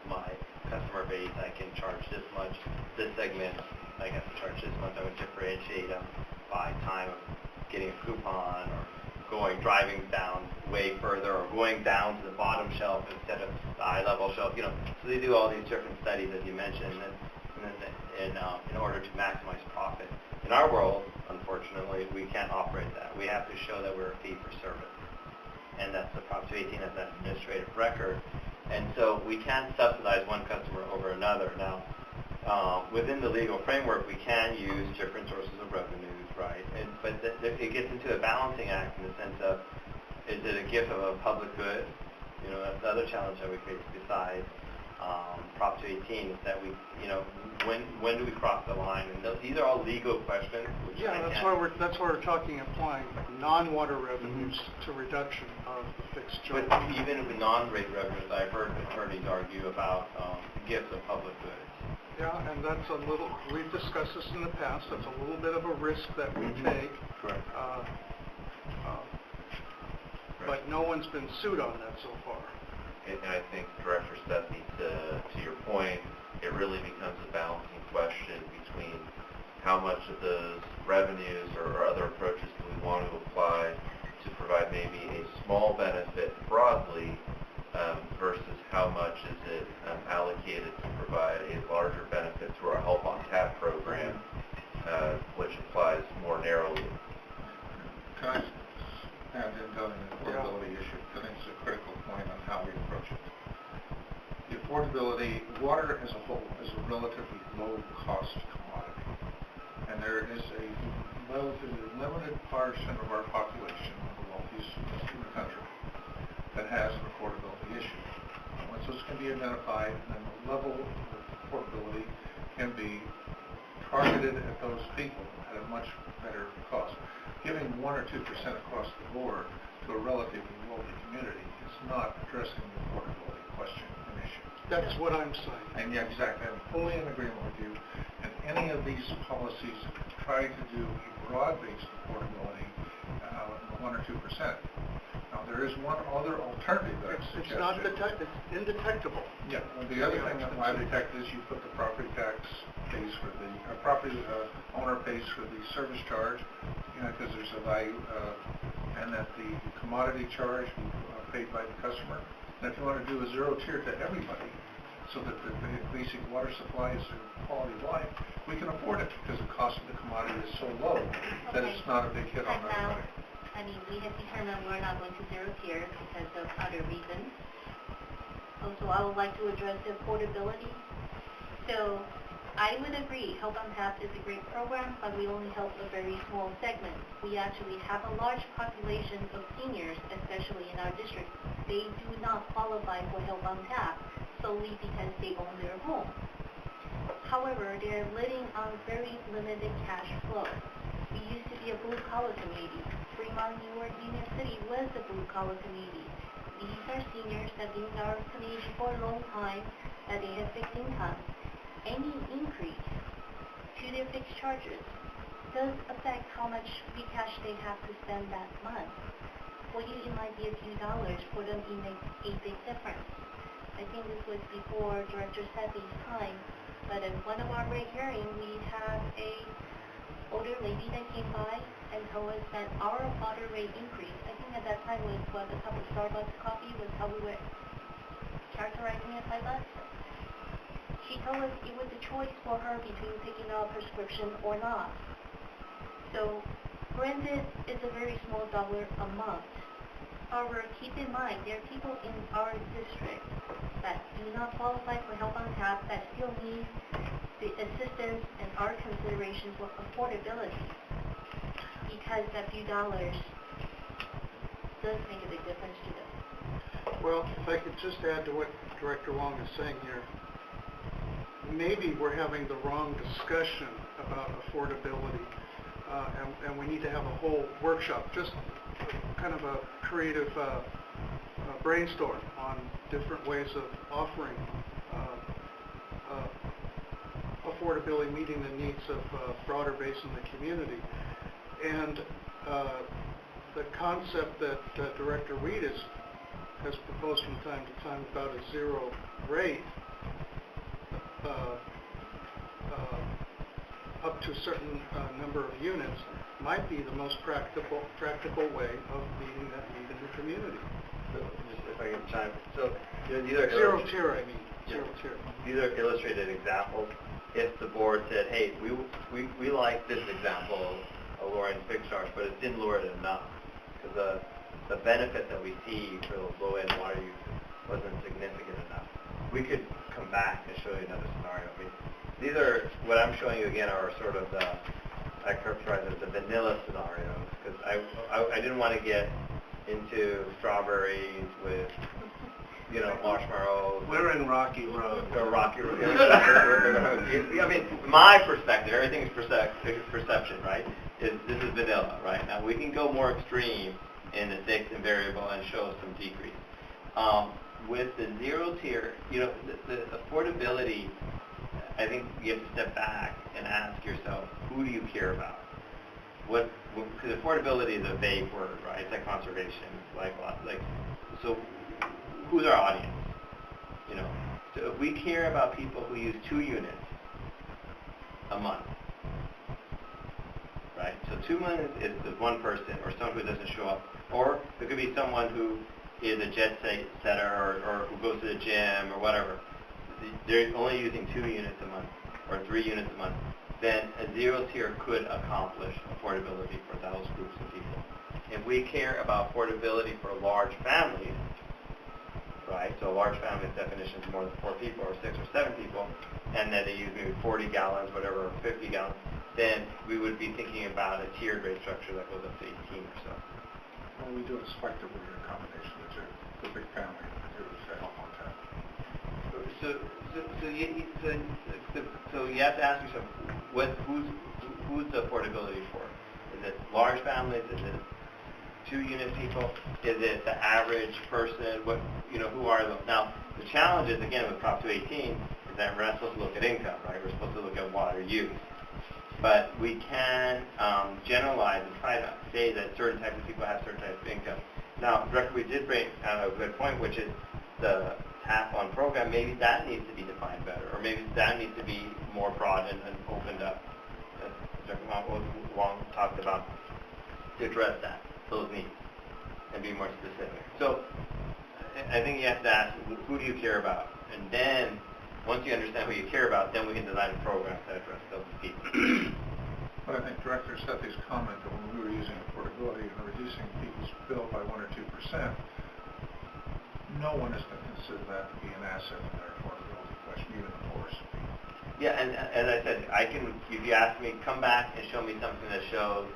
my customer base, I can charge this much. This segment, I have to charge this much. I would differentiate them by time of getting a coupon, or driving down way further, or going down to the bottom shelf instead of the eye-level shelf. So they do all these different studies, as you mentioned, in order to maximize profit. In our world, unfortunately, we can't operate that. We have to show that we're a fee for service, and that's the Prop 218 as that administrative record. And so we can't subsidize one customer over another. Now, within the legal framework, we can use different sources of revenues, right? But it gets into a balancing act in the sense of, is it a gift of a public good? That's the other challenge that we face besides Prop 218 is that we, when do we cross the line? And these are all legal questions. Which that's why we're talking applying non-water revenues to reduction of the fixed charge. But even with non-rate revenues, I've heard attorneys argue about gifts of public goods. Yeah, and that's we've discussed this in the past, that's a little bit of a risk that we take. Correct. But no one's been sued on that so far. And I think, Director Sethy, to your point, it really becomes a balancing question between how much of those revenues or other approaches do we want to apply to provide maybe a small benefit broadly versus how much is it allocated to provide a larger benefit through our Help on Tap program, which applies more narrowly. Can I add in on the affordability issue? I think it's a critical point on how we approach it. The affordability, water as a whole is a relatively low-cost commodity. And there is a relatively limited portion of our population, the wealthiest in the country, that has an affordability issue. Once those can be identified, then the level of affordability can be targeted at those people at a much better cost. Giving 1 or 2% across the board to a relatively wealthy community is not addressing the affordability question and issue. That's what I'm saying. And yeah, exactly. I'm fully in agreement with you. And any of these policies try to do a broad-based affordability, 1 or 2%. Now, there is one other alternative that I've suggested. It's not it's indetectable. Yeah. Well, the other thing that I detect is you put the property tax pays for the property owner pays for the service charge, because there's a value, and that the commodity charge paid by the customer. And if you want to do a zero tier to everybody, so that the basic water supply is a quality of life, we can afford it because the cost of the commodity is so low that it's not a big hit on everybody. I mean, we have determined we're not going to zero tier because of other reasons. Also, I would like to address the affordability. So, I would agree, Help on Tap is a great program, but we only help a very small segment. We actually have a large population of seniors, especially in our district. They do not qualify for Help on Tap solely because they own their home. However, they're living on very limited cash flow. We used to be a blue-collar community. Fremont, New York, Union City was a blue-collar community. These are seniors that have been in our community for a long time, that they have fixed income. Any increase to their fixed charges does affect how much free cash they have to spend that month. For you, it might be a few dollars. For them, it makes a big difference. I think this was before Director Sethy's time, but at one of our rate hearings, we had a older lady that came by and told us that our water rate increase, I think at that time was what a cup of Starbucks coffee was how we were characterizing it by us. She told us it was a choice for her between taking out a prescription or not. So, granted, it's a very small dollar amount. However, keep in mind, there are people in our district that do not qualify for Help on Tap that still need the assistance and our consideration for affordability, because that few dollars does make a big difference to them. Well, if I could just add to what Director Huang is saying here, maybe we're having the wrong discussion about affordability, and we need to have a whole workshop, just kind of a creative brainstorm on different ways of offering affordability, meeting the needs of a broader base in the community. And the concept that Director Reed has proposed from time to time about a zero rate up to a certain number of units might be the most practical way of meeting that need in the community. So, just if I can chime, so these are zero tier, I mean, zero tier. These are illustrated examples. If the board said, hey, we like this example of lowering fixed charge, but it didn't lower it enough, because the benefit that we see for those low-end water users wasn't significant enough, we could come back and show you another scenario. I mean, these are, what I'm showing you again are sort of the, I characterize as the vanilla scenarios, because I didn't want to get into strawberries with, marshmallows. We're in Rocky Road. Or Rocky Road. I mean, my perspective, everything is perception, right? This is vanilla, right? Now, we can go more extreme in the fixed and variable and show some decrease. With the zero tier, the affordability, I think you have to step back and ask yourself, who do you care about? Because affordability is a vague word, right? It's like conservation, so who's our audience? So if we care about people who use 2 units a month, right? So 2 units is one person or someone who doesn't show up, or it could be someone who is a jet setter or who goes to the gym or whatever. They're only using 2 units a month or 3 units a month. Then a zero tier could accomplish affordability for those groups of people. If we care about affordability for large families, right? So a large family's definition is more than 4 people or 6 or 7 people, and then they use maybe 40 gallons, whatever, or 50 gallons, then we would be thinking about a tiered rate structure that goes up to 18 or so. Well, we do expect a weird accommodation to the big family to help on that. So you have to ask yourself, who's the affordability for? Is it large families? Is it 2-unit people? Is it the average person? Who are those? Now, the challenge is, again, with Prop 218, is that we're not supposed to look at income, right? We're supposed to look at water use. But we can generalize and try to say that certain types of people have certain types of income. Now, Director, we did bring out a good point, which is the tap-on program. Maybe that needs to be defined better, or maybe that needs to be more broad and opened up, as Director Huang talked about, to address those needs, and be more specific. So I think you have to ask, who do you care about? And then, once you understand who you care about, then we can design a program to address those people. But I think Director Sethy's comment that when we were using affordability and reducing people's bill by 1 or 2%, no one is going to consider that to be an asset in their affordability question, even the poorest people. Yeah, and as I said, if you ask me, come back and show me something that shows,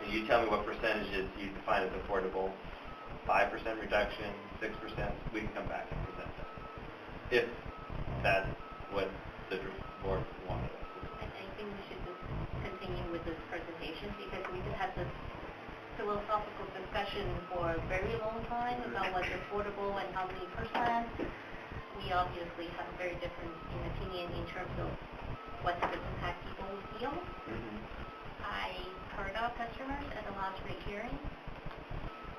and you tell me what percentages you define as affordable, 5% reduction, 6%, we can come back and present that. If that's what the board wanted us to do. And I think we should just continue with this presentation, because we could have this philosophical discussion for a very long time about what's affordable and how many percent. We obviously have a very different opinion in terms of what type of impact people will feel. I heard our customers at the last rate hearing.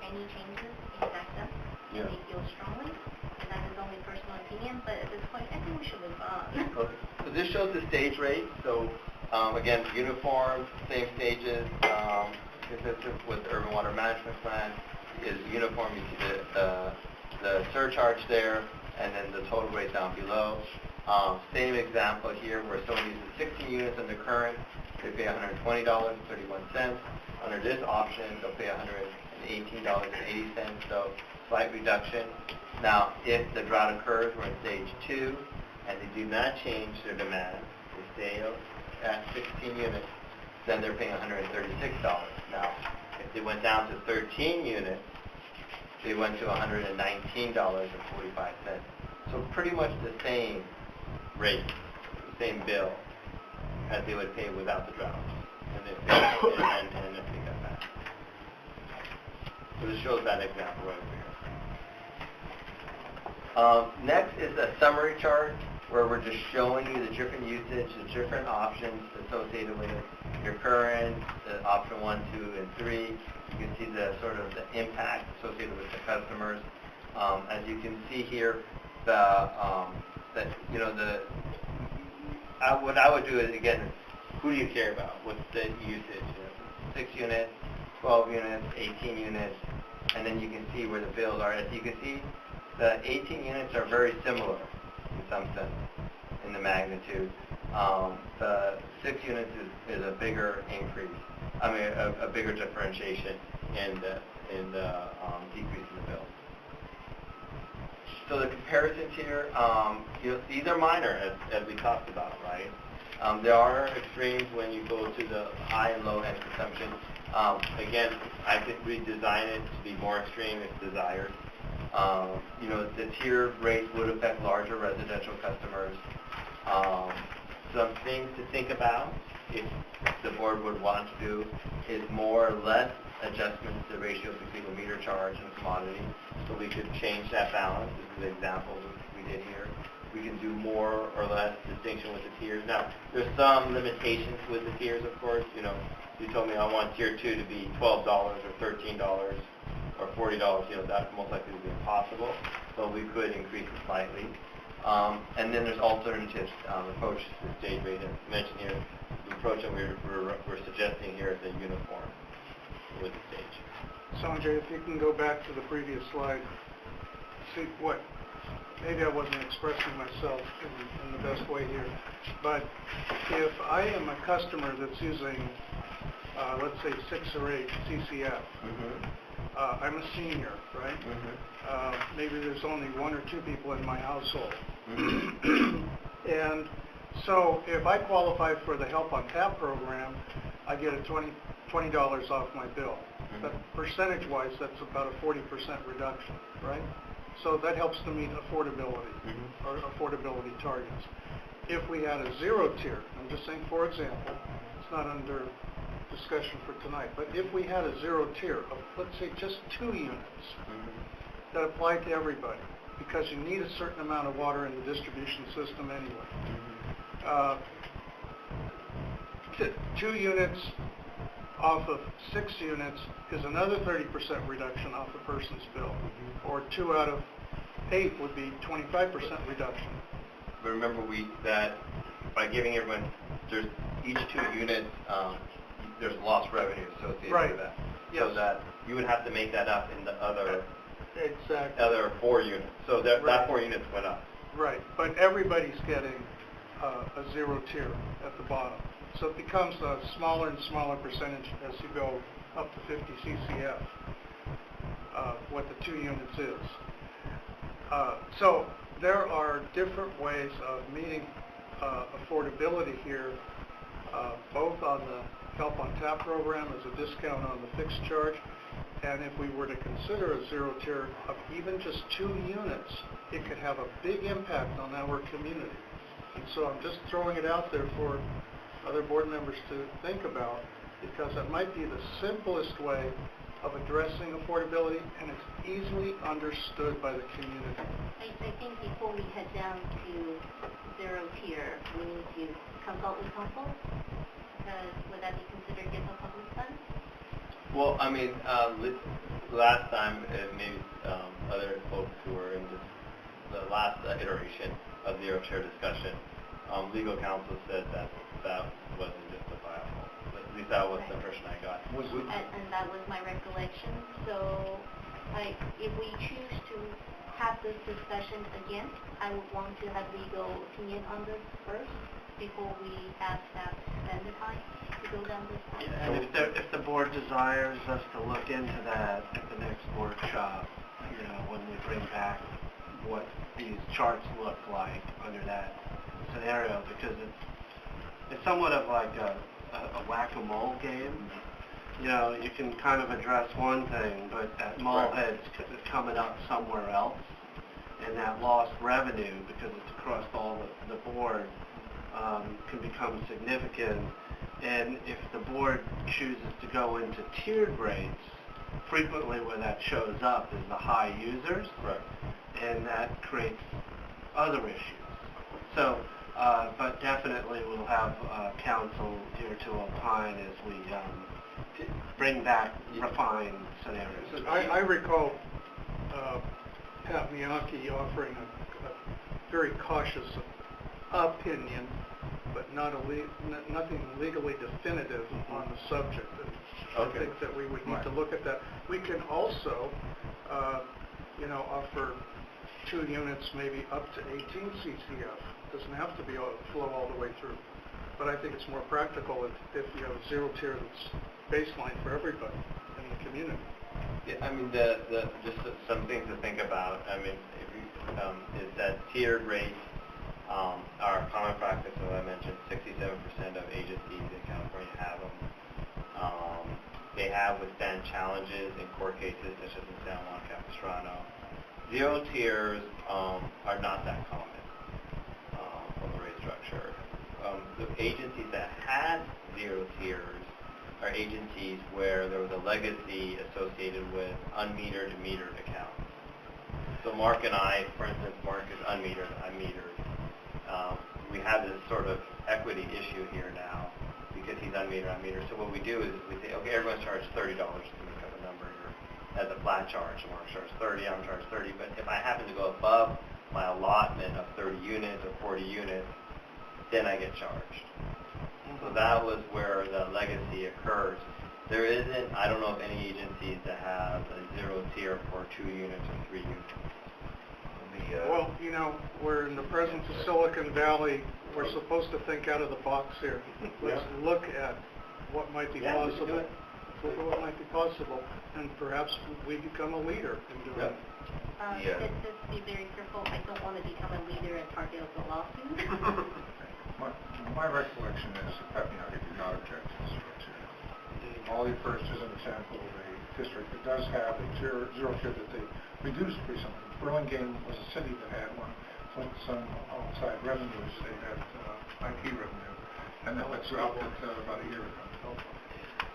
Any changes impact them, and they feel strongly. And that is only personal opinion, but at this point, I think we should move on. So this shows the stage rate. So again, uniform, same stages, consistent with the Urban Water Management Plan is uniform. You see the surcharge there, and then the total rate down below. Same example here where someone uses 16 units under current, they pay $120.31. Under this option, they'll pay $118.80, so slight reduction. Now, if the drought occurs, we're in stage 2, and they do not change their demand, they stay at 16 units, then they're paying $136. Now, if they went down to 13 units, they went to $119.45. So pretty much the same rate, the same bill as they would pay without the drought, and if they got that. So this shows that example right over here. Next is a summary chart where we're just showing you the different usage, the different options associated with it. Your current, the option 1, 2, and 3. You can see the sort of the impact associated with the customers. As you can see here, what I would do is, again, who do you care about? What's the usage? 6 units, 12 units, 18 units, and then you can see where the bills are. As you can see, the 18 units are very similar in some sense in the magnitude. The 6 units is a bigger increase. I mean, a bigger differentiation in the decrease in the bills. So the comparisons here, these are minor, as we talked about, right? There are extremes when you go to the high and low end consumption. Again, I could redesign it to be more extreme if desired. The tier rates would affect larger residential customers. Some things to think about, if the board would want to do, is more or less adjustments to the ratio between the meter charge and commodity. So we could change that balance. This is the example we did here. We can do more or less distinction with the tiers. Now, there's some limitations with the tiers, of course. You told me I want tier 2 to be $12 or $13 or $40. That's most likely to be impossible. So we could increase it slightly. And then there's alternatives approaches to the stage rate. As mentioned here, the approach that we're suggesting here is a uniform with the stage. Sanjay, if you can go back to the previous slide, see what, maybe I wasn't expressing myself in the best way here, but if I am a customer that's using, let's say 6 or 8 CCF, I'm a senior, right? Maybe there's only 1 or 2 people in my household. And so if I qualify for the Help on Tap program, I get a $20 off my bill. But percentage-wise, that's about a 40% reduction, right? So that helps to meet affordability or affordability targets. If we had a 0 tier, I'm just saying for example, it's not under discussion for tonight, but if we had a 0 tier of, let's say, just 2 units that apply to everybody, because you need a certain amount of water in the distribution system anyway. 2 units off of 6 units is another 30% reduction off a person's bill, or 2 out of 8 would be 25% reduction. But remember that by giving everyone, there's each 2 units, there's lost revenue associated with that. Yes. So that you would have to make that up in the other exactly. other 4 units. So that 4 units went up. Right, but everybody's getting a 0 tier at the bottom. So it becomes a smaller and smaller percentage as you go up to 50 CCF, what the 2 units is. So there are different ways of meeting affordability here, both on the Help on Tap program as a discount on the fixed charge, and if we were to consider a 0 tier of even just 2 units, it could have a big impact on our community. And so I'm just throwing it out there for other board members to think about, because it might be the simplest way of addressing affordability, and it's easily understood by the community. I think before we head down to 0 tier, we need to consult with council, because would that be considered difficult with funds? Well, I mean, last time, maybe other folks who were in the last iteration of the 0 tier discussion, legal counsel said that wasn't justifiable. At least that was the impression I got. And that was my recollection. So if we choose to have this discussion again, I would want to have legal opinion on this first before we have staff spend the time to go down this path. And if the board desires us to look into that at the next workshop, when we bring back what these charts look like under that scenario, because it's somewhat of like a whack-a-mole game. You can kind of address one thing, but that mole head's coming up somewhere else, and that lost revenue, because it's across all the board, can become significant. And if the board chooses to go into tiered rates, frequently where that shows up is the high users, and that creates other issues. So, but definitely we'll have council here to opine as we bring back refined scenarios. I recall Pat Miyake offering a very cautious opinion, but nothing legally definitive on the subject. I think that we would need to look at that. We can also, offer 2 units, maybe up to 18 CCF. Doesn't have to be flow all the way through. But I think it's more practical if you have a 0 tier that's baseline for everybody in the community. Yeah, I mean, just some things to think about. I mean, is that tiered rates are common practice. As I mentioned, 67% of agencies in California have them. They have withstand challenges in court cases, such as in San Juan Capistrano. 0 tiers are not that common from the rate structure. The agencies that had 0 tiers are agencies where there was a legacy associated with unmetered and metered accounts. So Mark and I, for instance, Mark is unmetered, I'm metered. We have this sort of equity issue here now because he's unmetered, I'm metered. So what we do is we say, okay, everyone's charged $30 to make up a number here as a flat charge. So Mark's charged 30, I'm charged 30. But if I happen to go above my allotment of 30 units or 40 units, then I get charged. So that was where the legacy occurs. There isn't, I don't know of any agencies that have a 0 tier for 2 units or 3 units. Well, we're in the presence of Silicon Valley. We're supposed to think out of the box here. Let's look at what might be possible. look at what might be possible, and perhaps we become a leader in doing it. Just to be very careful, I don't want to become a leader and target of the lawsuit. My recollection is that Pepinari did not object to this criteria. All he first is an example of a district that does have a zero tier that they reduced recently. Burlingame was a city that had one, some outside revenues. They had IP revenue, and that was dropped about a year ago.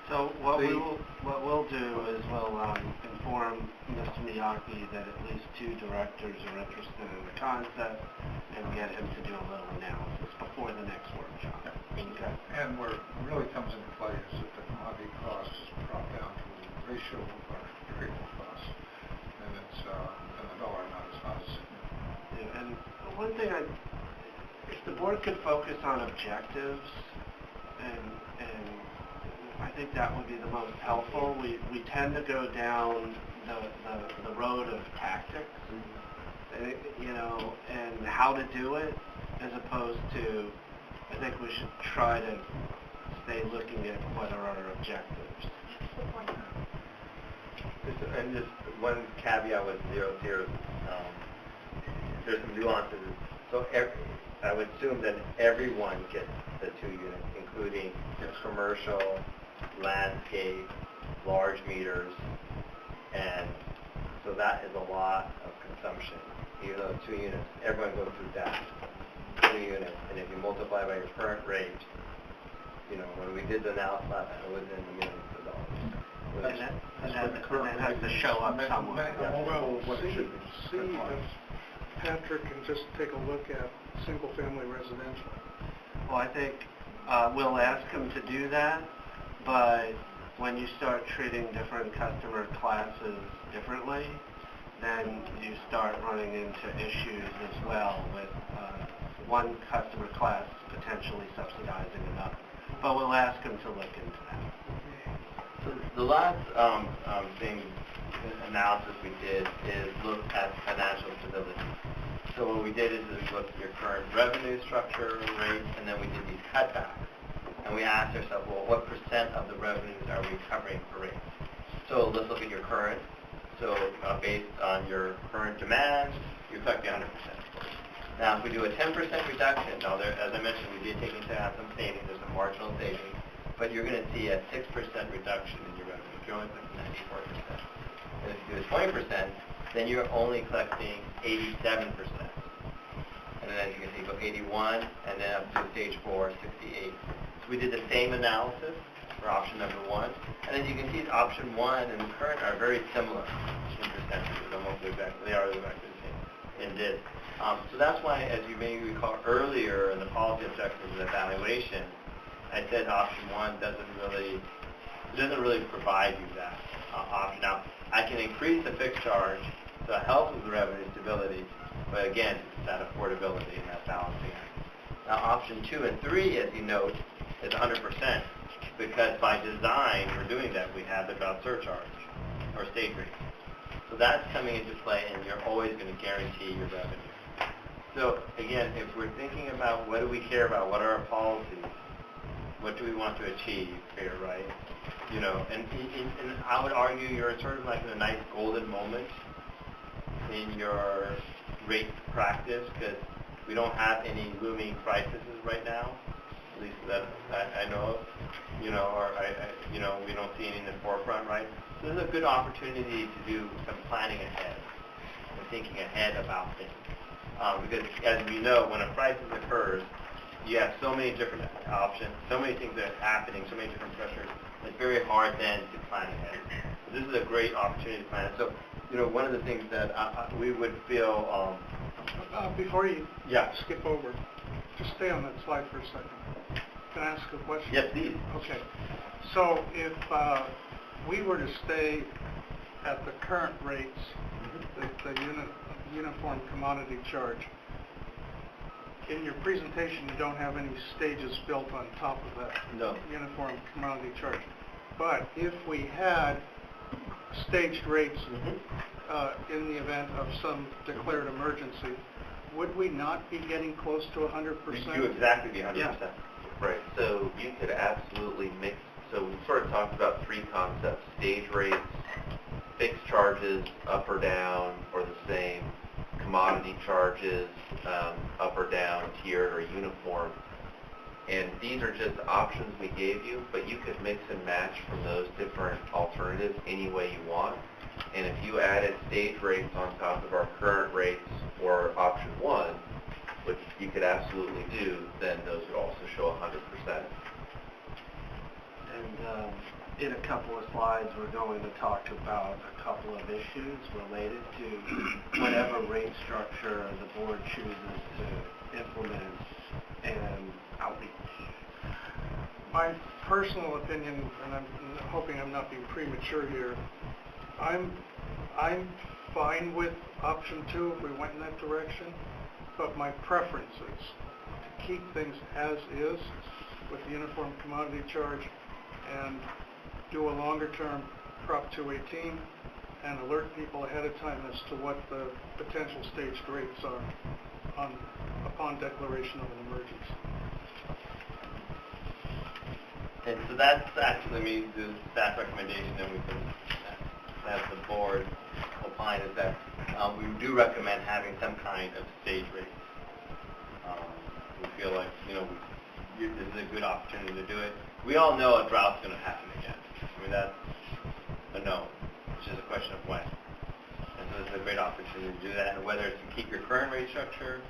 So what we'll do is we'll inform Mr. Miyake that at least 2 directors are interested in the concept and get him to do a little analysis before the next workshop. Thank you. And where it really comes into play is that the commodity cost is brought down to the ratio of our variable costs, and it's and the dollar amount is not as significant. Yeah, and one thing if the board could focus on objectives, and I think that would be the most helpful. We tend to go down the road of tactics, and how to do it, as opposed to, I think we should try to stay looking at what are our objectives. And just one caveat with zero tier, there's some nuances. So I would assume that everyone gets the 2 units, including commercial, landscape, large meters, and so that is a lot of consumption. Even though 2 units, everyone goes through that 2 units, and if you multiply by your current rate, when we did the analysis, it was in the millions of dollars. And that has to show up somewhere. Well, see if Patrick can just take a look at single-family residential. Well, I think we'll ask him to do that, but when you start treating different customer classes differently, then you start running into issues as well with one customer class potentially subsidizing another. But we'll ask him to look into that. So the last analysis we did is look at financial stability. So what we did is we looked at your current revenue structure rates, and then we did these cutbacks. And we asked ourselves, well, what % of the revenues are we covering for rates? So let's look at your current. So based on your current demand, you're collecting 100%. Now, if we do a 10% reduction, now as I mentioned, we did take into account some savings, there's some marginal savings, but you're going to see a 6% reduction in your revenue. You're only collecting 94%. And if you do a 20%, then you're only collecting 87%. And then as you can see, go 81, and then up to stage 4, 68. So we did the same analysis for option number 1, and then you can see option 1 and the current are very similar in percentages, almost exactly. They are exactly the same in this. So that's why, as you may recall earlier in the policy objectives and evaluation, I said option 1 doesn't really provide you that option. Now, I can increase the fixed charge to help with the revenue stability, but again, it's that affordability and that balancing act. Now, option 2 and 3, as you note, is 100%, because by design, we're doing that. We have the drought surcharge, or state rate. So that's coming into play, and you're always going to guarantee your revenue. So again, if we're thinking about what do we care about, what are our policies, what do we want to achieve here, right? And I would argue you're sort of like in a nice golden moment in your rate practice, because we don't have any looming crises right now, at least that I know of, or we don't see any in the forefront, right? So this is a good opportunity to do some planning ahead and thinking ahead about things. Because as we know, when a crisis occurs, you have so many different options, so many things that are happening, so many different pressures. It's very hard then to plan ahead. So this is a great opportunity to plan. So, one of the things that we would feel... before you skip over, just stay on that slide for a second. Can I ask a question? Yes, please. Okay. So if we were to stay at the current rates, the uniform commodity charge, in your presentation you don't have any stages built on top of that uniform commodity charge. But if we had staged rates in the event of some declared emergency, would we not be getting close to 100%? You exactly be 100%. Yeah. Right. So you could absolutely mix So we sort of talked about three concepts: stage rates, fixed charges, up or down, or the same, commodity charges, up or down, tiered or uniform. And these are just options we gave you, but you could mix and match from those different alternatives any way you want. And if you added stage rates on top of our current rates or option 1, which you could absolutely do, then those would also show 100%. And in a couple of slides, we're going to talk about a couple of issues related to whatever rate structure the board chooses to implement and outreach. My personal opinion, and I'm hoping I'm not being premature here, I'm fine with option 2 if we went in that direction, but my preference is to keep things as is with the uniform commodity charge and do a longer-term Prop 218 and alert people ahead of time as to what the potential staged rates are upon declaration of an emergency. And so that's actually the staff recommendation, and we can have the board opine is that we do recommend having some kind of stage rate. We feel like, this is a good opportunity to do it. We all know a drought's going to happen again. I mean, that's a no. It's just a question of when. And so this is a great opportunity to do that. And whether it's to keep your current rate structure,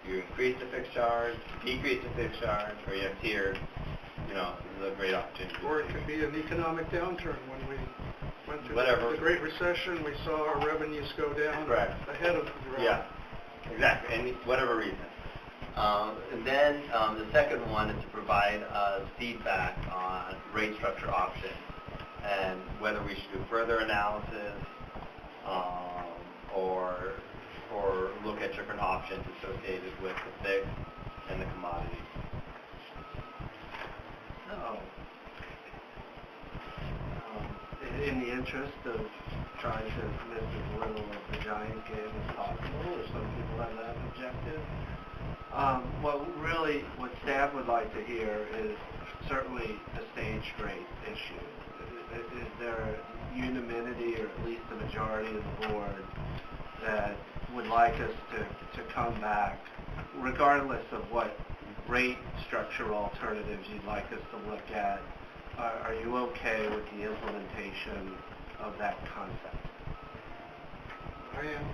you increase the fixed charge, decrease the fixed charge, or you have tiered, this is a great opportunity. Or it could be an economic downturn. When we went through the Great Recession, we saw our revenues go down ahead of the drought. Yeah, exactly, and whatever reason. And then the second one is to provide feedback on rate structure options and whether we should do further analysis or look at different options associated with the fixed and the commodity. So, in the interest of trying to miss as little of the giant game as possible, or some people have that objective, what staff would like to hear is certainly the stage rate issue. Is there unanimity, or at least the majority of the board, that would like us to come back, regardless of what rate structure alternatives you'd like us to look at? Are you okay with the implementation of that concept? I am.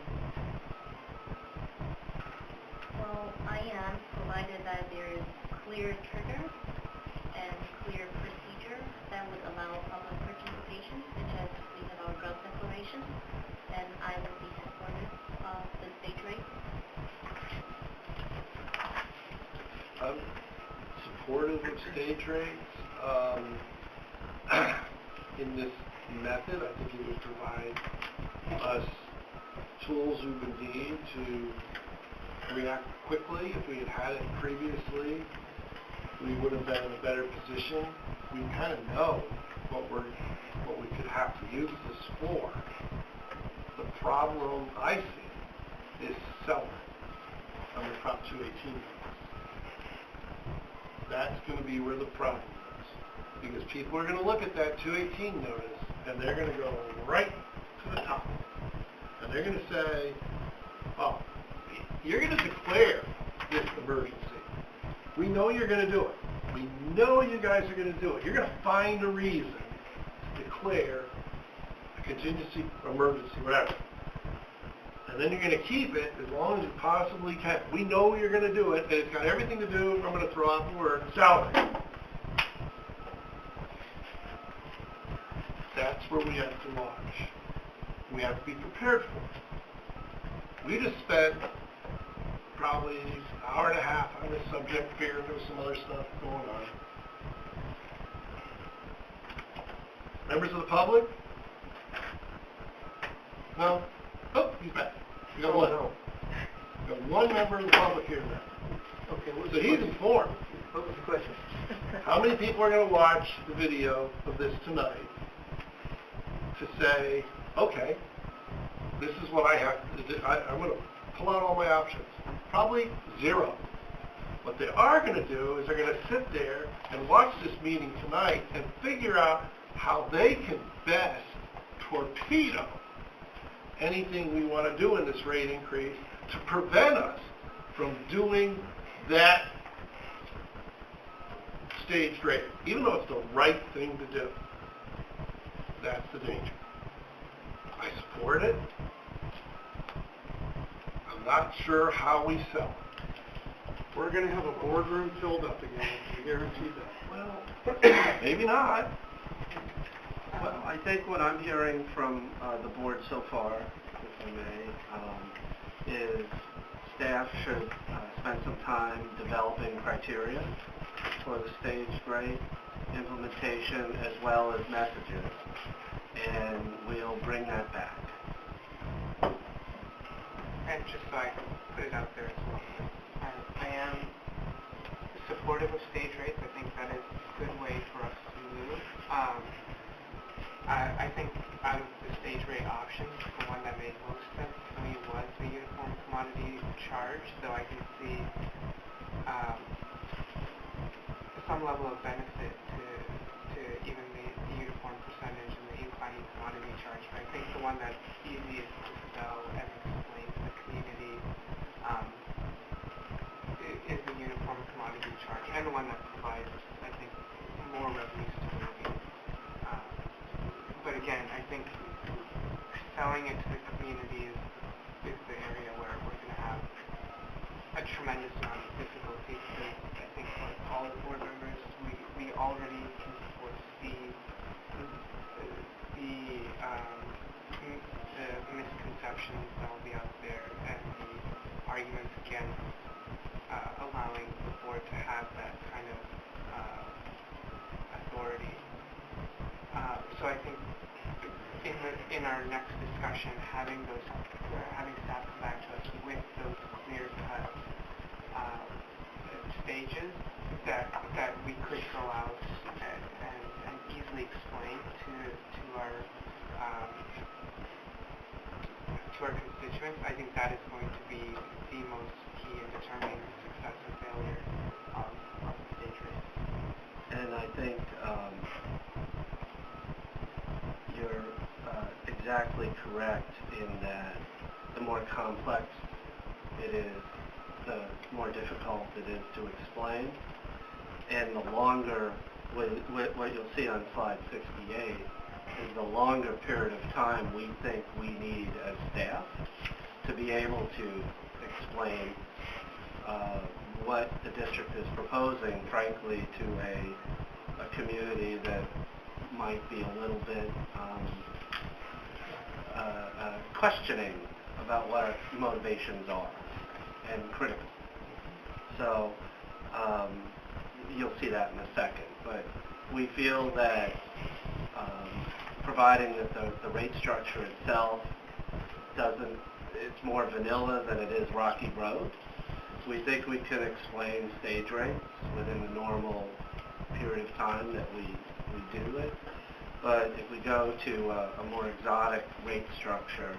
Well, I am, provided that there is clear trigger and clear procedure that would allow public participation, such as we have our drought declaration, and I would be supportive of the stage rate. I'm supportive of stage rates. In this method, I think it would provide us tools we would need to react quickly. If we had it previously, we would have been in a better position. We kind of know what we could have to use this for. The problem I see is selling under Prop 218. That's going to be where the problem is. Because people are going to look at that 218 notice, and they're going to go right to the top. And they're going to say, oh, you're going to declare this emergency. We know you're going to do it. We know you guys are going to do it. You're going to find a reason to declare a contingency, emergency, whatever. And then you're going to keep it as long as you possibly can. We know you're going to do it, and it's got everything to do, I'm going to throw out the word, salary. That's where we have to watch. We have to be prepared for it. We just spent probably an hour and a half on this subject, figuring there was some other stuff going on. Members of the public? No? Oh, he's back. We got one. We got one member of the public here now. Okay, so he's informed. What was the question? How many people are going to watch the video of this tonight to say, okay, this is what I have to do. I'm going to pull out all my options. Probably zero. What they are going to do is they're going to sit there and watch this meeting tonight and figure out how they can best torpedo anything we want to do in this rate increase to prevent us from doing that staged rate, even though it's the right thing to do. That's the danger. I support it. I'm not sure how we sell it. We're going to have a boardroom filled up again. I guarantee that. Well, maybe not. Well, I think what I'm hearing from the board so far, if I may, is staff should spend some time developing criteria for the staged rate implementation as well as messages, and we'll bring that back. And just so I can put it out there as well, I am supportive of stage rates. I think that is a good way for us to move. I think out of the stage rate options, the one that made most sense to me was the uniform commodity charge, so I can see some level of benefit to even the uniform percentage and the inclining commodity charge. But I think the one that's easiest to sell and explain to the community is the uniform commodity charge, and the one that provides, I think, more revenue stability. But again, I think selling it to the community is the area where we're going to have a tremendous amount of difficulty, because I think like all the board members, we already can foresee the misconceptions that will be out there and the arguments against allowing the board to have that kind of authority. So I think in our next discussion, having staff come back to us with those clear-cut stages that we could go out and easily explain to our constituents, I think that is going to be the most key in determining the success or failure of the stage rate. And I think you're exactly correct in that the more complex it is, the more difficult it is to explain. And the longer, what you'll see on slide 68, is the longer period of time we think we need as staff to be able to explain what the district is proposing, frankly, to a community that might be a little bit questioning about what our motivations are and critical. So you'll see that in a second. But we feel that providing that the rate structure itself it's more vanilla than it is rocky road. We think we can explain stage rates within the normal period of time that we do it. But if we go to a more exotic rate structure,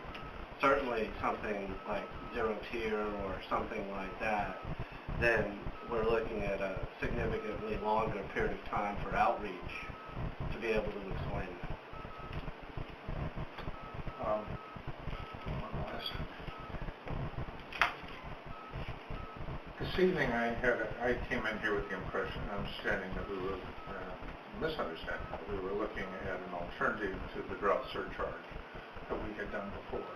certainly something like zero tier or something like that, then we're looking at a significantly longer period of time for outreach to be able to explain that. This evening I came in here with the impression, understanding that we were, misunderstanding that we were looking at an alternative to the drought surcharge that we had done before.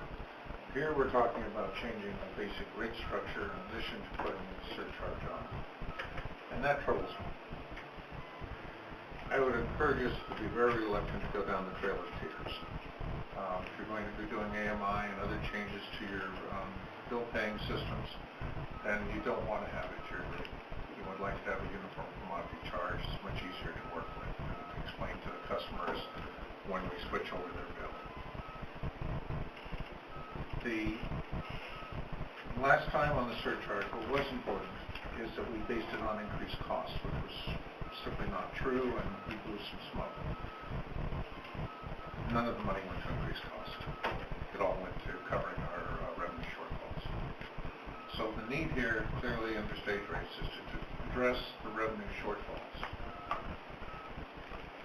Here we're talking about changing the basic rate structure in addition to putting the surcharge on. And that troubles me. I would encourage us to be very reluctant to go down the trail of tiers. If you're going to be doing AMI and other changes to your bill paying systems, then you don't want to have a tier rate. You would like to have a uniform commodity charge. It's much easier to work with and to explain to the customers when we switch over their bill. The last time on the surcharge, what was important is that we based it on increased costs, which was simply not true, and we blew some smoke. None of the money went to increased costs. It all went to covering our revenue shortfalls. So the need here clearly under state rates is to address the revenue shortfalls.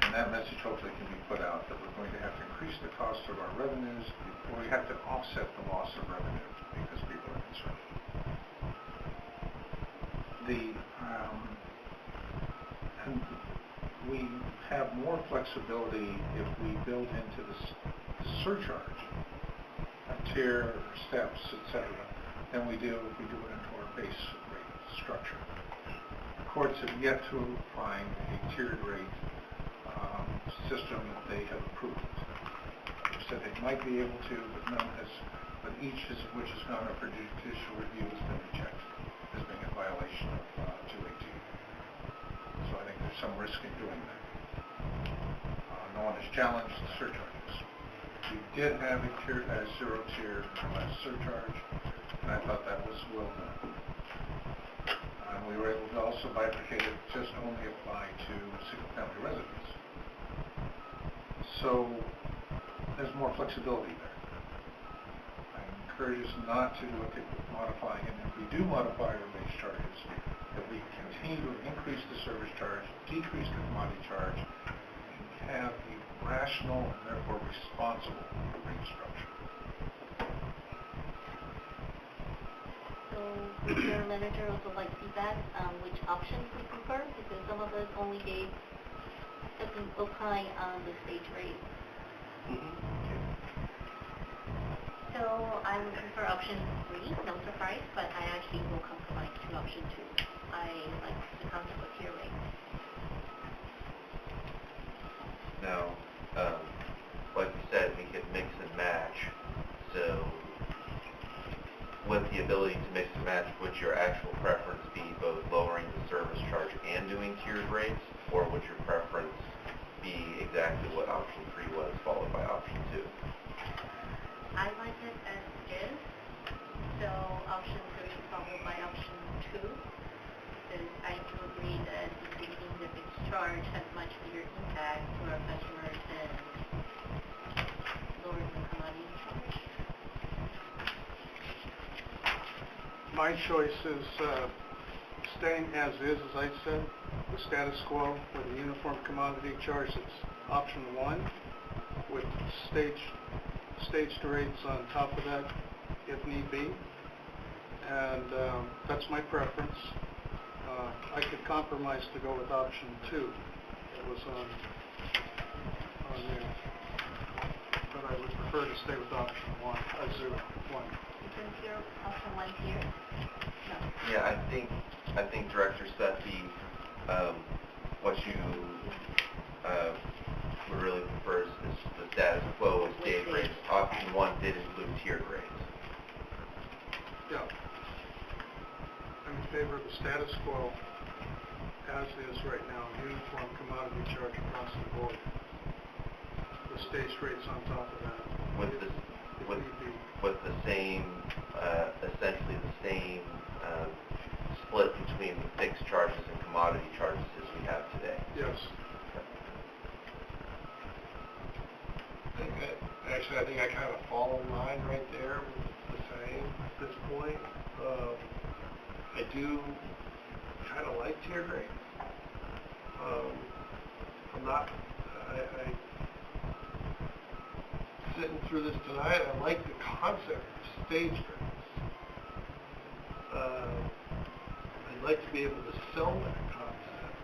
And that message hopefully can be put out that we're going to have to increase the cost of our revenues, or we have to offset the loss of revenue because people are concerned. And we have more flexibility if we build into the surcharge a tier, steps, etc., than we do if we do it into our base rate structure. The courts have yet to find a tiered rate system that they have approved. They said they might be able to, but each of which has gone up for judicial review has been rejected as being a violation of 218. So I think there's some risk in doing that. No one has challenged the surcharges. We did have a zero-tier surcharge, and I thought that was well done. We were able to also bifurcate it, just only apply to single-family residents. So there's more flexibility there. I encourage us not to look at modifying it. If we do modify our base charges, that we continue to increase the service charge, decrease the commodity charge, and have a rational and therefore responsible rate structure. So would your manager also like feedback on which options we prefer? Because some of us only gave an opine on the stage rate. So I would prefer option 3, no surprise, but I actually will compromise to option 2. I like the concept of tier rate. Now, like you said, we could mix and match. So, with the ability to mix and match, would your actual preference be both lowering the service charge and doing tiered rates, or would your preference be exactly what option 3 was, followed by option 2? I like it as is. So option 3 followed by option 2. Because I do agree that decreasing the fixed charge has much bigger impact to our customers than lowering the commodity charge. My choice is staying as is, as I said, the status quo with a uniform commodity charge. It's option 1 with staged rates on top of that if need be. And that's my preference. I could compromise to go with option 2. It was on there. But I would prefer to stay with option 1, 0, 1. Consider option 1 here? No. Yeah, I think Director Sethy, what you would really prefer is the status quo of stage rates. Option 1 did include tiered rates. Yeah. I'm in favor of the status quo as is right now, uniform commodity charge across the board. The stage rates on top of that. With the same, essentially the same split between the fixed charges and commodity charges as we have today. Yes. I think I kind of fall in line right there with the same at this point. I do kind of like tiered rates. Sitting through this tonight, I like the concept of stage rates. I'd like to be able to sell that concept,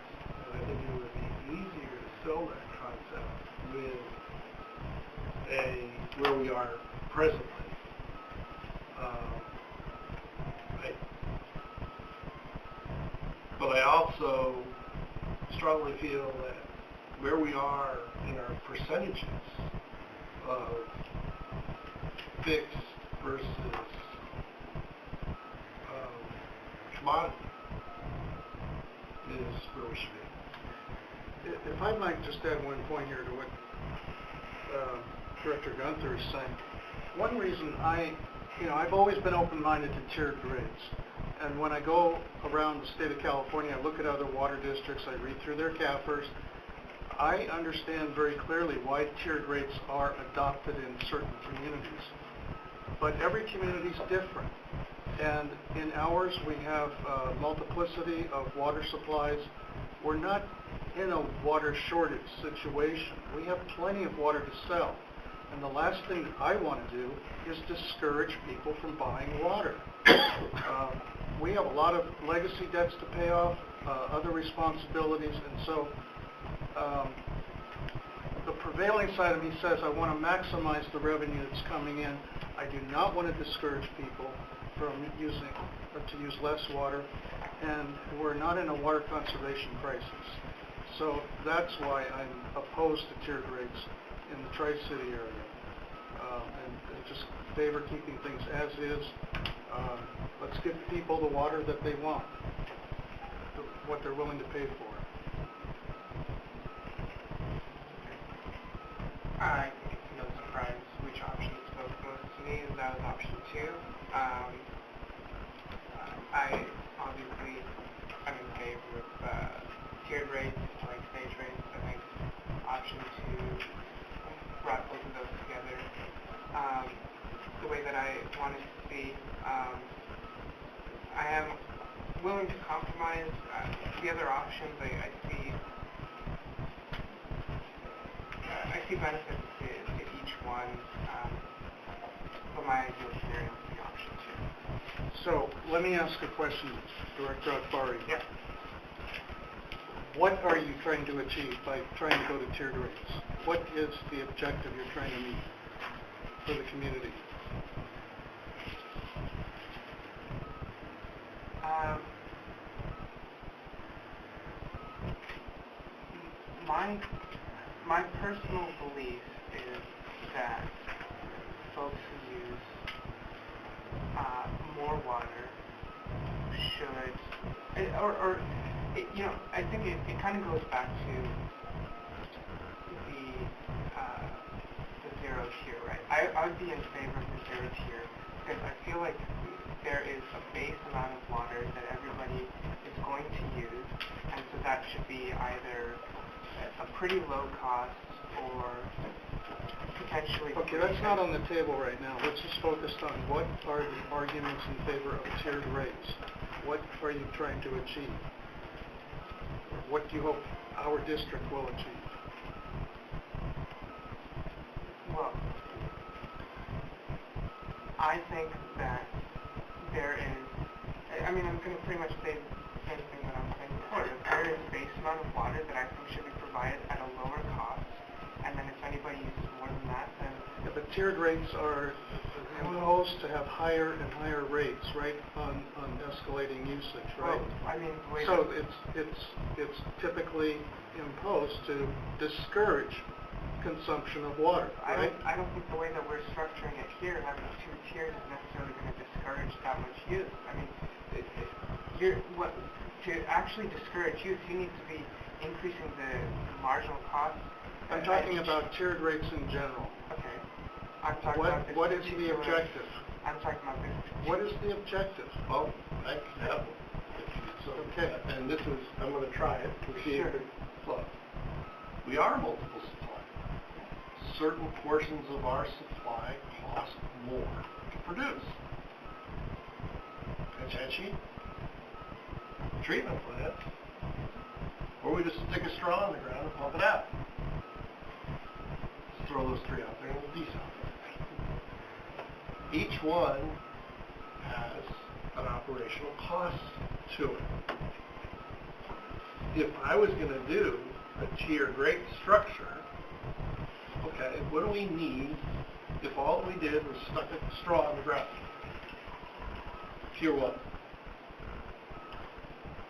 and I think it would be easier to sell that concept with where we are presently. But I also strongly feel that where we are in our percentages of fixed versus commodity is where we should be. If I might just add one point here to what Director Gunther is saying. One reason I've always been open-minded to tiered rates. And when I go around the state of California, I look at other water districts, I read through their CAFRs, I understand very clearly why tiered rates are adopted in certain communities. But every community is different. And in ours, we have a multiplicity of water supplies. We're not in a water shortage situation. We have plenty of water to sell. And the last thing I want to do is discourage people from buying water. We have a lot of legacy debts to pay off, other responsibilities, and so the prevailing side of me says I want to maximize the revenue that's coming in. I do not want to discourage people from using or to use less water, and we're not in a water conservation crisis. So that's why I'm opposed to tiered rates in the Tri-City area, and just favor keeping things as is. Let's give people the water that they want, what they're willing to pay for. I think it's no surprise which option spoke most to me, and that was option 2. I obviously am in favor of tiered rates, like stage rates. I think option 2 brought both of those together. The way that I wanted to see, I am willing to compromise. The other options, I see benefits to each one, but my ideal scenario would be option 2. So let me ask a question, Director Akbari. Yeah. What are you trying to achieve by trying to go to tiered rates? What is the objective you're trying to meet for the community? My personal belief is that folks who use more water should, I think it kind of goes back to the zero tier, right? I would be in favor of the zero tier because I feel like there is a base amount of water that everybody is going to use, and so that should be either a pretty low cost or potentially... Okay, that's not on the table right now. Let's just focus on what are the arguments in favor of tiered rates. What are you trying to achieve? What do you hope our district will achieve? Well, I think that there is, I'm going to pretty much say the same thing that I'm saying before. That there is a base amount of water that I think should be provided at a lower cost, and then if anybody uses more than that, then... Yeah, but tiered rates are imposed to have higher and higher rates, right, on escalating usage, right? Well, I mean, so it's typically imposed to discourage consumption of water, right? I don't think the way that we're structuring it here, having 2 tiers, is necessarily going to discourage that much use. I mean, to actually discourage use, you need to be increasing the marginal cost. I'm talking about tiered rates in general. Okay. I'm talking about this. What is the objective? I'm talking about this. What is the objective? Well, I can have Okay. And this is, I'm going to try it to see if it flows. We are multiple supply. Certain portions of our supply cost more to produce. Catchy, treatment plant, or we just stick a straw in the ground and pump it out. Just throw those 3 out there and we'll desal. Each one has an operational cost to it. If I was going to do a tiered rate structure, okay, what do we need if all we did was stuck a straw in the ground? Tier 1.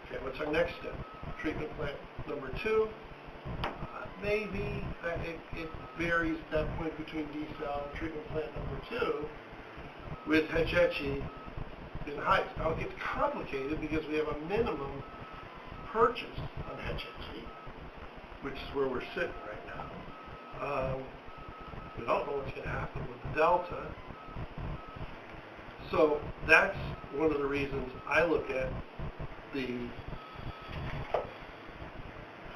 Okay, what's our next step? Treatment plant number 2. Maybe it varies at that point between desal and treatment plant number 2 with Hetchetchy in heights. Now it gets complicated because we have a minimum purchase on Hetchetchy, which is where we're sitting right now. We don't know what's going to happen with the Delta. So that's one of the reasons I look at the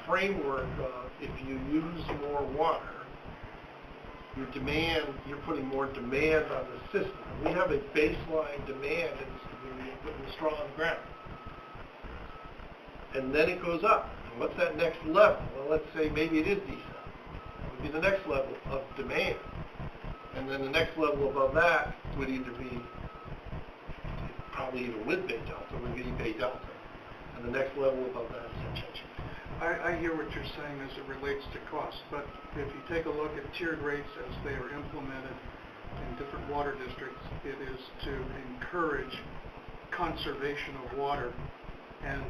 framework of if you use more water, you're putting more demand on the system. We have a baseline demand in you're putting the straw on the ground. And then it goes up. And what's that next level? Well, let's say maybe it is diesel. That would be the next level of demand. And then the next level above that would either be, probably even with Bay Delta, would be Bay Delta. And the next level above that is intention. I hear what you're saying as it relates to cost, but if you take a look at tiered rates as they are implemented in different water districts, it is to encourage conservation of water and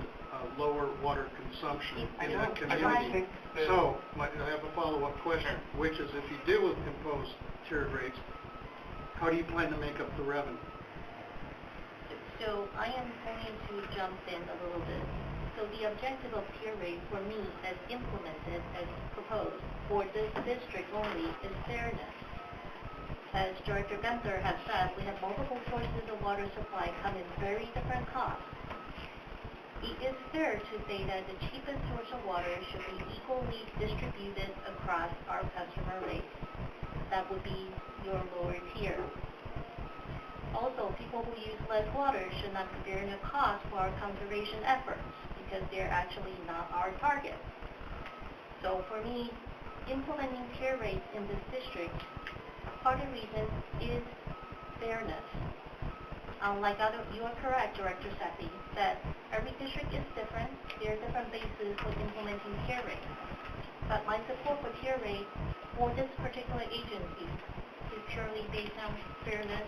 lower water consumption in the community. So, I have a follow-up question, which is if you do impose tiered rates, how do you plan to make up the revenue? So I am going to jump in a little bit. So the objective of tier rate for me, as implemented, as proposed, for this district only, is fairness. As Director Gunther has said, we have multiple sources of water supply come in very different costs. It is fair to say that the cheapest source of water should be equally distributed across our customer rates. That would be your lower tier. Also, people who use less water should not be bearing a cost for our conservation efforts because they're actually not our target. So for me, implementing tier rates in this district, part of the reason is fairness. You are correct, Director Sethy, that every district is different. There are different bases for implementing tier rates. But my support for tier rates for this particular agency is purely based on fairness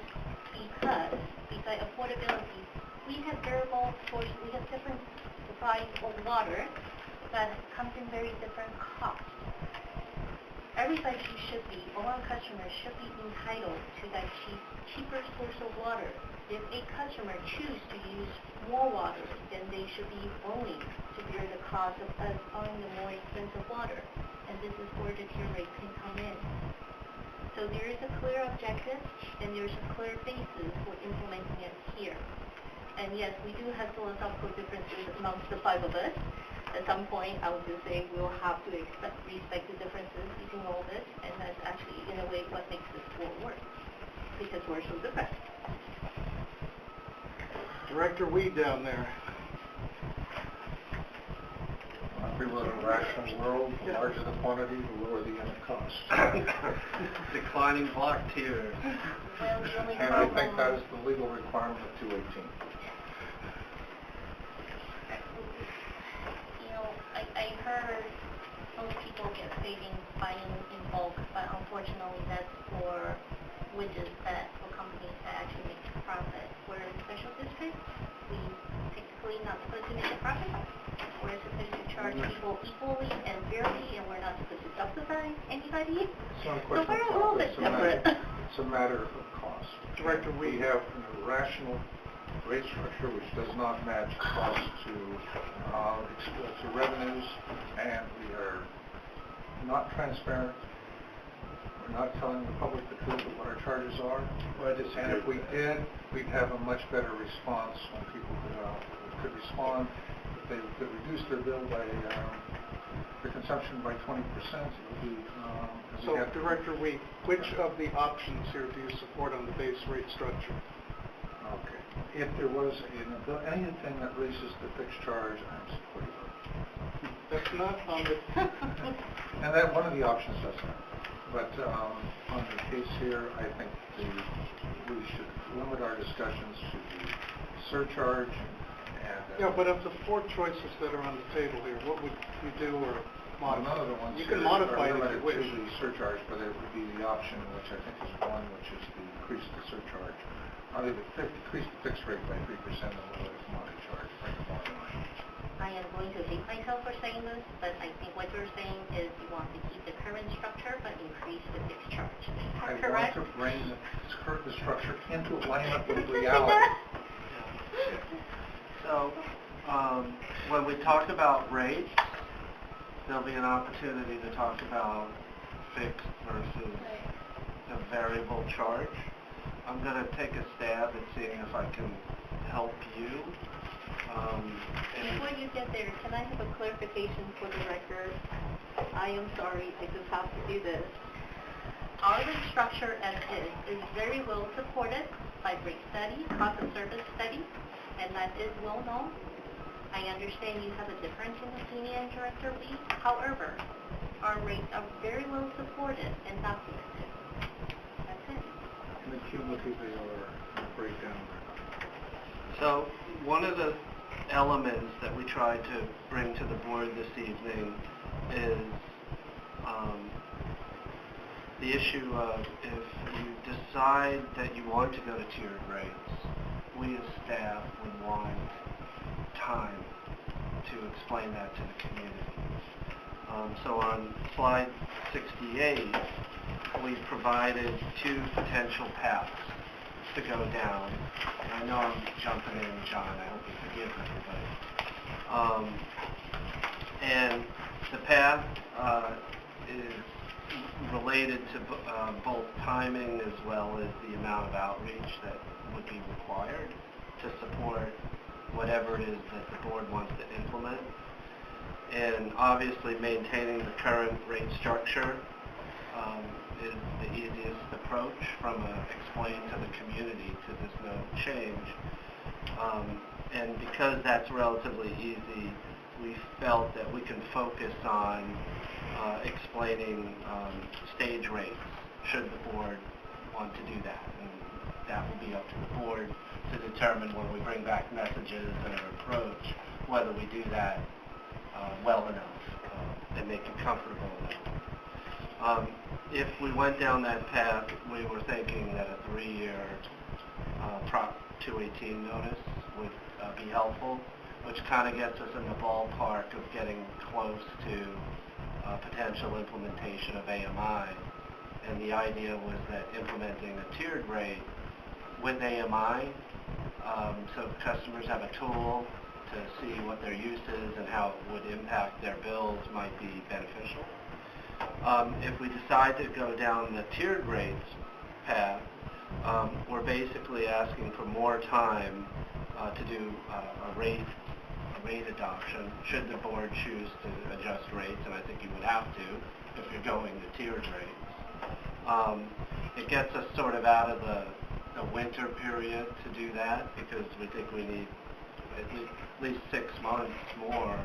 because, besides affordability, we have variable sources, we have different supplies of water that comes in very different costs. Everybody should be, all our customers should be entitled to that cheaper source of water. If a customer chooses to use more water, then they should be willing to bear the cost of us buying the more expensive water. And this is where the tier rate can come in. So there is a clear objective, and there's a clear basis for implementing it here. And yes, we do have philosophical differences amongst the five of us. At some point, I would just say we'll have to respect the differences between all this, and that's actually, in a way, what makes this school work, because we're so different. Director Weed down there. We live in a rational world. The larger the quantity, the lower the unit cost. Declining block tier. Well, the only And I think that is the legal requirement of 218. I heard most people get savings buying in bulk, but unfortunately that's for widgets for companies that actually make a profit. Whereas in special districts, we typically not supposed to make a profit. We're supposed to charge people equally and fairly, and we're not supposed to subsidize anybody. It's not a So question we're a of little profit, bit different. it's a matter of cost. Director, we have a rational rate structure which does not match cost to revenues, and we are not transparent. We're not telling the public the truth of what our charges are. And if we did, we'd have a much better response when people could respond. If they could reduce their bill by their consumption by 20%, it would be. So, Director Weed, which of the options here do you support on the base rate structure? Okay. If there was anything that raises the fixed charge, I'm supportive of it. That's not on the... And that one of the options does that. But on the case here, I think we should limit our discussions to the surcharge and... Yeah, but of the four choices that are on the table here, what would you do or modify? None of the ones you can here modify are it if limited you wish. to the surcharge, but it would be the option, which I think is one, which is to increase the surcharge. I'll either decrease the fixed rate by 3% and lower the commodity charge, bring the bottom line. I am going to hate myself for saying this, but I think what you're saying is you want to keep the current structure but increase the fixed charge. I Correct? want to bring the structure into alignment with reality. So, when we talk about rates, there'll be an opportunity to talk about fixed versus the variable charge. I'm going to take a stab at seeing if I can help you. Before you get there, can I have a clarification for the record? I am sorry, I just have to do this. Our rate structure as is very well supported applied rate study, cost of service study, and that is well known. I understand you have a difference in the senior and director lead. However, our rates are very well supported and documented. That's it. And the cumulative or breakdown. So one of the elements that we tried to bring to the board this evening is the issue of if you decide that you want to go to tiered rates, we as staff would want time to explain that to the community. So on slide 68, we provided two potential paths to go down. And I know I'm jumping in, John, I hope you forgive me, but and the path is related to both timing as well as the amount of outreach that would be required to support whatever it is that the board wants to implement. And obviously maintaining the current rate structure is the easiest approach from explain to the community to this no change. And because that's relatively easy, we felt that we can focus on explaining stage rates should the board want to do that. And that will be up to the board to determine when we bring back messages and our approach, whether we do that well enough and make it comfortable enough. If we went down that path, we were thinking that a 3-year Prop 218 notice would be helpful, which kind of gets us in the ballpark of getting close to potential implementation of AMI. And the idea was that implementing a tiered rate with AMI, so customers have a tool to see what their use is and how it would impact their bills might be beneficial. If we decide to go down the tiered rates path, we're basically asking for more time to do a rate adoption should the board choose to adjust rates, and I think you would have to if you're going to tiered rates. It gets us sort of out of the winter period to do that because we think we need at least 6 months more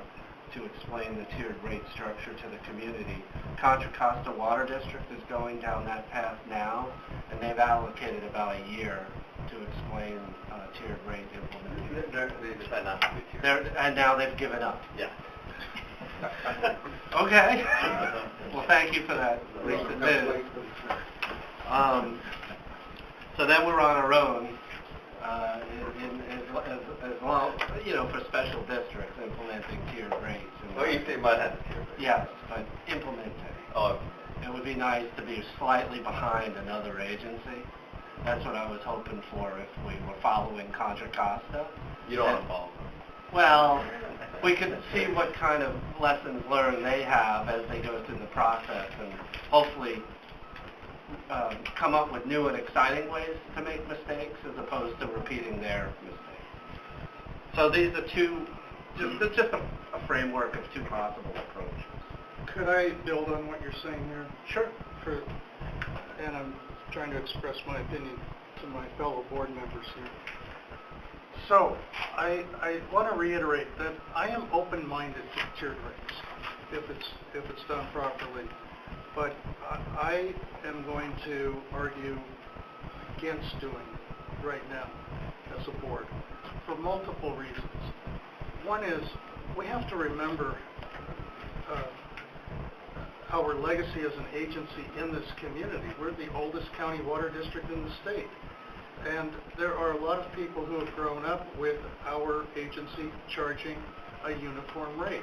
to explain the tiered rate structure to the community. Contra Costa Water District is going down that path now, and they've allocated about a year to explain tiered rate implementation. They decide not to do tiered. And now they've given up. Yeah. Okay. Well, thank you for that recent news. So then we're on our own, as well, you know, for special districts implementing tiered rates. Oh, you say Mud has a tiered rate? Yes, but implementing. Oh. It would be nice to be slightly behind another agency. That's what I was hoping for if we were following Contra Costa. You don't want to follow them. Well, we could see what kind of lessons learned they have as they go through the process and hopefully come up with new and exciting ways to make mistakes as opposed to repeating their mistakes. So these are just a framework of two possible approaches. Could I build on what you're saying here? Sure. And I'm trying to express my opinion to my fellow board members here. So, I want to reiterate that I am open-minded to tiered rates if it's done properly. But I am going to argue against doing it right now as a board for multiple reasons. One is we have to remember our legacy as an agency in this community. We're the oldest county water district in the state. And there are a lot of people who have grown up with our agency charging a uniform rate.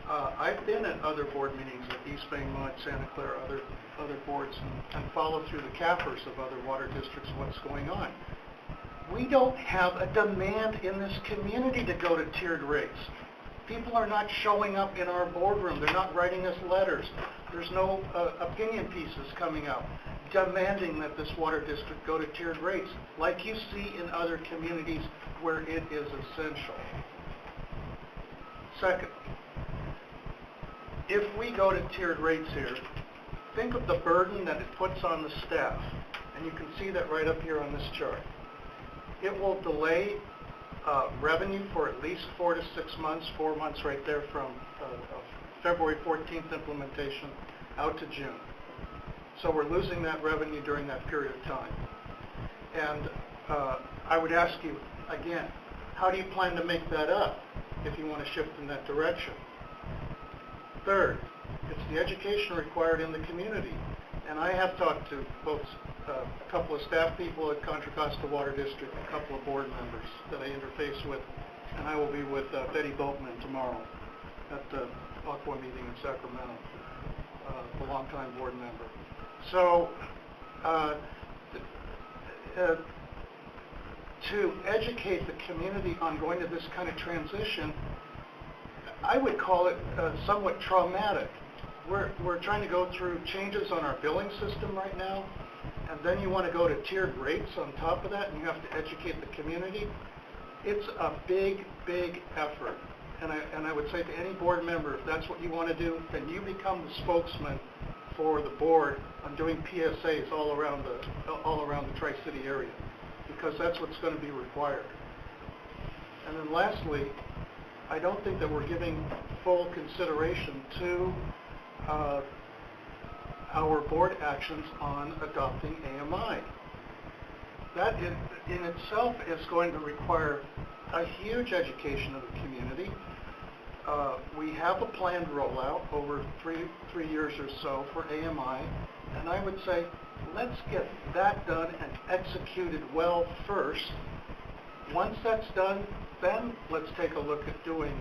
I've been at other board meetings at East Baymont, Santa Clara, other boards, and followed through the CAFRs of other water districts what's going on. We don't have a demand in this community to go to tiered rates. People are not showing up in our boardroom. They're not writing us letters. There's no opinion pieces coming out demanding that this water district go to tiered rates, like you see in other communities where it is essential. Second, if we go to tiered rates here, think of the burden that it puts on the staff. And you can see that right up here on this chart. it will delay revenue for at least 4 to 6 months, 4 months right there from February 14th implementation out to June. So we're losing that revenue during that period of time. And I would ask you, again, how do you plan to make that up if you want to shift in that direction? Third, it's the education required in the community. And I have talked to both a couple of staff people at Contra Costa Water District, a couple of board members that I interface with, and I will be with Betty Boatman tomorrow at the Aqua meeting in Sacramento, the longtime board member. So to educate the community on going to this kind of transition, I would call it somewhat traumatic. We're trying to go through changes on our billing system right now, and then you want to go to tiered rates on top of that, and you have to educate the community. It's a big, big effort. And I would say to any board member, if that's what you want to do, then you become the spokesman for the board on doing PSAs all around the Tri-City area, because that's what's going to be required. And then lastly, I don't think that we're giving full consideration to our board actions on adopting AMI. That in itself is going to require a huge education of the community. We have a planned rollout over three years or so for AMI, and I would say let's get that done and executed well first. Once that's done, then let's take a look at doing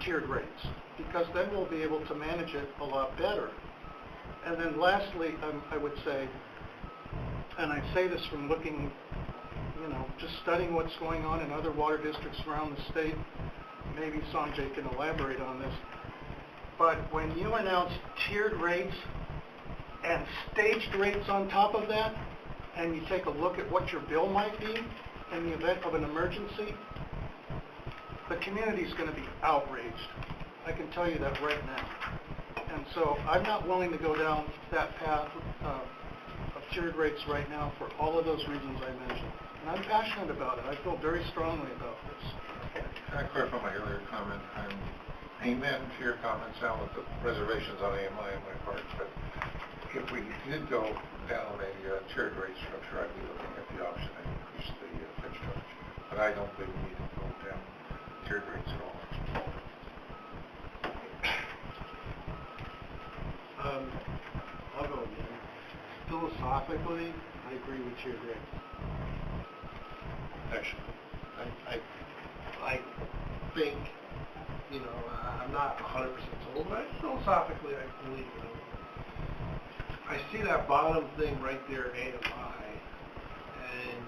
tiered rates, because then we'll be able to manage it a lot better. And then lastly, I would say, and I say this from looking, just studying what's going on in other water districts around the state, maybe Sanjay can elaborate on this, but when you announce tiered rates and staged rates on top of that, and you take a look at what your bill might be in the event of an emergency, the community is going to be outraged. I can tell you that right now. And so I'm not willing to go down that path of tiered rates right now for all of those reasons I mentioned. And I'm passionate about it. I feel very strongly about this. Can I clarify my earlier comment? I'm amen to your comments, Al, with the reservations on AMI on my part, but if we did go down a tiered rate structure, I'd be looking at the option to increase the fixed charge. But I don't think we need to go down tiered rates at all. I'll go again. Philosophically, I agree with tiered rates. Actually, I think, I'm not 100% sold, but philosophically I believe in it. I see that bottom thing right there, AMI, and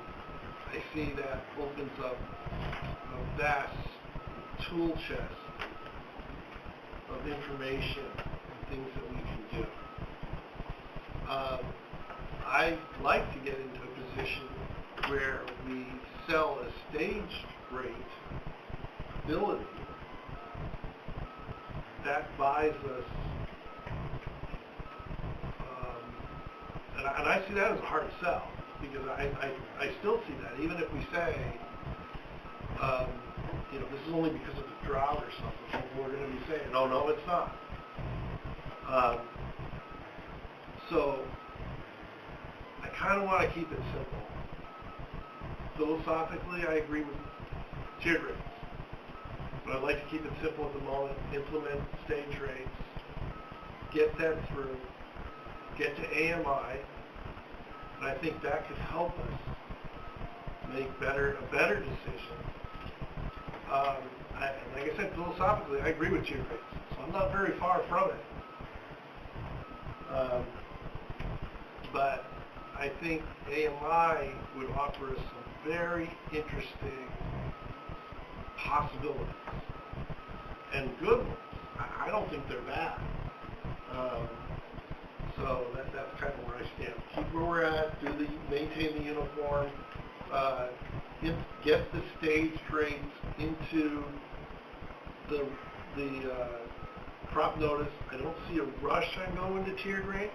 I see that opens up a vast tool chest of information and things that we can do. I'd like to get into a position where we sell a staged rate ability that buys us, and I see that as a hard sell, because I still see that, even if we say, this is only because of the drought or something, we're going to be saying, no, it's not. So I kind of want to keep it simple. Philosophically, I agree with tiered rates, but I'd like to keep it simple at the moment. Implement stage rates, get that through, get to AMI, and I think that could help us make a better decision. Like I said, philosophically, I agree with tiered rates, so I'm not very far from it. But I think AMI would offer us some very interesting possibilities, and good ones. I don't think they're bad. So that's kind of where I stand. Keep where we're at, maintain the uniform, get the staged rates into the crop notice. I don't see a rush on going to tiered rates.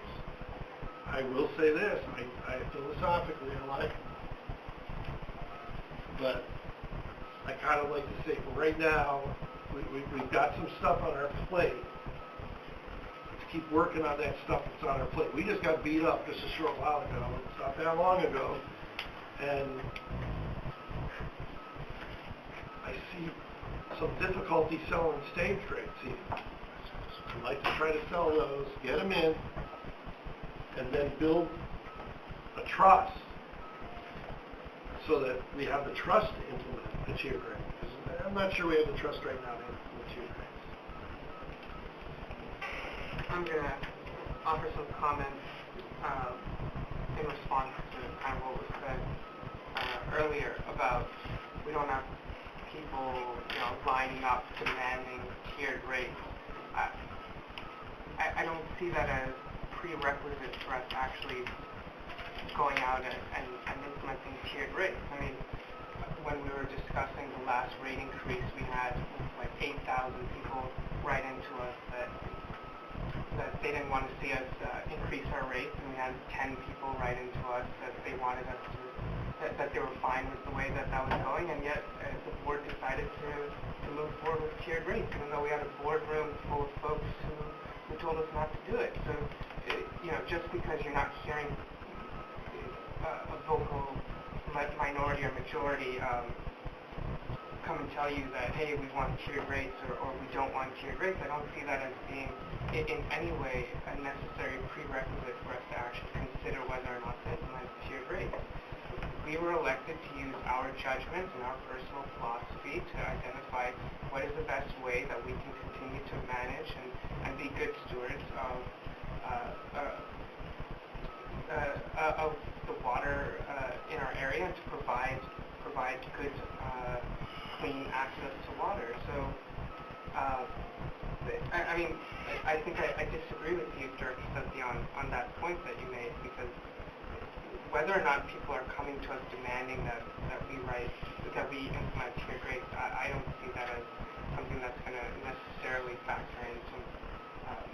I will say this, I philosophically I like it. But I kind of like to say, for right now, we've got some stuff on our plate. Let's keep working on that stuff that's on our plate. We just got beat up just a short while ago. It's not that long ago. And I see some difficulty selling stage rates even. I'd like to try to sell those, get them in, and then build a trust so that we have the trust to implement the tiered rate. I'm not sure we have the trust right now to implement tiered rates. I'm going to offer some comments in response to kind of what was said earlier about we don't have people, lining up demanding tiered rates. I don't see that as prerequisite for us actually going out and implementing tiered rates. I mean, when we were discussing the last rate increase, we had like 8,000 people write into us that they didn't want to see us increase our rates, and we had 10 people write into us that they wanted us to, that they were fine with the way that was going, and yet the board decided to move forward with tiered rates, even though we had a boardroom full of folks who told us not to do it. So, just because you're not hearing a vocal minority or majority come and tell you that, hey, we want tiered rates or we don't want tiered rates, I don't see that as being in any way a necessary prerequisite for us to actually consider whether or not to implement tiered rates. We were elected to use our judgment and our personal philosophy to identify what is the best way that we can continue to manage and be good stewards of the water in our area and to provide good, clean access to water. So, I mean, I think I disagree with you, Director Sethy, on that point that you made, because whether or not people are coming to us demanding that we implement tiered rates, I don't see that as something that's going to necessarily factor into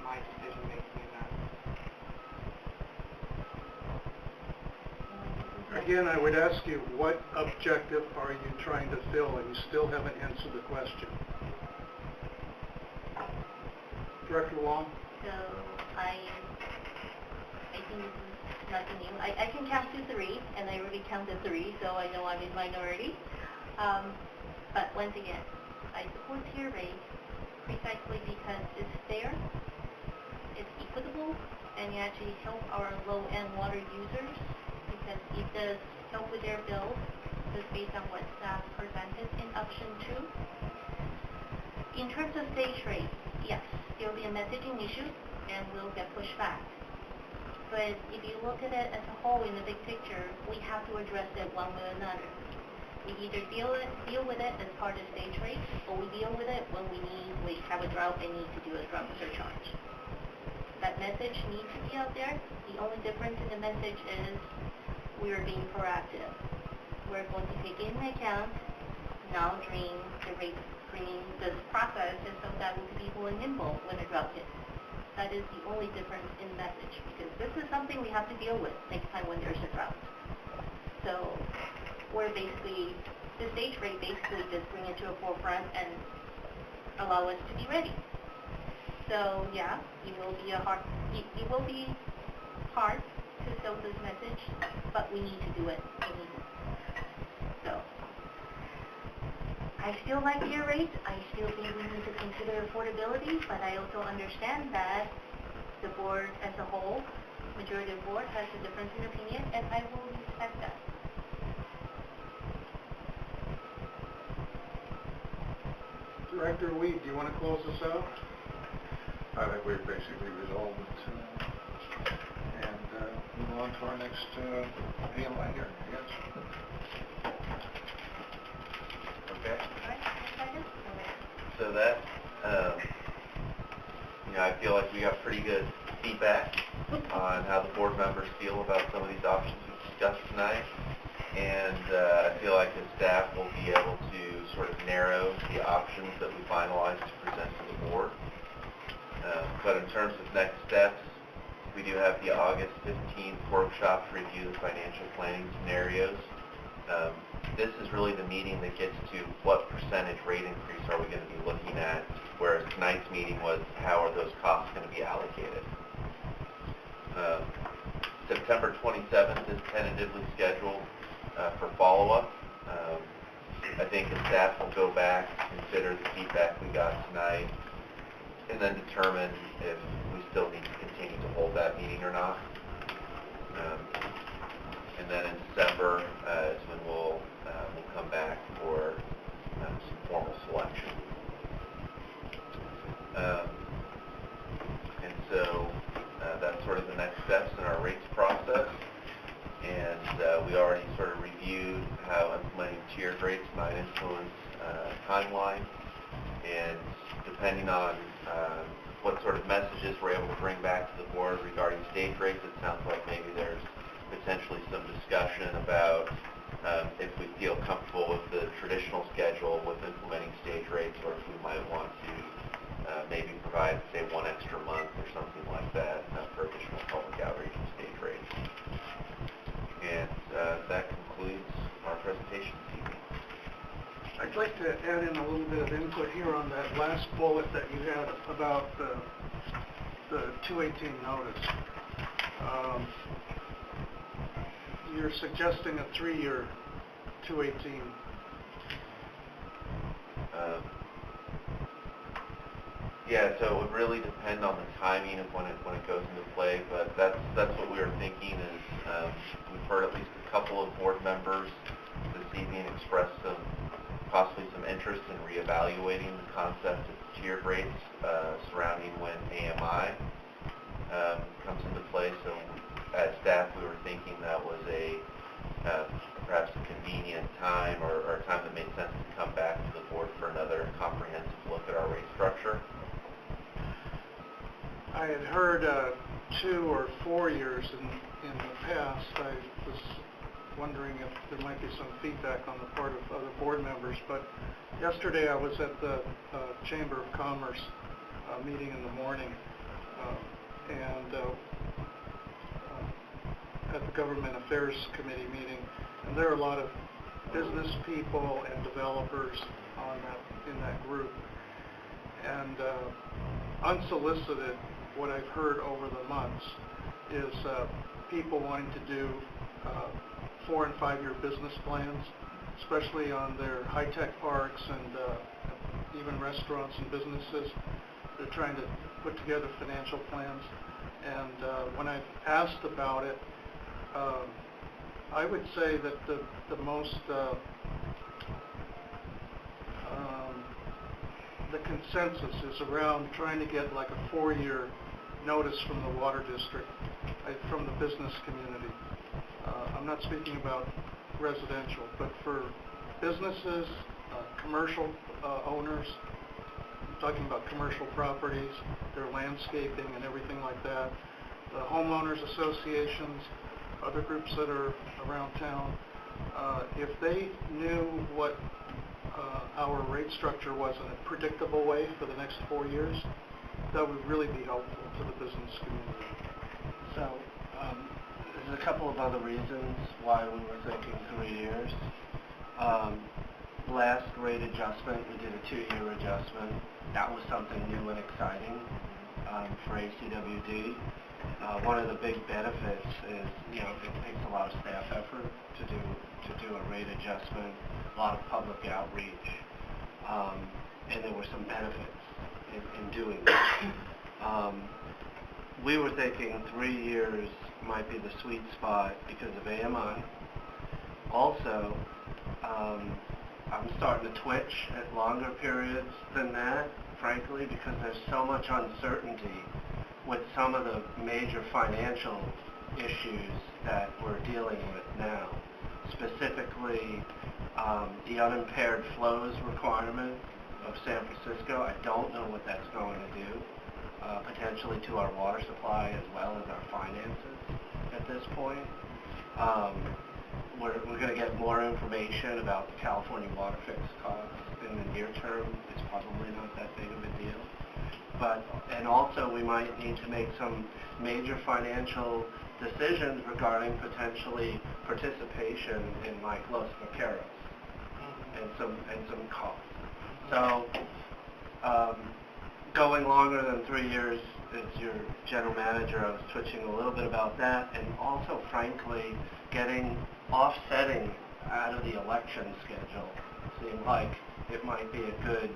my decision making in that. Again, I would ask you, what objective are you trying to fill? And you still haven't answered the question. Director Huang? So I think this is nothing new. I can count to 3, and I already counted 3, so I know I'm in minority. But once again, I support tier rate precisely because it's fair, it's equitable, and it actually help our low-end water users because it does help with their bills, just based on what staff presented in option 2. In terms of stage rate, yes, there will be a messaging issue, and we'll get pushed back. But if you look at it as a whole in the big picture, we have to address it one way or another. We either deal with it as part of stage rate, or we deal with it when we have a drought and need to do a drought surcharge. That message needs to be out there. The only difference in the message is we are being proactive. We're going to take into account now during the rate screening this process, and so that we can be more nimble when a drought hits. That is the only difference in the message, because this is something we have to deal with next time when there's a drought. So we're basically, the stage rate basically just bring it to a forefront and allow us to be ready. So yeah, it will be hard to sell this message, but we need to do it. So I still like tier rates. I still think we need to consider affordability, but I also understand that the board as a whole, majority of the board, has a difference in opinion, and I will respect that. Director Weed, do you want to close this out? I think we've basically resolved it and move on to our next AMI here, I guess. Okay. So that, I feel like we got pretty good feedback on how the board members feel about some of these options we've discussed tonight. And I feel like the staff will be able to sort of narrow the options that we finalize to present to the board. But in terms of next steps, we do have the August 15th workshop to review the financial planning scenarios. This is really the meeting that gets to what percentage rate increase are we going to be looking at, whereas tonight's meeting was how are those costs going to be allocated. September 27th is tentatively scheduled for follow-up. I think the staff will go back, consider the feedback we got tonight, and then determine if we still need to continue to hold that meeting or not. And then in December is when we'll come back for some formal selection. And so that's sort of the next steps in our rates process. And we already sort of reviewed how implementing tiered rates might influence timeline. And depending on what sort of messages we're able to bring back to the board regarding stage rates, it sounds like maybe there's potentially some discussion about if we feel comfortable with the traditional schedule with implementing stage rates, or if we might want to maybe provide, say, one extra month or something like that for additional public outreach and stage rates. And that concludes our presentation this evening. I'd like to add in a little bit of input here on that last bullet that you had about the 218 notice. You're suggesting a 3-year 218. Yeah, so it would really depend on the timing of when it goes into play, but that's what we were thinking is we've heard at least a couple of board members this evening express possibly some interest in reevaluating the concept of tiered rates surrounding when AMI comes into play. So as staff, we were thinking that was perhaps a convenient time or a time that made sense to come back to the board for another comprehensive look at our rate structure. I had heard 2 or 4 years in the past. I was wondering if there might be some feedback on the part of other board members, but yesterday I was at the Chamber of Commerce meeting in the morning and at the Government Affairs Committee meeting, and there are a lot of business people and developers in that group. And unsolicited, what I've heard over the months is people wanting to do 4- and 5-year business plans, especially on their high-tech parks and even restaurants and businesses. They're trying to put together financial plans. And when I've asked about it, I would say that the most the consensus is around trying to get like a 4-year notice from the water district, from the business community. I'm not speaking about residential, but for businesses, commercial owners, I'm talking about commercial properties, their landscaping and everything like that, the homeowners associations, other groups that are around town, if they knew what our rate structure was in a predictable way for the next 4 years, that would really be helpful to the business community. So there's a couple of other reasons why we were thinking 3 years. Last rate adjustment, we did a 2-year adjustment. That was something new and exciting for ACWD. One of the big benefits is, it takes a lot of staff effort to do a rate adjustment, a lot of public outreach, and there were some benefits in doing that. We were thinking 3 years might be the sweet spot because of AMI. Also, I'm starting to twitch at longer periods than that, frankly, because there's so much uncertainty with some of the major financial issues that we're dealing with now. Specifically, the unimpaired flows requirement of San Francisco. I don't know what that's going to do, potentially to our water supply as well as our finances at this point. We're going to get more information about the California water fix costs in the near term. It's probably not that big of a deal. And also we might need to make some major financial decisions regarding potentially participation in like Los Vaqueros and some costs. So going longer than 3 years as your general manager, I was twitching a little bit about that, and also frankly getting offsetting out of the election schedule seemed like it might be a good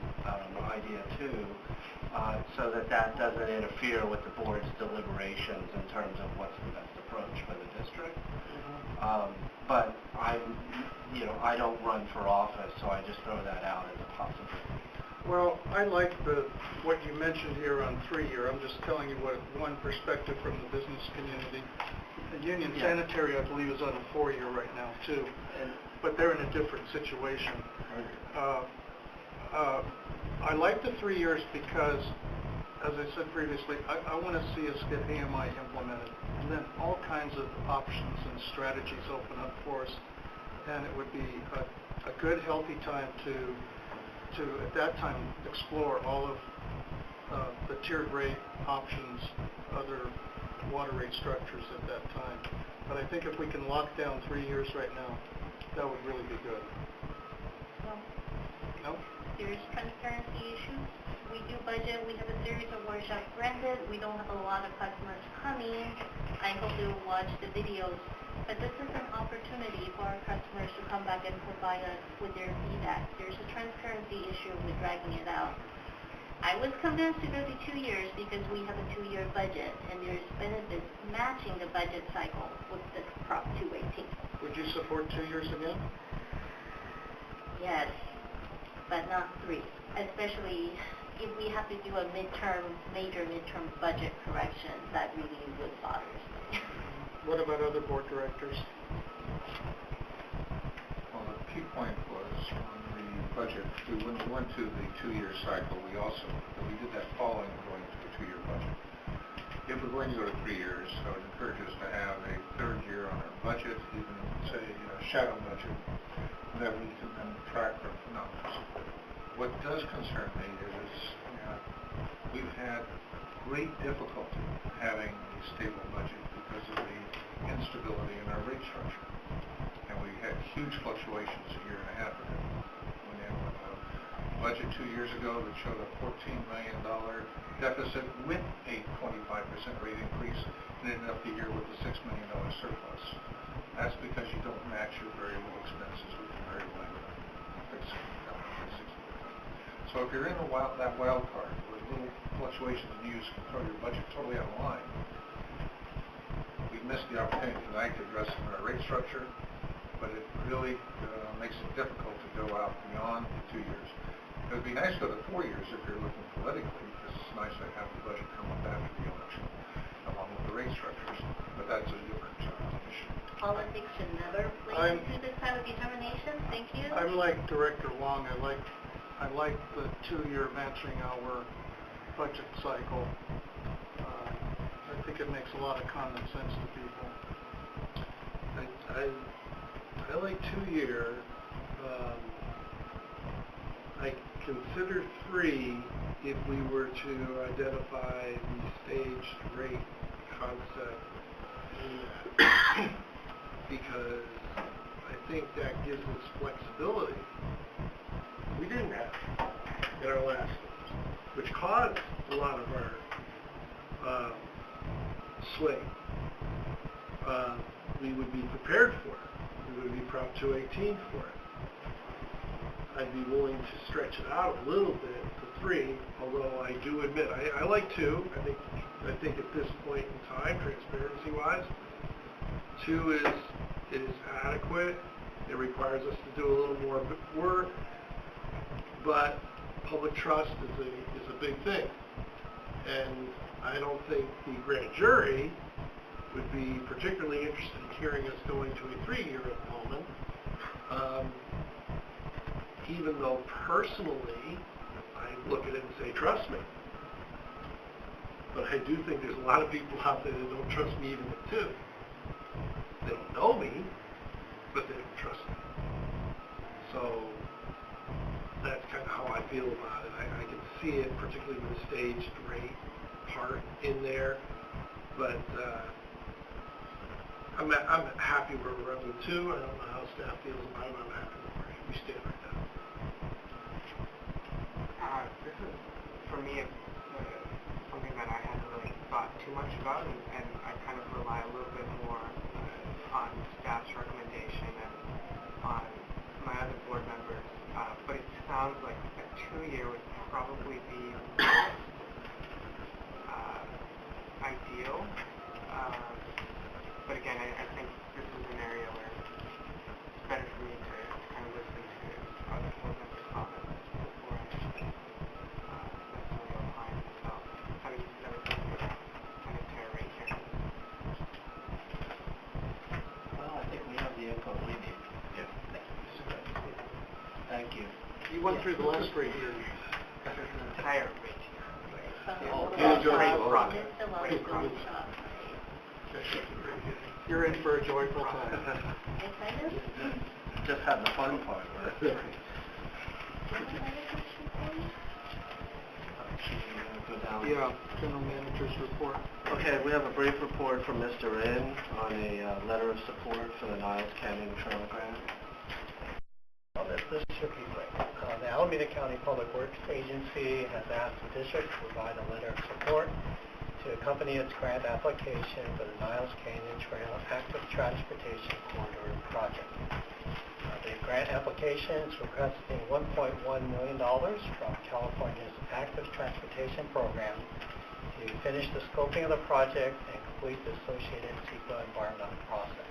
idea too, so that doesn't interfere with the board's deliberations in terms of what's the best approach for the district. But I don't run for office, so I just throw that out as a possibility. Well, I like what you mentioned here on 3-year. I'm just telling you one perspective from the business community. The Union Sanitary, I believe, is on a 4-year right now too, but they're in a different situation. I like the 3 years because, as I said previously, I want to see us get AMI implemented, and then all kinds of options and strategies open up for us, and it would be a good, healthy time to at that time explore all of the tiered rate options, other water rate structures at that time. But I think if we can lock down 3 years right now, that would really be good. No? There's transparency issues. We do budget. We have a series of workshops. Granted, we don't have a lot of customers coming. I hope they will watch the videos. But this is an opportunity for our customers to come back and provide us with their feedback. There's a transparency issue with dragging it out. I was convinced to go to 2 years because we have a 2-year budget, and there's benefits matching the budget cycle with the Prop 218. Would you support 2 years again? Yes, but not 3, especially if we have to do a major midterm budget correction. That really would bother me. What about other board directors? Well, the key point was on the budget, when we went to the 2-year cycle, we did that following going to a 2-year budget. If we're going to go to 3 years, I would encourage us to have a 3rd year on our budget, even say a shadow budget, that we can then track our numbers. What does concern me is we've had great difficulty having a stable budget because of the instability in our rate structure. And we had huge fluctuations a year and a half ago. We had a budget 2 years ago that showed a $14 million deficit with a 25% rate increase, and ended up the year with a $6 million surplus. That's because you don't match your variable expenses with your variable income. So if you're in that wild card, where little fluctuations in use can throw your budget totally out of line, we missed the opportunity tonight to address our rate structure, but it really makes it difficult to go out beyond the 2 years. It would be nice to go to 4 years if you're looking politically, because it's nice to have the budget come up after the election, along with the rate structures, but that's a different issue. Politics should never play into this kind of determination. Thank you. I'm like Director Huang. I like the 2-year matching our budget cycle. I think it makes a lot of common sense to people. I like 2-year. I consider 3 if we were to identify the staged rate concept, because I think that gives us flexibility we didn't have in our last ones, which caused a lot of our swing. We would be prepared for it. We would be Prop 218 for it. I'd be willing to stretch it out a little bit to 3, although I do admit, I like 2. I think at this point in time, transparency-wise, 2 is adequate. It requires us to do a little more work, but public trust is a big thing. And I don't think the grand jury would be particularly interested in hearing us going to a 3-year at the moment. Even though personally, I look at it and say, trust me. But I do think there's a lot of people out there that don't trust me even at 2. They don't know me, but they don't trust me. So that's kind of how I feel about it. I can see it, particularly with the staged rate part in there, but I'm happy where we're up to. I don't know how staff feels about it, but I'm happy where we stand right now. This is, for me, something that I hadn't really thought too much about, and I kind of rely a little bit more on staff's recommendation and on my other board members. But it sounds like a 2-year would probably be ideal. But again, I think this is an area where it's better for me to kind of listen to other board members' comments before I necessarily apply myself. Having never been through an entire rate here. Well, I think we have the input we need. Yeah. Thank you. You went through the last rate here. This is an entire rate here. You're in for a joyful time. Just had the fun part. Yeah, general manager's report. Okay, we have a brief report from Mr. In on a letter of support for the Niles Canyon Trail Grant. Well, this should be quick. The Alameda County Public Works Agency has asked the district to provide a letter of support to accompany its grant application for the Niles Canyon Trail Active Transportation Corridor project. The grant application is requesting $1.1 million from California's Active Transportation Program to finish the scoping of the project and complete the associated CEQA environmental process.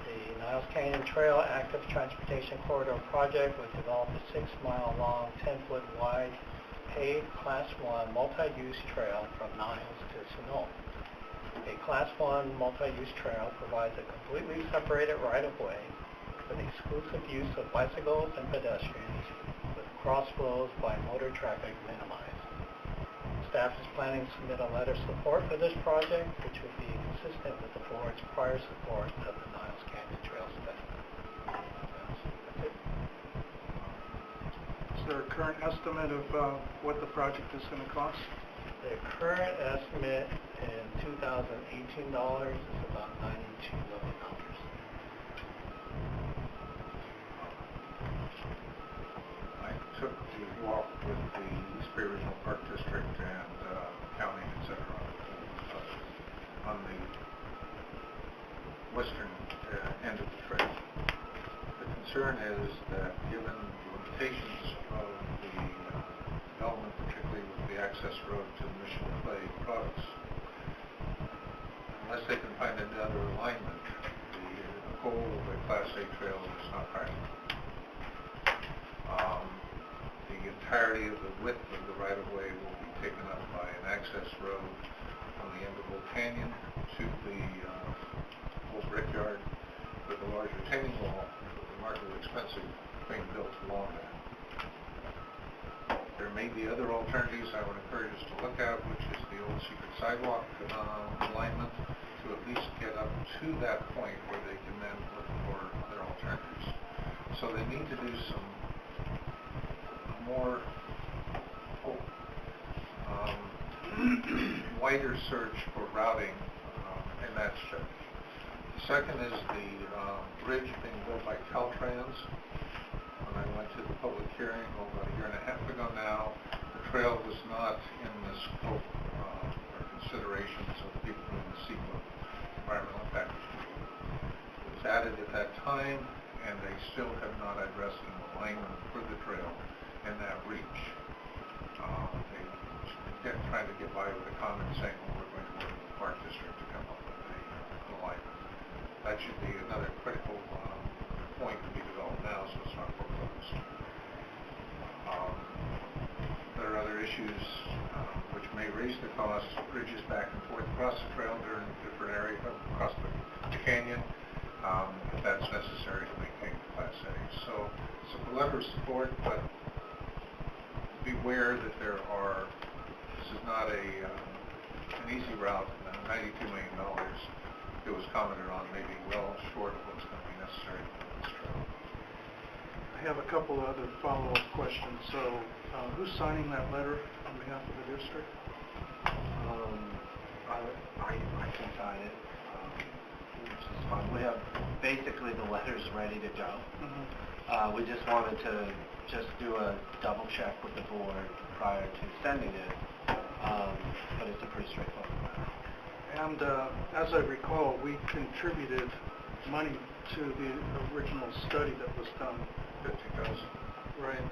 The Niles Canyon Trail Active Transportation Corridor project would develop a 6-mile-long, 10-foot wide, paved Class 1 multi-use trail from Niles to Sonoma. A Class 1 multi-use trail provides a completely separated right-of-way with exclusive use of bicycles and pedestrians, with crossflows by motor traffic minimized. Staff is planning to submit a letter of support for this project, which would be consistent with the board's prior support of the Niles Canyon Trail study. That's it. Is there a current estimate of what the project is going to cost? The current estimate in 2018 dollars is about $92 million. I took the walk with the East Bay Regional Park District and county, etc. On the western end of the trail. The concern is that given the limitations of the development, particularly with the access road to the Mission Clay products, unless they can find another alignment, the whole of the Class A trail is not practical. The entirety of the width of the right-of-way will be taken up by an access road from the end of Old Canyon to the old brickyard with a large retaining wall, remarkably expensive, being built along that. There may be other alternatives I would encourage us to look at, which is the old secret sidewalk alignment, to at least get up to that point where they can then look for other alternatives. So they need to do some more wider search for routing in that stretch. The second is the bridge being built by Caltrans. When I went to the public hearing about a year and a half ago now, the trail was not in the scope or considerations of the people doing the CEQA environmental impact review. It was added at that time, and they still have not addressed an alignment for the trail in that reach. They trying to get by with a comment saying, well, we're going to work with the Park District to come up with an alignment. That should be another critical point to be developed now, so it's not foreclosed. There are other issues which may raise the cost of bridges back and forth across the trail during different areas, across the canyon, if that's necessary to maintain the Class A. So it's a letter of support, but beware that this is not an easy route. $92 million it was commented on maybe well short of what's going to be necessary for this trail. I have a couple of other follow-up questions. So, who's signing that letter on behalf of the district? I can sign it, which is fine. We have basically the letters ready to go. We just wanted to do a double check with the board prior to sending it, but it's a pretty straightforward matter. And as I recall, we contributed money to the original study that was done. 50,000. Right.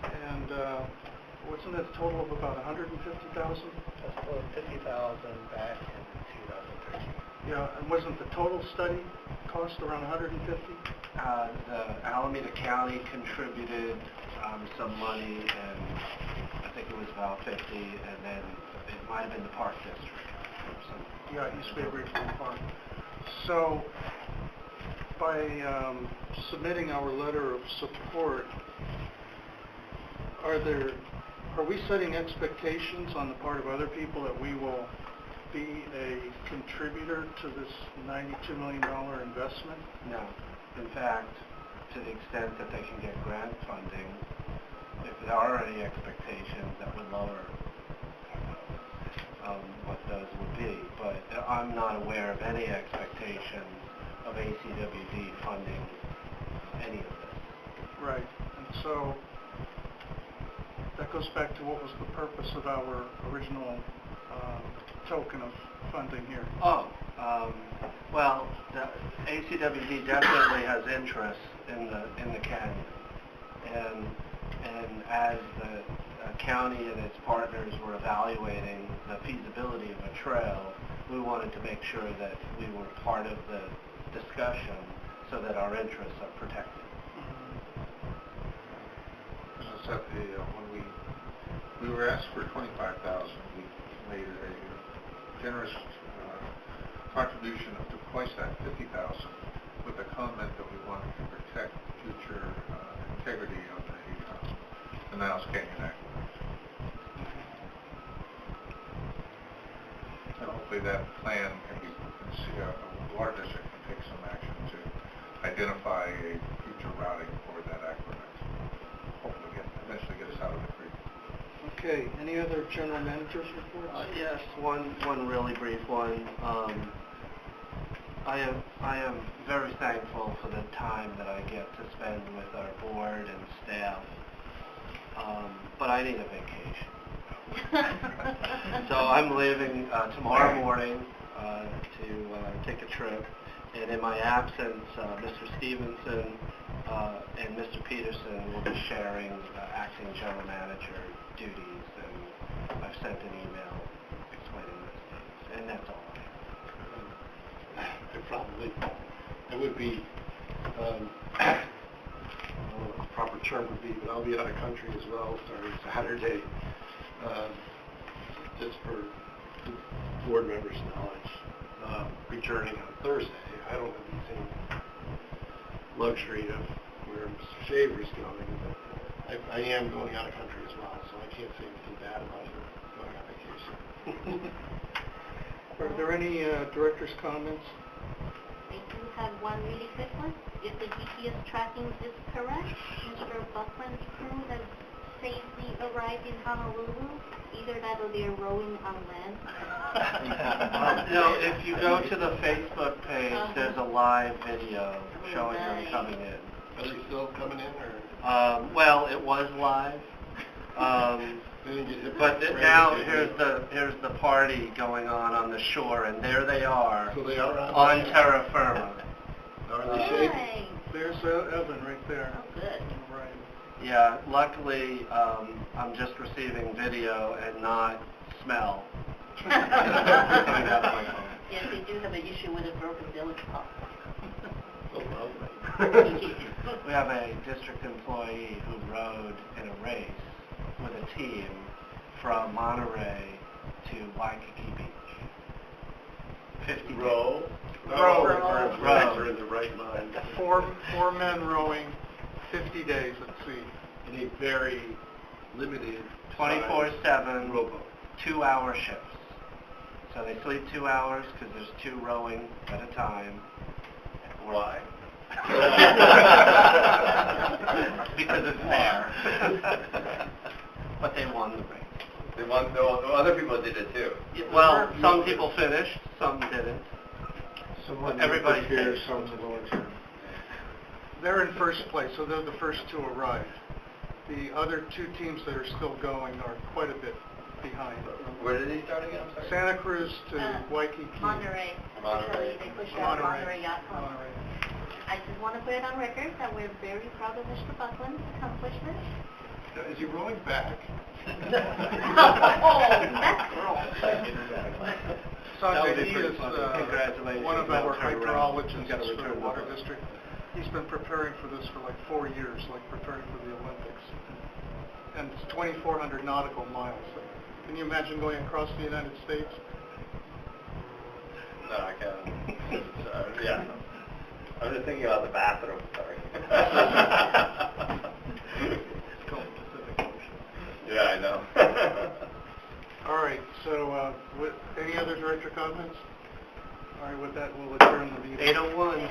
And wasn't it a total of about 150,000? Just for 50,000 back in 2013. Yeah, and wasn't the total study cost around 150? The Alameda County contributed some money, and I think it was about 50, and then it might have been the Park District. Yeah, East Bay Regional Park. So, by submitting our letter of support, are we setting expectations on the part of other people that we will be a contributor to this $92 million investment? No. In fact, to the extent that they can get grant funding, if there are any expectations, that would lower what those would be. But I'm not aware of any expectations of ACWD funding any of this. Right. And so that goes back to what was the purpose of our original token of funding here. Well, the ACWD definitely has interest in the canyon, and as the county and its partners were evaluating the feasibility of a trail, we wanted to make sure that we were part of the discussion so that our interests are protected. And I said when we were asked for 25,000, we made a generous contribution to twice that, 50,000, with the comment that we wanted to protect future integrity of the Niles Canyon aqueduct. And hopefully that plan can be, our district can take some action to identify a future routing for that aqueduct. Hopefully eventually get us out of the creek. Okay, any other general managers reports? Yes, one really brief one. I am very thankful for the time that I get to spend with our board and staff, but I need a vacation. So I'm leaving tomorrow morning to take a trip, and in my absence, Mr. Stevenson and Mr. Peterson will be sharing acting general manager duties, and I've sent an email explaining those things, and that's all I have. It would be, I don't know what the proper term would be, but I'll be out of country as well starting Saturday, just for the board members' knowledge. Returning on Thursday, I don't have the same luxury of where Mr. Shaver's going, but I am going out of country as well, so I can't say anything bad about her going on vacation. Are there any director's comments? I do have one really quick one. If the GPS tracking is correct, Mr. Buckland's crew has safely arrived in Honolulu. Either that or they're rowing on land. No, if you go to the Facebook page, there's a live video showing them coming in. Are they still coming in, or? Well, it was live. But now here's the party going on the shore, and there they are, So they are on terra firma. Are they shady? There's Evan right there. Oh, good. Right. Yeah, luckily I'm just receiving video and not smell coming out of my phone. Yes, they do have an issue with a broken billet pump. We have a district employee who rode in a race with a team from Monterey to Waikiki Beach. 50 Row? Row. Are in the right mind. Four men rowing 50 days at sea. In a very limited 24/7 rowboat. 2-hour shifts. So they sleep 2 hours because there's 2 rowing at a time. Why? Because it's fair. But they won the race. They won, no, other people did it too. Well, some people finished, some didn't. Some Everybody here, finished. some volunteer. They're in first place, so they're the first to arrive. The other two teams that are still going are quite a bit behind. Where did he start again? I'm sorry. Santa Cruz to Waikiki. Monterey. Monterey. They pushed out Monterey Yacht Club. I just want to put it on record that we're very proud of Mr. Buckland's accomplishments. Is he rolling back? Oh, that's wrong. Sanjay, he is one of our hydrologists for the Water District. He's been preparing for this for like 4 years, like preparing for the Olympics. And it's 2,400 nautical miles. Can you imagine going across the United States? No, I can't. Yeah. I'm just thinking about the bathroom, sorry. It's called the Pacific Ocean. Yeah, I know. All right, so any other director comments? All right, with that, we'll adjourn the meeting. 8:01.